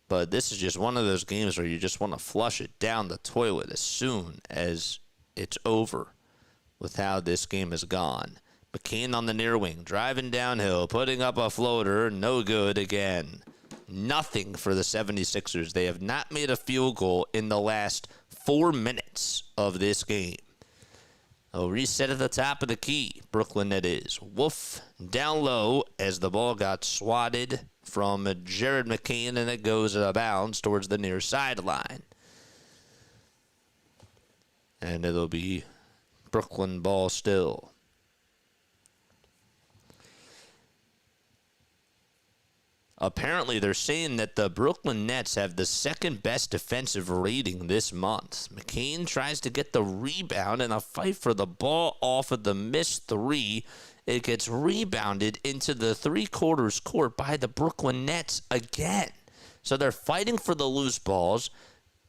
But this is just one of those games where you just want to flush it down the toilet as soon as it's over with how this game has gone. McCain on the near wing, driving downhill, putting up a floater, no good again. Nothing for the 76ers. They have not made a field goal in the last 4 minutes of this game. A reset at the top of the key. Brooklyn it is. Wolf down low as the ball got swatted from Jared McCain, and it goes out of bounds towards the near sideline. And it'll be Brooklyn ball still. Apparently, they're saying that the Brooklyn Nets have the second best defensive rating this month. McCain tries to get the rebound in a fight for the ball off of the missed three. It gets rebounded into the three-quarters court by the Brooklyn Nets again. So they're fighting for the loose balls,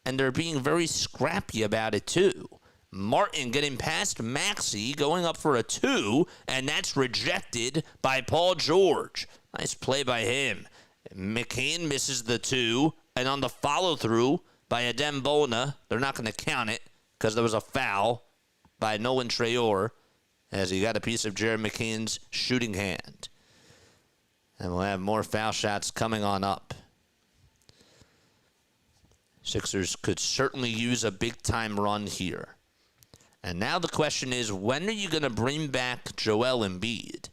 and they're being very scrappy about it too. Martin getting past Maxey, going up for a two, and that's rejected by Paul George. Nice play by him. McCain misses the two, and on the follow-through by Adembona, they're not going to count it because there was a foul by Nolan Traore as he got a piece of Jared McCain's shooting hand. And we'll have more foul shots coming on up. Sixers could certainly use a big-time run here. And now the question is, when are you going to bring back Joel Embiid?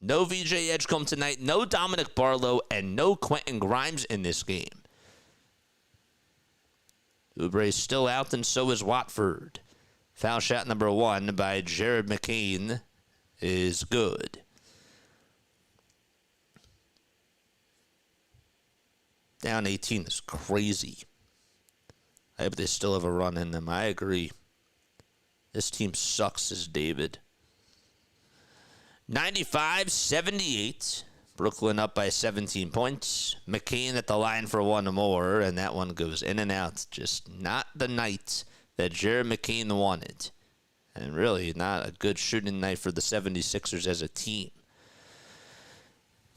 No VJ Edgecombe tonight, no Dominic Barlow, and no Quentin Grimes in this game. Oubre's still out, and so is Watford. Foul shot number 1 by Jared McCain is good. Down 18 is crazy. I hope they still have a run in them. I agree. This team sucks, says David. 95-78. Brooklyn up by 17 points. McCain at the line for one more, and that one goes in and out. Just not the night that Jared McCain wanted. And really not a good shooting night for the 76ers as a team.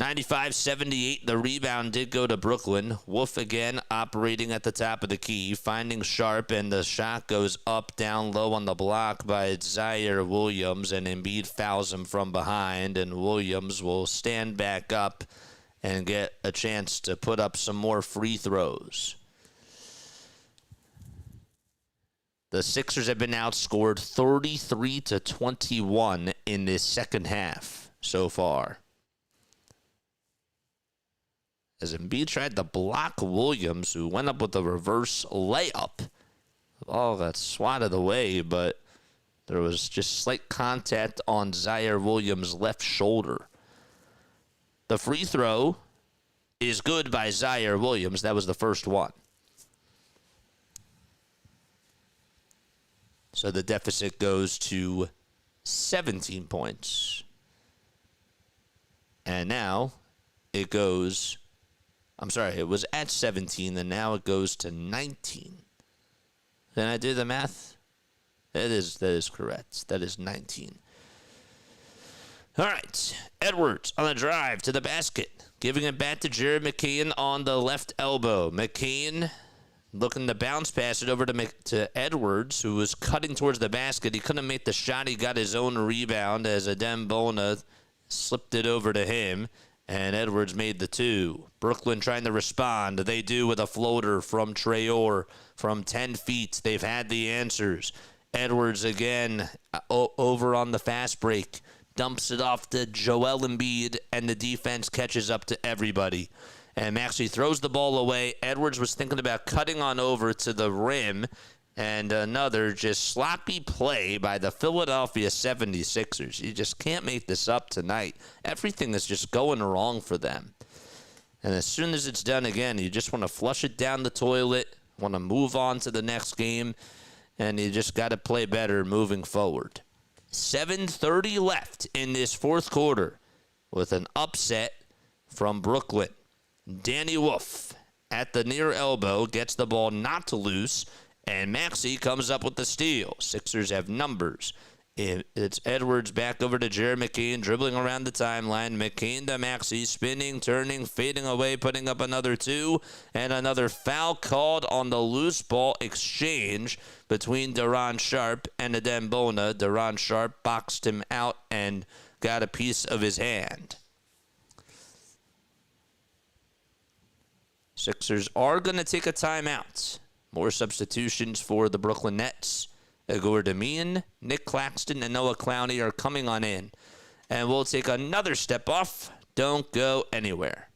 95-78, the rebound did go to Brooklyn. Wolf again operating at the top of the key, finding Sharp, and the shot goes up, down low on the block by Zaire Williams, and Embiid fouls him from behind, and Williams will stand back up and get a chance to put up some more free throws. The Sixers have been outscored 33-21 in this second half so far, as Embiid tried to block Williams, who went up with a reverse layup. All got swatted away, but there was just slight contact on Zaire Williams' left shoulder. The free throw is good by Zaire Williams. That was the first one. So the deficit goes to 17 points. And now it goes... it was at 17, and now it goes to 19. Then I did the math. That is correct. That is 19. All right. Edwards on the drive to the basket, giving it back to Jared McCain on the left elbow. McCain looking to bounce pass it over to Edwards, who was cutting towards the basket. He couldn't make the shot. He got his own rebound as Adem Bona slipped it over to him. And Edwards made the two. Brooklyn trying to respond. They do with a floater from Traore from 10 feet. They've had the answers. Edwards again over on the fast break. Dumps it off to Joel Embiid, and the defense catches up to everybody. And Maxey throws the ball away. Edwards was thinking about cutting on over to the rim. And another just sloppy play by the Philadelphia 76ers. You just can't make this up tonight. Everything is just going wrong for them. And as soon as it's done again, you just want to flush it down the toilet, want to move on to the next game, and you just got to play better moving forward. 7:30 left in this fourth quarter with an upset from Brooklyn. Danny Wolf at the near elbow gets the ball not loose, and Maxey comes up with the steal. Sixers have numbers. It's Edwards back over to Jared McCain, dribbling around the timeline. McCain to Maxey, spinning, turning, fading away, putting up another two, and another foul called on the loose ball exchange between Deron Sharp and Adem Bona. Deron Sharp boxed him out and got a piece of his hand. Sixers are going to take a timeout. More substitutions for the Brooklyn Nets. Igor Damian, Nick Claxton, and Noah Clowney are coming on in. And we'll take another step off. Don't go anywhere.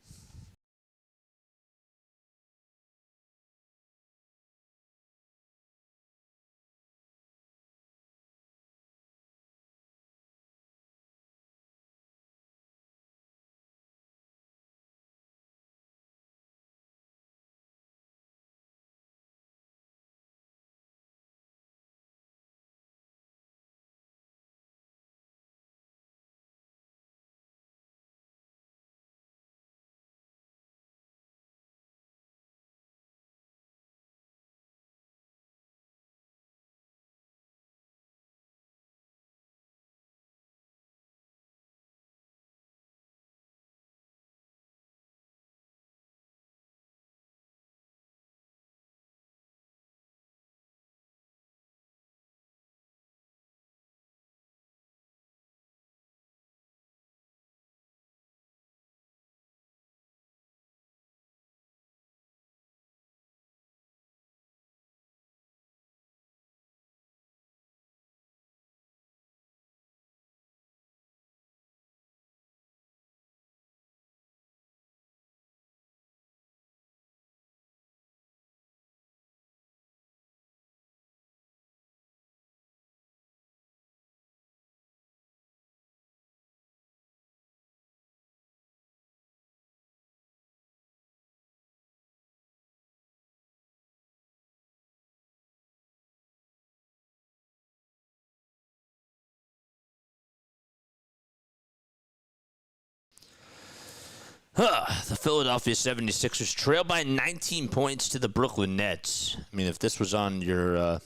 The Philadelphia 76ers trail by 19 points to the Brooklyn Nets. I mean, if this was on your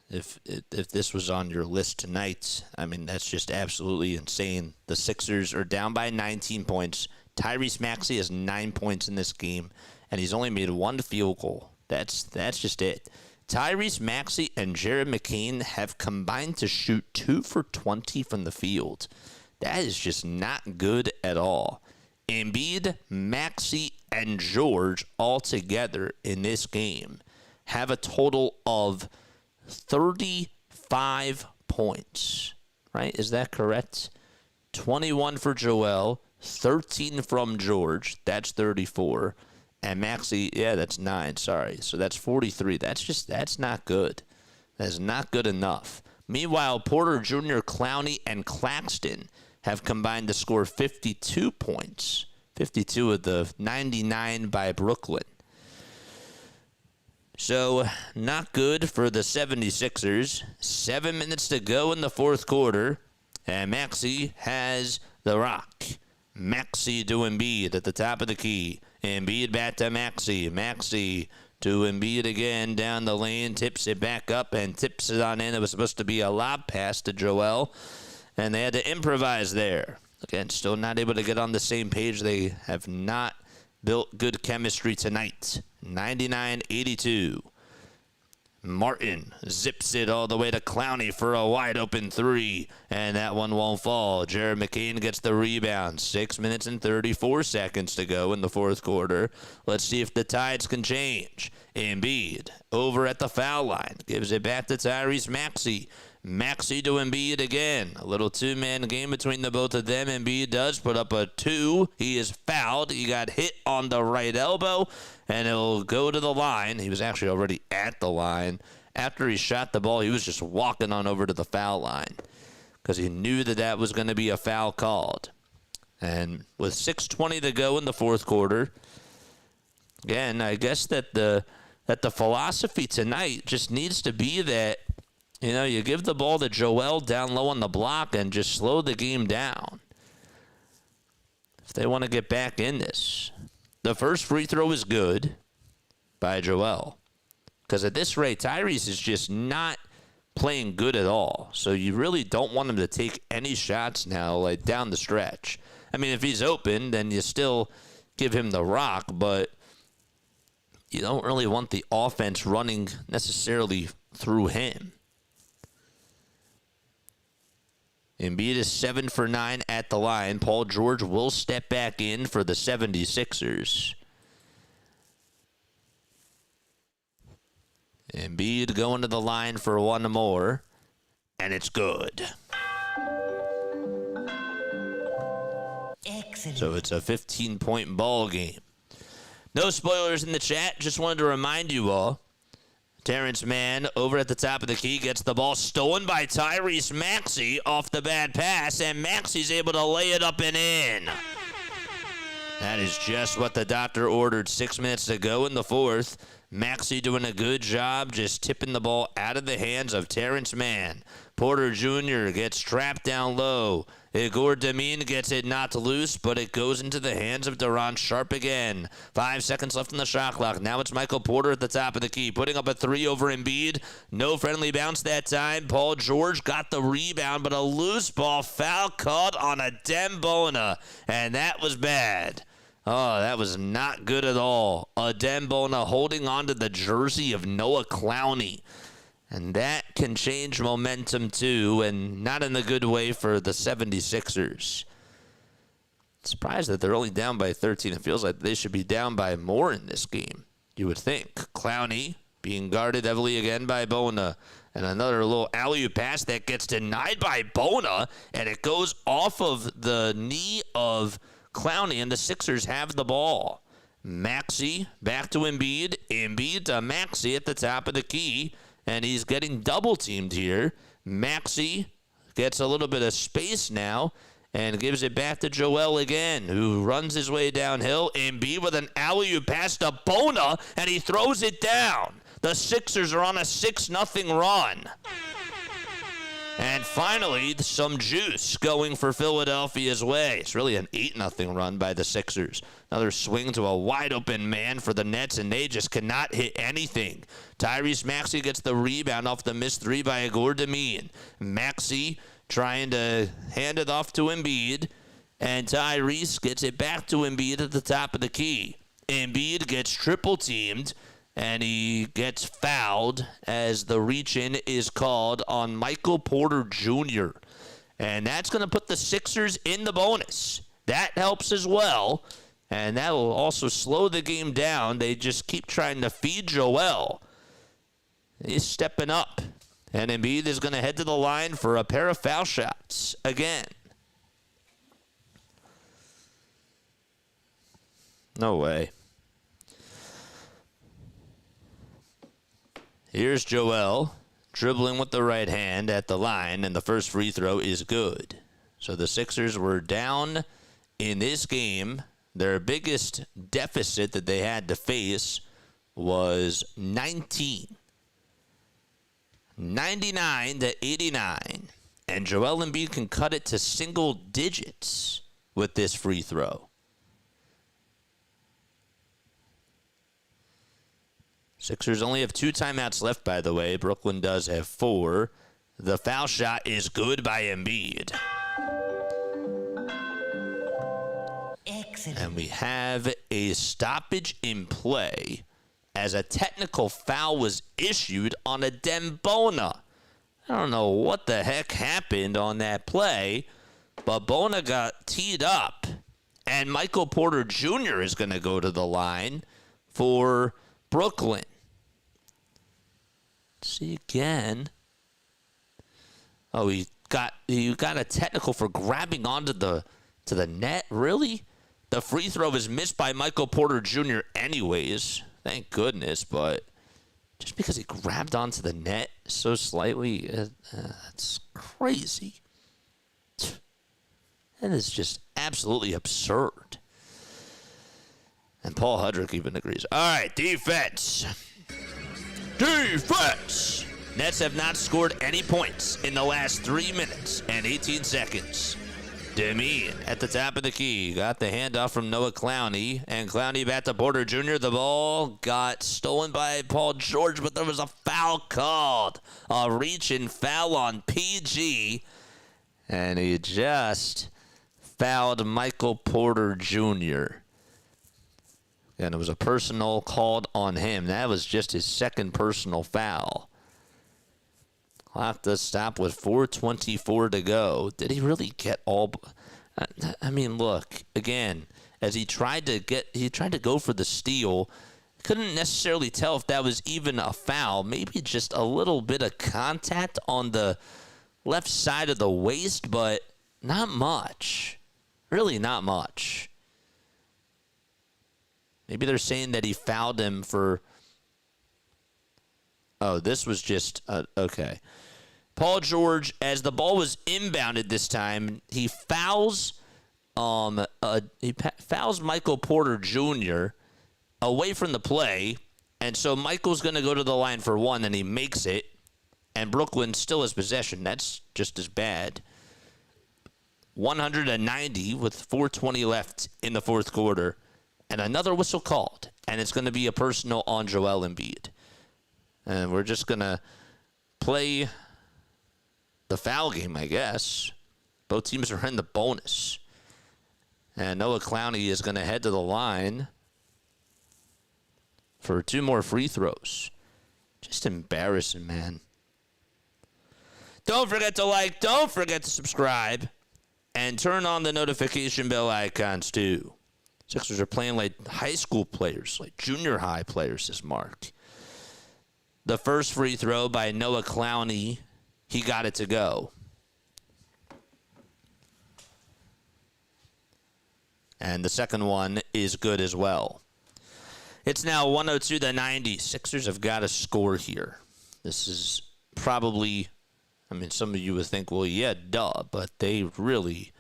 if this was on your list tonight, I mean, that's just absolutely insane. The Sixers are down by 19 points. Tyrese Maxey has 9 points in this game, and he's only made one field goal. That's just it. Tyrese Maxey and Jared McCain have combined to shoot 2 for 20 from the field. That is just not good at all. Embiid, Maxey, and George all together in this game have a total of 35 points, right? Is that correct? 21 for Joel, 13 from George. That's 34. And Maxey, yeah, that's 9. Sorry. So that's 43. That's not good. That's not good enough. Meanwhile, Porter Jr., Clowney, and Claxton have combined to score 52 points. 52 of the 99 by Brooklyn. So, not good for the 76ers. 7 minutes to go in the fourth quarter. And Maxey has the rock. Maxey to Embiid at the top of the key. Embiid back to Maxey. Maxey to Embiid again down the lane. Tips it back up and tips it on in. It was supposed to be a lob pass to Joel. And they had to improvise there. Again, still not able to get on the same page. They have not built good chemistry tonight. 99-82. Martin zips it all the way to Clowney for a wide-open 3, and that one won't fall. Jared McCain gets the rebound. 6 minutes and 34 seconds to go in the fourth quarter. Let's see if the tides can change. Embiid over at the foul line. Gives it back to Tyrese Maxey. Maxey to Embiid again. A little two-man game between the both of them. Embiid does put up a 2. He is fouled. He got hit on the right elbow, and it'll go to the line. He was actually already at the line. After he shot the ball, he was just walking on over to the foul line because he knew that was going to be a foul called. And with 6:20 to go in the fourth quarter, again, I guess that the philosophy tonight just needs to be that, you know, you give the ball to Joel down low on the block and just slow the game down if they want to get back in this. The first free throw is good by Joel because at this rate, Tyrese is just not playing good at all. So you really don't want him to take any shots now, like down the stretch. I mean, if he's open, then you still give him the rock, but you don't really want the offense running necessarily through him. Embiid is 7 for 9 at the line. Paul George will step back in for the 76ers. Embiid going to the line for one more, and it's good. Excellent. So it's a 15-point ball game. No spoilers in the chat. Just wanted to remind you all. Terrence Mann over at the top of the key gets the ball stolen by Tyrese Maxey off the bad pass, and Maxey's able to lay it up and in. That is just what the doctor ordered. 6 minutes to go in the fourth. Maxey doing a good job just tipping the ball out of the hands of Terrence Mann. Porter Jr. gets trapped down low. Igor Demine gets it knocked loose, but it goes into the hands of Deron Sharp again. 5 seconds left in the shot clock. Now it's Michael Porter at the top of the key, putting up a 3 over Embiid. No friendly bounce that time. Paul George got the rebound, but a loose ball foul called on a Dembona, and that was bad. Oh, that was not good at all. A Dembona holding on to the jersey of Noah Clowney. And that can change momentum too, and not in a good way for the 76ers. Surprised that they're only down by 13. It feels like they should be down by more in this game, you would think. Clowney being guarded heavily again by Bona. And another little alley-oop pass that gets denied by Bona, and it goes off of the knee of Clowney, and the Sixers have the ball. Maxey back to Embiid. Embiid to Maxey at the top of the key, and he's getting double-teamed here. Maxey gets a little bit of space now and gives it back to Joel again, who runs his way downhill. Embiid with an alley-oop pass to Bona, and he throws it down. The Sixers are on a 6-0 run. And finally, some juice going for Philadelphia's way. It's really an 8-0 run by the Sixers. Another swing to a wide-open man for the Nets, and they just cannot hit anything. Tyrese Maxey gets the rebound off the missed three by Igor Demin. Maxey trying to hand it off to Embiid, and Tyrese gets it back to Embiid at the top of the key. Embiid gets triple-teamed, and he gets fouled as the reach-in is called on Michael Porter Jr. And that's going to put the Sixers in the bonus. That helps as well, and that will also slow the game down. They just keep trying to feed Joel. He's stepping up, and Embiid is going to head to the line for a pair of foul shots again. No way. Here's Joel dribbling with the right hand at the line, and the first free throw is good. So the Sixers were down in this game. Their biggest deficit that they had to face was 19. 99-89. And Joel Embiid can cut it to single digits with this free throw. Sixers only have 2 timeouts left, by the way. Brooklyn does have 4. The foul shot is good by Embiid. Excellent. And we have a stoppage in play as a technical foul was issued on a Dembona. I don't know what the heck happened on that play, but Bona got teed up, and Michael Porter Jr. is going to go to the line for Brooklyn. See again. Oh, he got a technical for grabbing onto the net. Really? The free throw is missed by Michael Porter Jr. anyways. Thank goodness, but just because he grabbed onto the net so slightly, that's crazy. That is just absolutely absurd. And Paul Hudrick even agrees. All right, defense. Defense! Nets have not scored any points in the last 3 minutes and 18 seconds. Demin at the top of the key. Got the handoff from Noah Clowney. And Clowney back to Porter Jr. The ball got stolen by Paul George, but there was a foul called. A reach-in foul on PG. And he just fouled Michael Porter Jr. And it was a personal called on him. That was just his second personal foul. Clock does stop with 4:24 to go. Did he really get all? I mean, look again. As he tried to go for the steal. Couldn't necessarily tell if that was even a foul. Maybe just a little bit of contact on the left side of the waist, but not much. Really, not much. Maybe they're saying that he fouled him for. Oh, this was just okay. Paul George, as the ball was inbounded this time, he fouls Michael Porter Jr. away from the play, and so Michael's going to go to the line for one, and he makes it, and Brooklyn still has possession. That's just as bad. 190 with 4:20 left in the fourth quarter, and another whistle called, and it's going to be a personal on Joel Embiid. And we're just going to play the foul game, I guess. Both teams are in the bonus. And Noah Clowney is going to head to the line for 2 more free throws. Just embarrassing, man. Don't forget to like, don't forget to subscribe, and turn on the notification bell icons too. Sixers are playing like high school players, like junior high players, says Mark. The first free throw by Noah Clowney, he got it to go. And the second one is good as well. It's now 102-90. Sixers have got to score here. This is probably, some of you would think, well, yeah, duh, but they really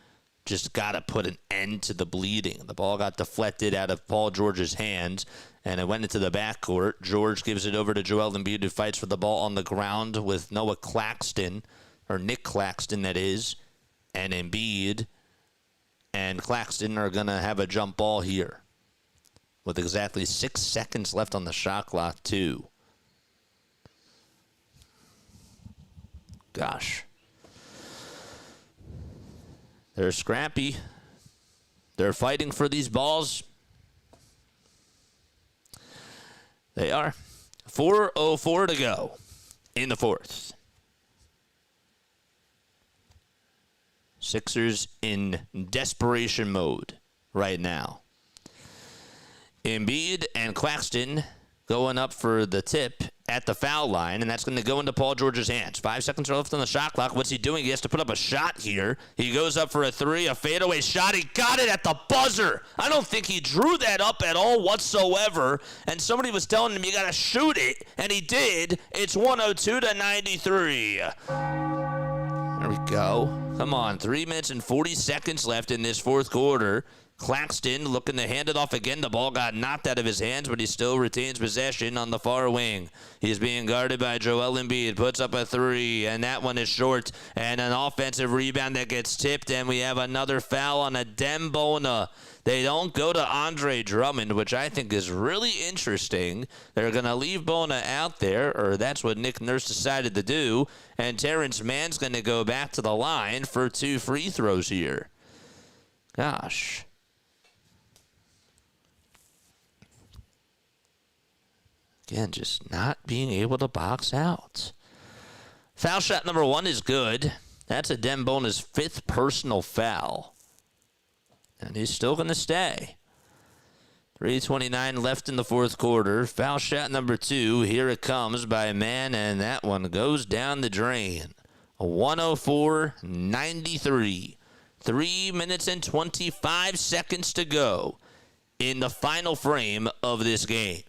just got to put an end to the bleeding. The ball got deflected out of Paul George's hands, and it went into the backcourt. George gives it over to Joel Embiid, who fights for the ball on the ground with Noah Claxton or Nick Claxton, that is, and Embiid and Claxton are going to have a jump ball here with exactly 6 seconds left on the shot clock, too. Gosh. They're scrappy. They're fighting for these balls. They are. 4:04 to go in the fourth. Sixers in desperation mode right now. Embiid and Claxton going up for the tip at the foul line, and that's going to go into Paul George's hands. 5 seconds are left on the shot clock. What's he doing? He has to put up a shot here. He goes up for a three, a fadeaway shot. He got it at the buzzer. I don't think he drew that up at all whatsoever, and somebody was telling him you got to shoot it, and he did. It's 102-93. There we go. Come on, 3 minutes and 40 seconds left in this fourth quarter. Claxton looking to hand it off again. The ball got knocked out of his hands, but he still retains possession on the far wing. He's being guarded by Joel Embiid. Puts up a three, and that one is short. And an offensive rebound that gets tipped, and we have another foul on Adem Bona. They don't go to Andre Drummond, which I think is really interesting. They're going to leave Bona out there, or that's what Nick Nurse decided to do. And Terrence Mann's going to go back to the line for 2 free throws here. Gosh. Again, just not being able to box out. Foul shot number 1 is good. That's Adem Bona's 5th personal foul. And he's still going to stay. 3:29 left in the fourth quarter. Foul shot number 2. Here it comes by Mann, and that one goes down the drain. 104-93. 3 minutes and 25 seconds to go in the final frame of this game.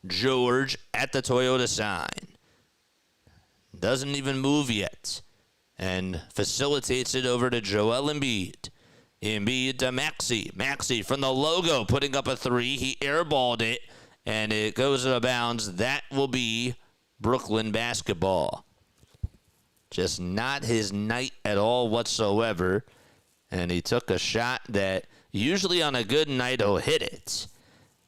George at the Toyota sign. Doesn't even move yet. And facilitates it over to Joel Embiid. Embiid to Maxey. Maxey from the logo putting up a three. He airballed it. And it goes out of bounds. That will be Brooklyn basketball. Just not his night at all whatsoever. And he took a shot that usually on a good night he'll hit it.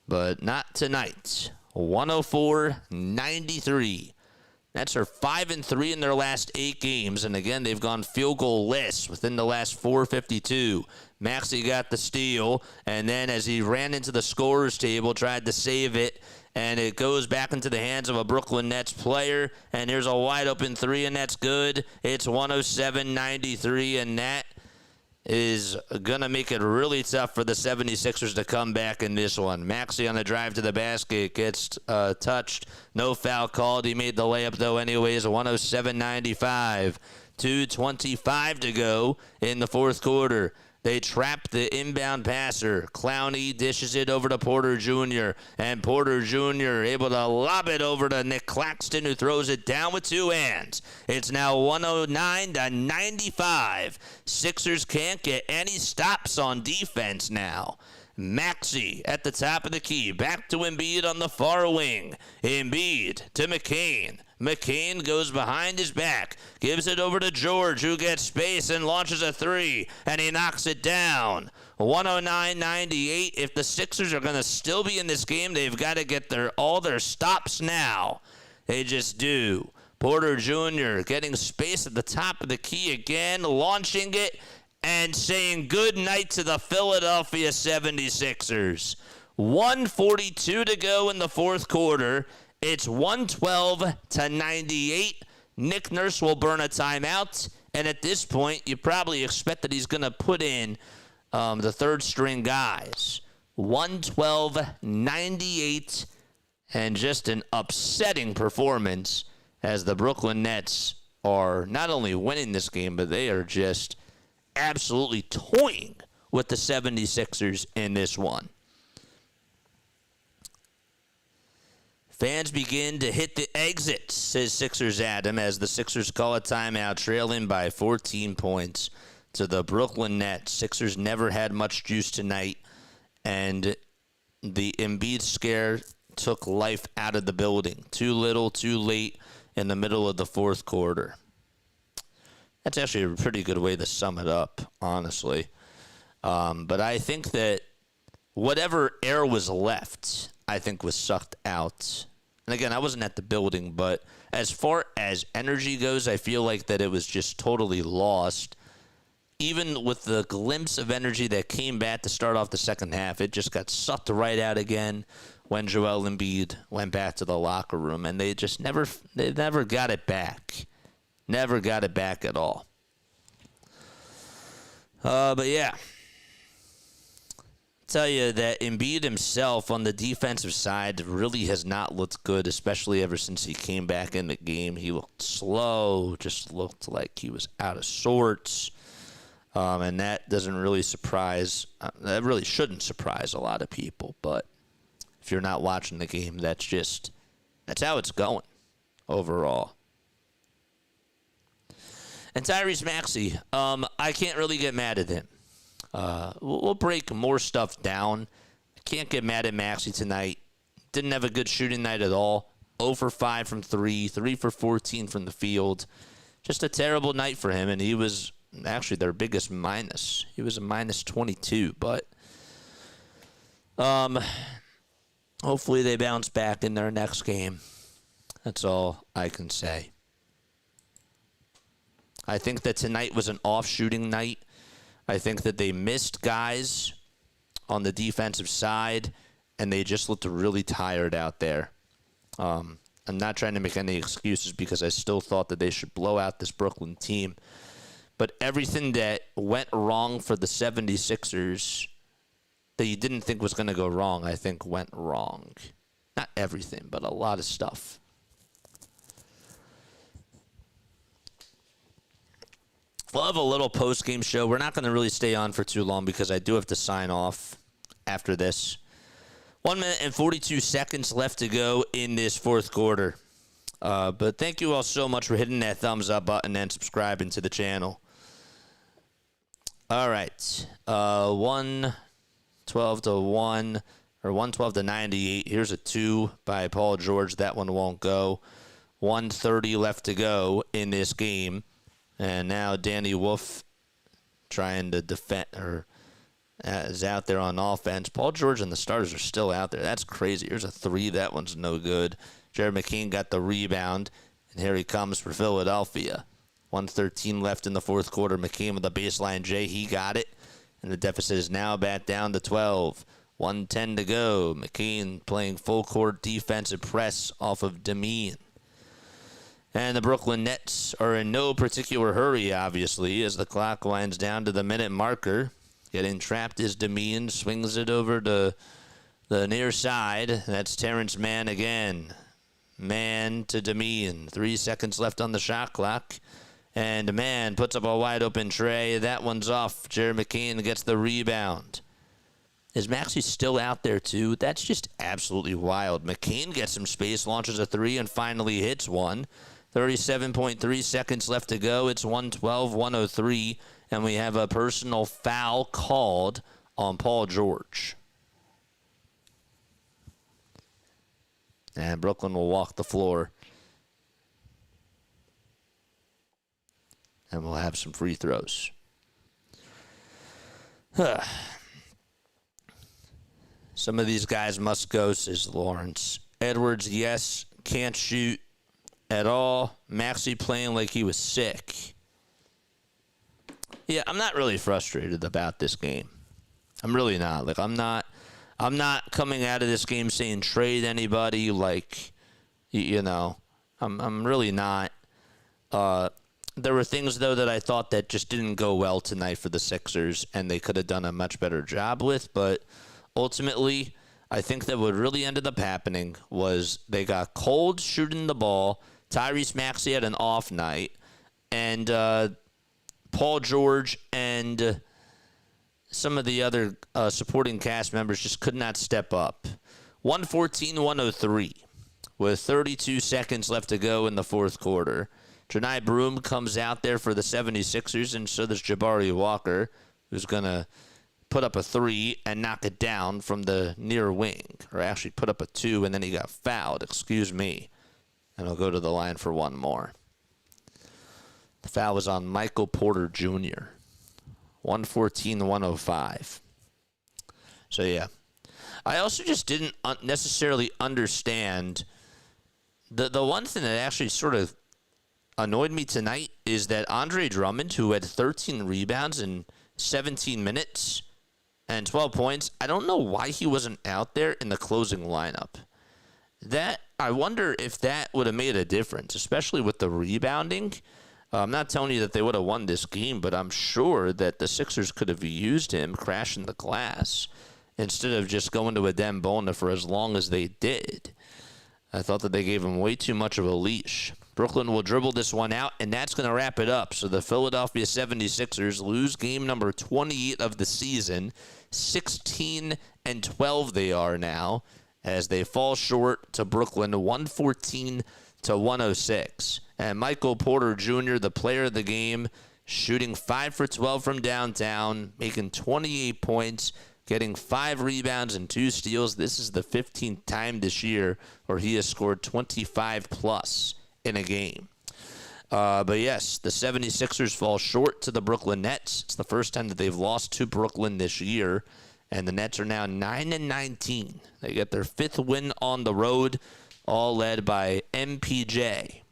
But not tonight. 104-93. That's her 5-3 in their last 8 games. And again, they've gone field goal-less within the last 452. Maxey got the steal. And then as he ran into the scorer's table, tried to save it. And it goes back into the hands of a Brooklyn Nets player. And there's a wide-open three, and that's good. It's 107-93, and that is going to make it really tough for the 76ers to come back in this one. Maxey on the drive to the basket gets touched. No foul called. He made the layup, though, anyways. 107-95. 2:25 to go in the fourth quarter. They trap the inbound passer. Clowney dishes it over to Porter Jr. And Porter Jr. able to lob it over to Nick Claxton, who throws it down with 2 hands. It's now 109-95. Sixers can't get any stops on defense now. Maxey at the top of the key. Back to Embiid on the far wing. Embiid to McCain. McCain goes behind his back, gives it over to George, who gets space and launches a three, and he knocks it down. 109-98. If the Sixers are going to still be in this game, they've got to get all their stops now. They just do. Porter Jr. getting space at the top of the key again, launching it, and saying good night to the Philadelphia 76ers. 1:42 to go in the fourth quarter. It's 112-98. Nick Nurse will burn a timeout. And at this point, you probably expect that he's going to put in the third-string guys. 112-98. And just an upsetting performance as the Brooklyn Nets are not only winning this game, but they are just absolutely toying with the 76ers in this one. Fans begin to hit the exit, says Sixers Adam, as the Sixers call a timeout, trailing by 14 points to the Brooklyn Nets. Sixers never had much juice tonight, and the Embiid scare took life out of the building. Too little, too late in the middle of the fourth quarter. That's actually a pretty good way to sum it up, honestly. But I think that whatever air was left, I think was sucked out. And again, I wasn't at the building, but as far as energy goes, I feel like that it was just totally lost. Even with the glimpse of energy that came back to start off the second half, it just got sucked right out again when Joel Embiid went back to the locker room, and they never got it back. Never got it back at all. But yeah, tell you that Embiid himself on the defensive side really has not looked good, especially ever since he came back in the game. He looked slow, just looked like he was out of sorts. And that doesn't really surprise, that really shouldn't surprise a lot of people. But if you're not watching the game, that's how it's going overall. And Tyrese Maxey, I can't really get mad at him. We'll break more stuff down. I can't get mad at Maxey tonight. Didn't have a good shooting night at all. 0 for 5 from 3, 3 for 14 from the field. Just a terrible night for him, and he was actually their biggest minus. He was a minus 22, but hopefully they bounce back in their next game. That's all I can say. I think that tonight was an off shooting night. I think that they missed guys on the defensive side, and they just looked really tired out there. I'm not trying to make any excuses because I still thought that they should blow out this Brooklyn team. But everything that went wrong for the 76ers that you didn't think was going to go wrong, I think went wrong. Not everything, but a lot of stuff. We'll have a little post-game show. We're not going to really stay on for too long because I do have to sign off after this. 1 minute and 42 seconds left to go in this fourth quarter. But thank you all so much for hitting that thumbs up button and subscribing to the channel. All right. 112 to 1 or 112 to 98. Here's a 2 by Paul George. That one won't go. 1:30 left to go in this game. And now Danny Wolf trying to defend or is out there on offense. Paul George and the starters are still out there. That's crazy. Here's a 3. That one's no good. Jared McCain got the rebound, and here he comes for Philadelphia. 1:13 left in the fourth quarter. McCain with the baseline J. He got it, and the deficit is now back down to 12. 1:10 to go. McCain playing full court defensive press off of Demeen. And the Brooklyn Nets are in no particular hurry, obviously, as the clock winds down to the minute marker. Getting trapped is Demeen, swings it over to the near side. That's Terrence Mann again. Mann to Demeen. 3 seconds left on the shot clock. And Mann puts up a wide-open tray. That one's off. Jared McCain gets the rebound. Is Maxey still out there, too? That's just absolutely wild. McCain gets some space, launches a 3, and finally hits one. 37.3 seconds left to go. It's 112-103, and we have a personal foul called on Paul George. And Brooklyn will walk the floor. And we'll have some free throws. Some of these guys must go, says Lawrence. Edwards, yes, can't shoot at all. Maxey playing like he was sick. Yeah, I'm not really frustrated about this game. I'm really not. Like, I'm not coming out of this game saying trade anybody. Like, you know, I'm really not. There were things, though, that I thought that just didn't go well tonight for the Sixers, and they could have done a much better job with. But ultimately, I think that what really ended up happening was they got cold shooting the ball. Tyrese Maxey had an off night, and Paul George and some of the other supporting cast members just could not step up. 114-103 with 32 seconds left to go in the fourth quarter. Janai Broom comes out there for the 76ers, and so does Jabari Walker, who's going to put up a 3 and knock it down from the near wing, or actually put up a 2, and then he got fouled. Excuse me. And he'll go to the line for one more. Foul was on Michael Porter Jr. 114-105. So, yeah. I also just didn't necessarily understand. The one thing that actually sort of annoyed me tonight is that Andre Drummond, who had 13 rebounds in 17 minutes and 12 points, I don't know why he wasn't out there in the closing lineup. I wonder if that would have made a difference, especially with the rebounding. I'm not telling you that they would have won this game, but I'm sure that the Sixers could have used him crashing the glass instead of just going to Adem Bona for as long as they did. I thought that they gave him way too much of a leash. Brooklyn will dribble this one out, and that's going to wrap it up. So the Philadelphia 76ers lose game number 28 of the season. 16-12 they are now, as they fall short to Brooklyn 114-106. And Michael Porter Jr., the player of the game, shooting 5 for 12 from downtown, making 28 points, getting 5 rebounds and 2 steals. This is the 15th time this year where he has scored 25-plus in a game. But yes, the 76ers fall short to the Brooklyn Nets. It's the first time that they've lost to Brooklyn this year, and the Nets are now 9-19. They get their 5th win on the road, all led by MPJ.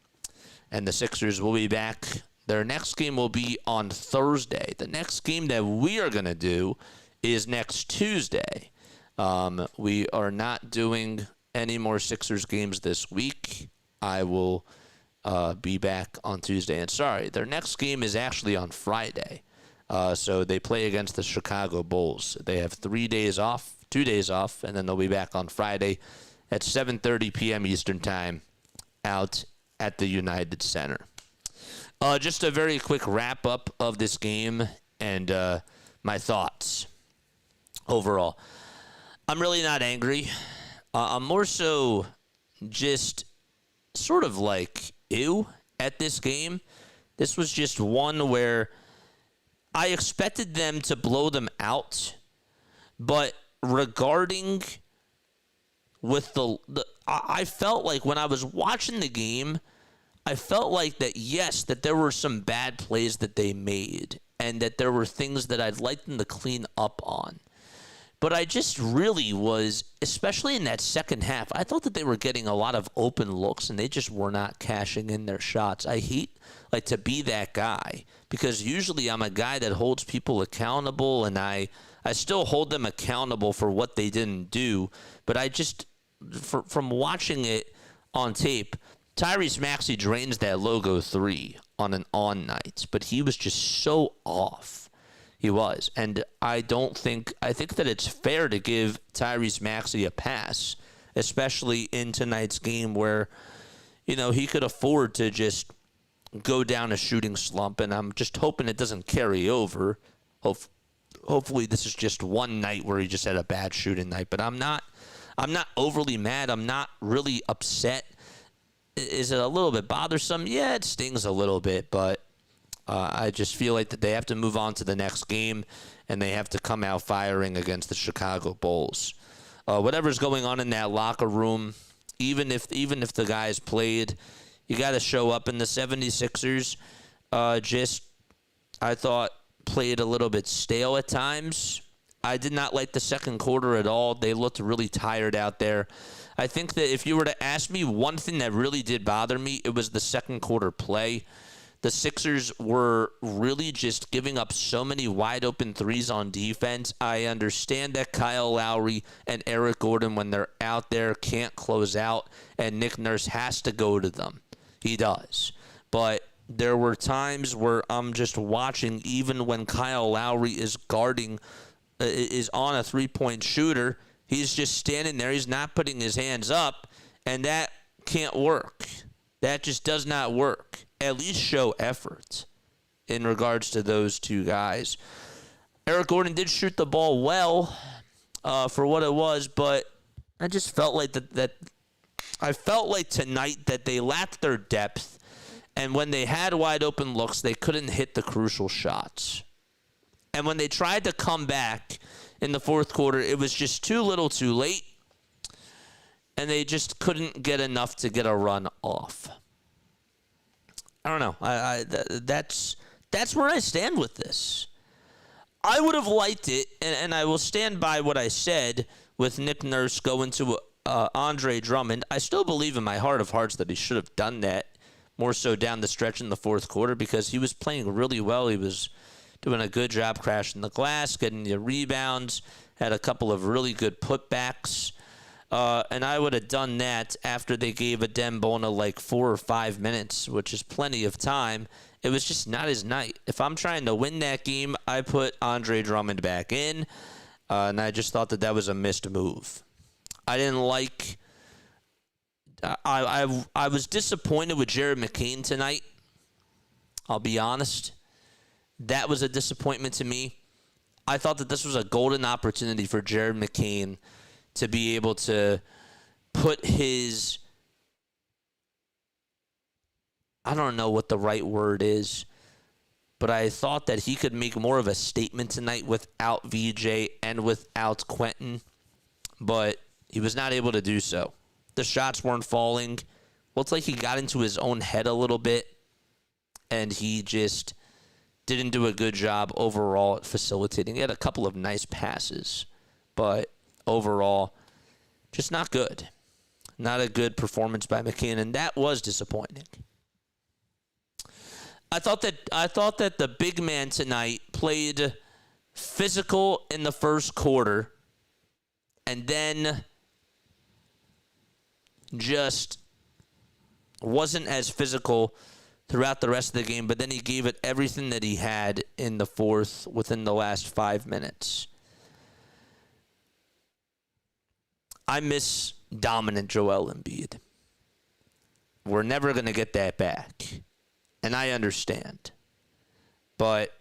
And the Sixers will be back. Their next game will be on Thursday. The next game that we are going to do is next Tuesday. We are not doing any more Sixers games this week. I will be back on Tuesday. And sorry, their next game is actually on Friday. So they play against the Chicago Bulls. They have 2 days off, and then they'll be back on Friday at 7:30 p.m. Eastern Time out at the United Center. Just a very quick wrap-up of this game and my thoughts overall. I'm really not angry. I'm more so just sort of like ew at this game. This was just one where I expected them to blow them out, but regarding with I felt like when I was watching the game, I felt like that, yes, that there were some bad plays that they made and that there were things that I'd like them to clean up on. But I just really was, especially in that second half, I thought that they were getting a lot of open looks and they just were not cashing in their shots. I hate to be that guy because usually I'm a guy that holds people accountable, and I still hold them accountable for what they didn't do. But I just, from watching it on tape, Tyrese Maxey drains that logo 3 on an on night, but he was just so off. He was. And I think that it's fair to give Tyrese Maxey a pass, especially in tonight's game where, he could afford to just go down a shooting slump, and I'm just hoping it doesn't carry over. Hopefully this is just one night where he just had a bad shooting night, but I'm not overly mad. I'm not really upset. Is it a little bit bothersome? Yeah, it stings a little bit, but I just feel like that they have to move on to the next game, and they have to come out firing against the Chicago Bulls. Whatever's going on in that locker room, even if the guys played, you got to show up. And the 76ers I thought, played a little bit stale at times. I did not like the second quarter at all. They looked really tired out there. I think that if you were to ask me one thing that really did bother me, it was the second quarter play. The Sixers were really just giving up so many wide open threes on defense. I understand that Kyle Lowry and Eric Gordon, when they're out there, can't close out, and Nick Nurse has to go to them. He does. But there were times where I'm just watching, even when Kyle Lowry is guarding, is on a three-point shooter, he's just standing there. He's not putting his hands up, and that can't work. That just does not work. At least show effort in regards to those two guys. Eric Gordon did shoot the ball well for what it was, but I just felt like I felt like tonight that they lacked their depth, and when they had wide open looks, they couldn't hit the crucial shots. And when they tried to come back in the fourth quarter, it was just too little too late, and they just couldn't get enough to get a run off. I don't know. That's where I stand with this. I would have liked it, and I will stand by what I said with Nick Nurse going to Andre Drummond. I still believe in my heart of hearts that he should have done that more so down the stretch in the fourth quarter because he was playing really well. He was doing a good job crashing the glass, getting the rebounds, had a couple of really good putbacks. And I would have done that after they gave Adem Bona like 4 or 5 minutes, which is plenty of time. It was just not his night. If I'm trying to win that game, I put Andre Drummond back in, and I just thought that was a missed move. I didn't like... I was disappointed with Jared McCain tonight. I'll be honest. That was a disappointment to me. I thought that this was a golden opportunity for Jared McCain to be able to put his... I don't know what the right word is, but I thought that he could make more of a statement tonight without VJ and without Quentin, but he was not able to do so. The shots weren't falling. Looks like he got into his own head a little bit, and he just didn't do a good job overall at facilitating. He had a couple of nice passes, but overall, just not good. Not a good performance by McCain, and that was disappointing. I thought that the big man tonight played physical in the first quarter, and then just wasn't as physical throughout the rest of the game, but then he gave it everything that he had in the fourth within the last 5 minutes. I miss dominant Joel Embiid. We're never going to get that back, and I understand. But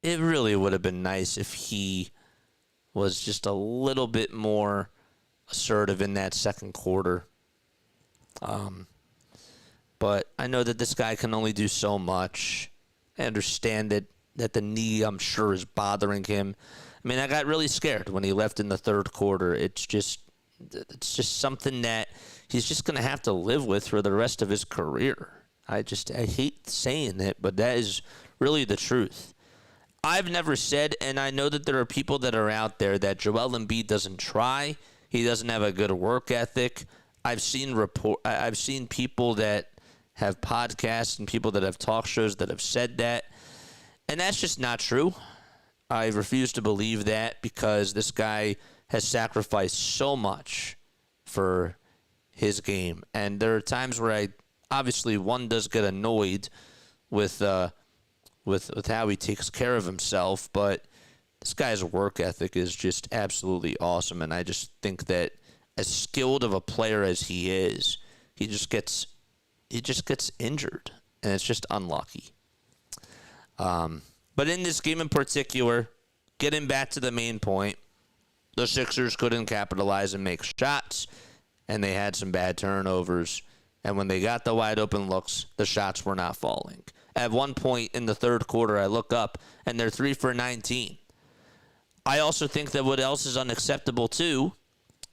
it really would have been nice if he was just a little bit more assertive in that second quarter. But I know that this guy can only do so much. I understand that the knee, I'm sure, is bothering him. I mean, I got really scared when he left in the third quarter. It's just something that he's just going to have to live with for the rest of his career. I hate saying it, but that is really the truth. I've never said, and I know that there are people that are out there, that Joel Embiid doesn't try. He doesn't have a good work ethic. I've seen people that have podcasts and people that have talk shows that have said that, and that's just not true. I refuse to believe that because this guy has sacrificed so much for his game, and there are times where obviously one does get annoyed with how he takes care of himself, but this guy's work ethic is just absolutely awesome, and I just think that as skilled of a player as he is, he just gets injured, and it's just unlucky. But in this game in particular, getting back to the main point, the Sixers couldn't capitalize and make shots, and they had some bad turnovers. And when they got the wide open looks, the shots were not falling. At one point in the third quarter, I look up, and they're 3 for 19. I also think that what else is unacceptable, too,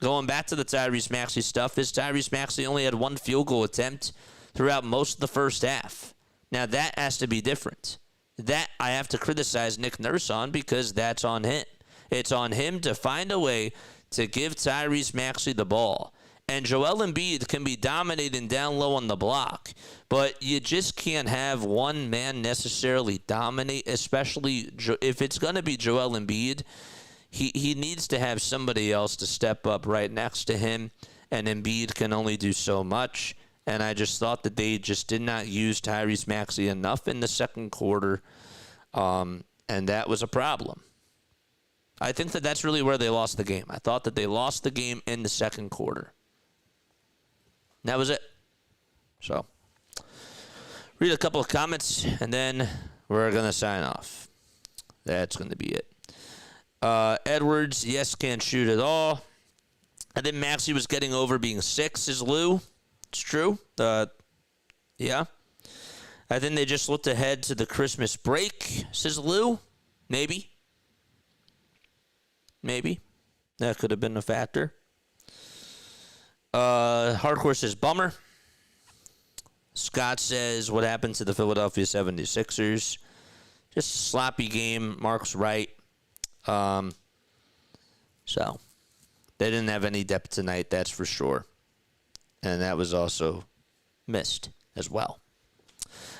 going back to the Tyrese Maxey stuff, is Tyrese Maxey only had 1 field goal attempt throughout most of the first half. Now, that has to be different. That I have to criticize Nick Nurse on because that's on him. It's on him to find a way to give Tyrese Maxey the ball. And Joel Embiid can be dominating down low on the block, but you just can't have one man necessarily dominate, especially if it's going to be Joel Embiid. He needs to have somebody else to step up right next to him, and Embiid can only do so much. And I just thought that they just did not use Tyrese Maxey enough in the second quarter, and that was a problem. I think that that's really where they lost the game. I thought that they lost the game in the second quarter. That was it. So, read a couple of comments, and then we're going to sign off. That's going to be it. Edwards, yes, can't shoot at all. I think Maxey was getting over being 6, says Lou. It's true. Yeah. I think they just looked ahead to the Christmas break, says Lou. Maybe. That could have been a factor. Hardcore says bummer. Scott says, what happened to the Philadelphia 76ers? Just a sloppy game. Mark's right. So they didn't have any depth tonight, that's for sure. And that was also missed as well.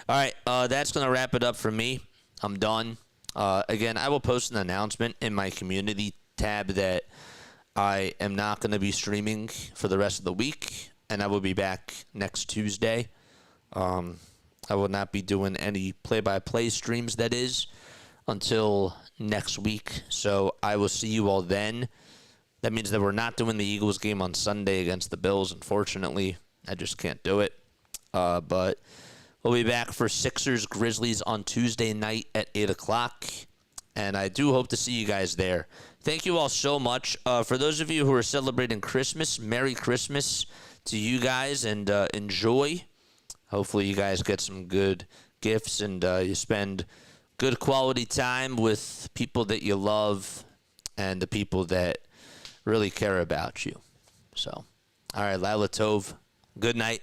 All right, that's going to wrap it up for me. I'm done. Again, I will post an announcement in my community tab that I am not going to be streaming for the rest of the week, and I will be back next Tuesday. I will not be doing any play-by-play streams, that is, until next week. So I will see you all then. That means that we're not doing the Eagles game on Sunday against the Bills, unfortunately. I just can't do it. But we'll be back for Sixers-Grizzlies on Tuesday night at 8 o'clock. And I do hope to see you guys there. Thank you all so much. For those of you who are celebrating Christmas, Merry Christmas to you guys, and enjoy. Hopefully you guys get some good gifts and you spend good quality time with people that you love and the people that really care about you. So, all right, Lila Tov, good night,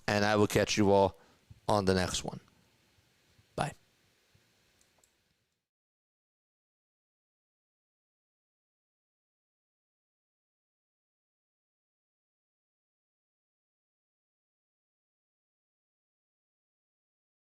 and I will catch you all on the next one.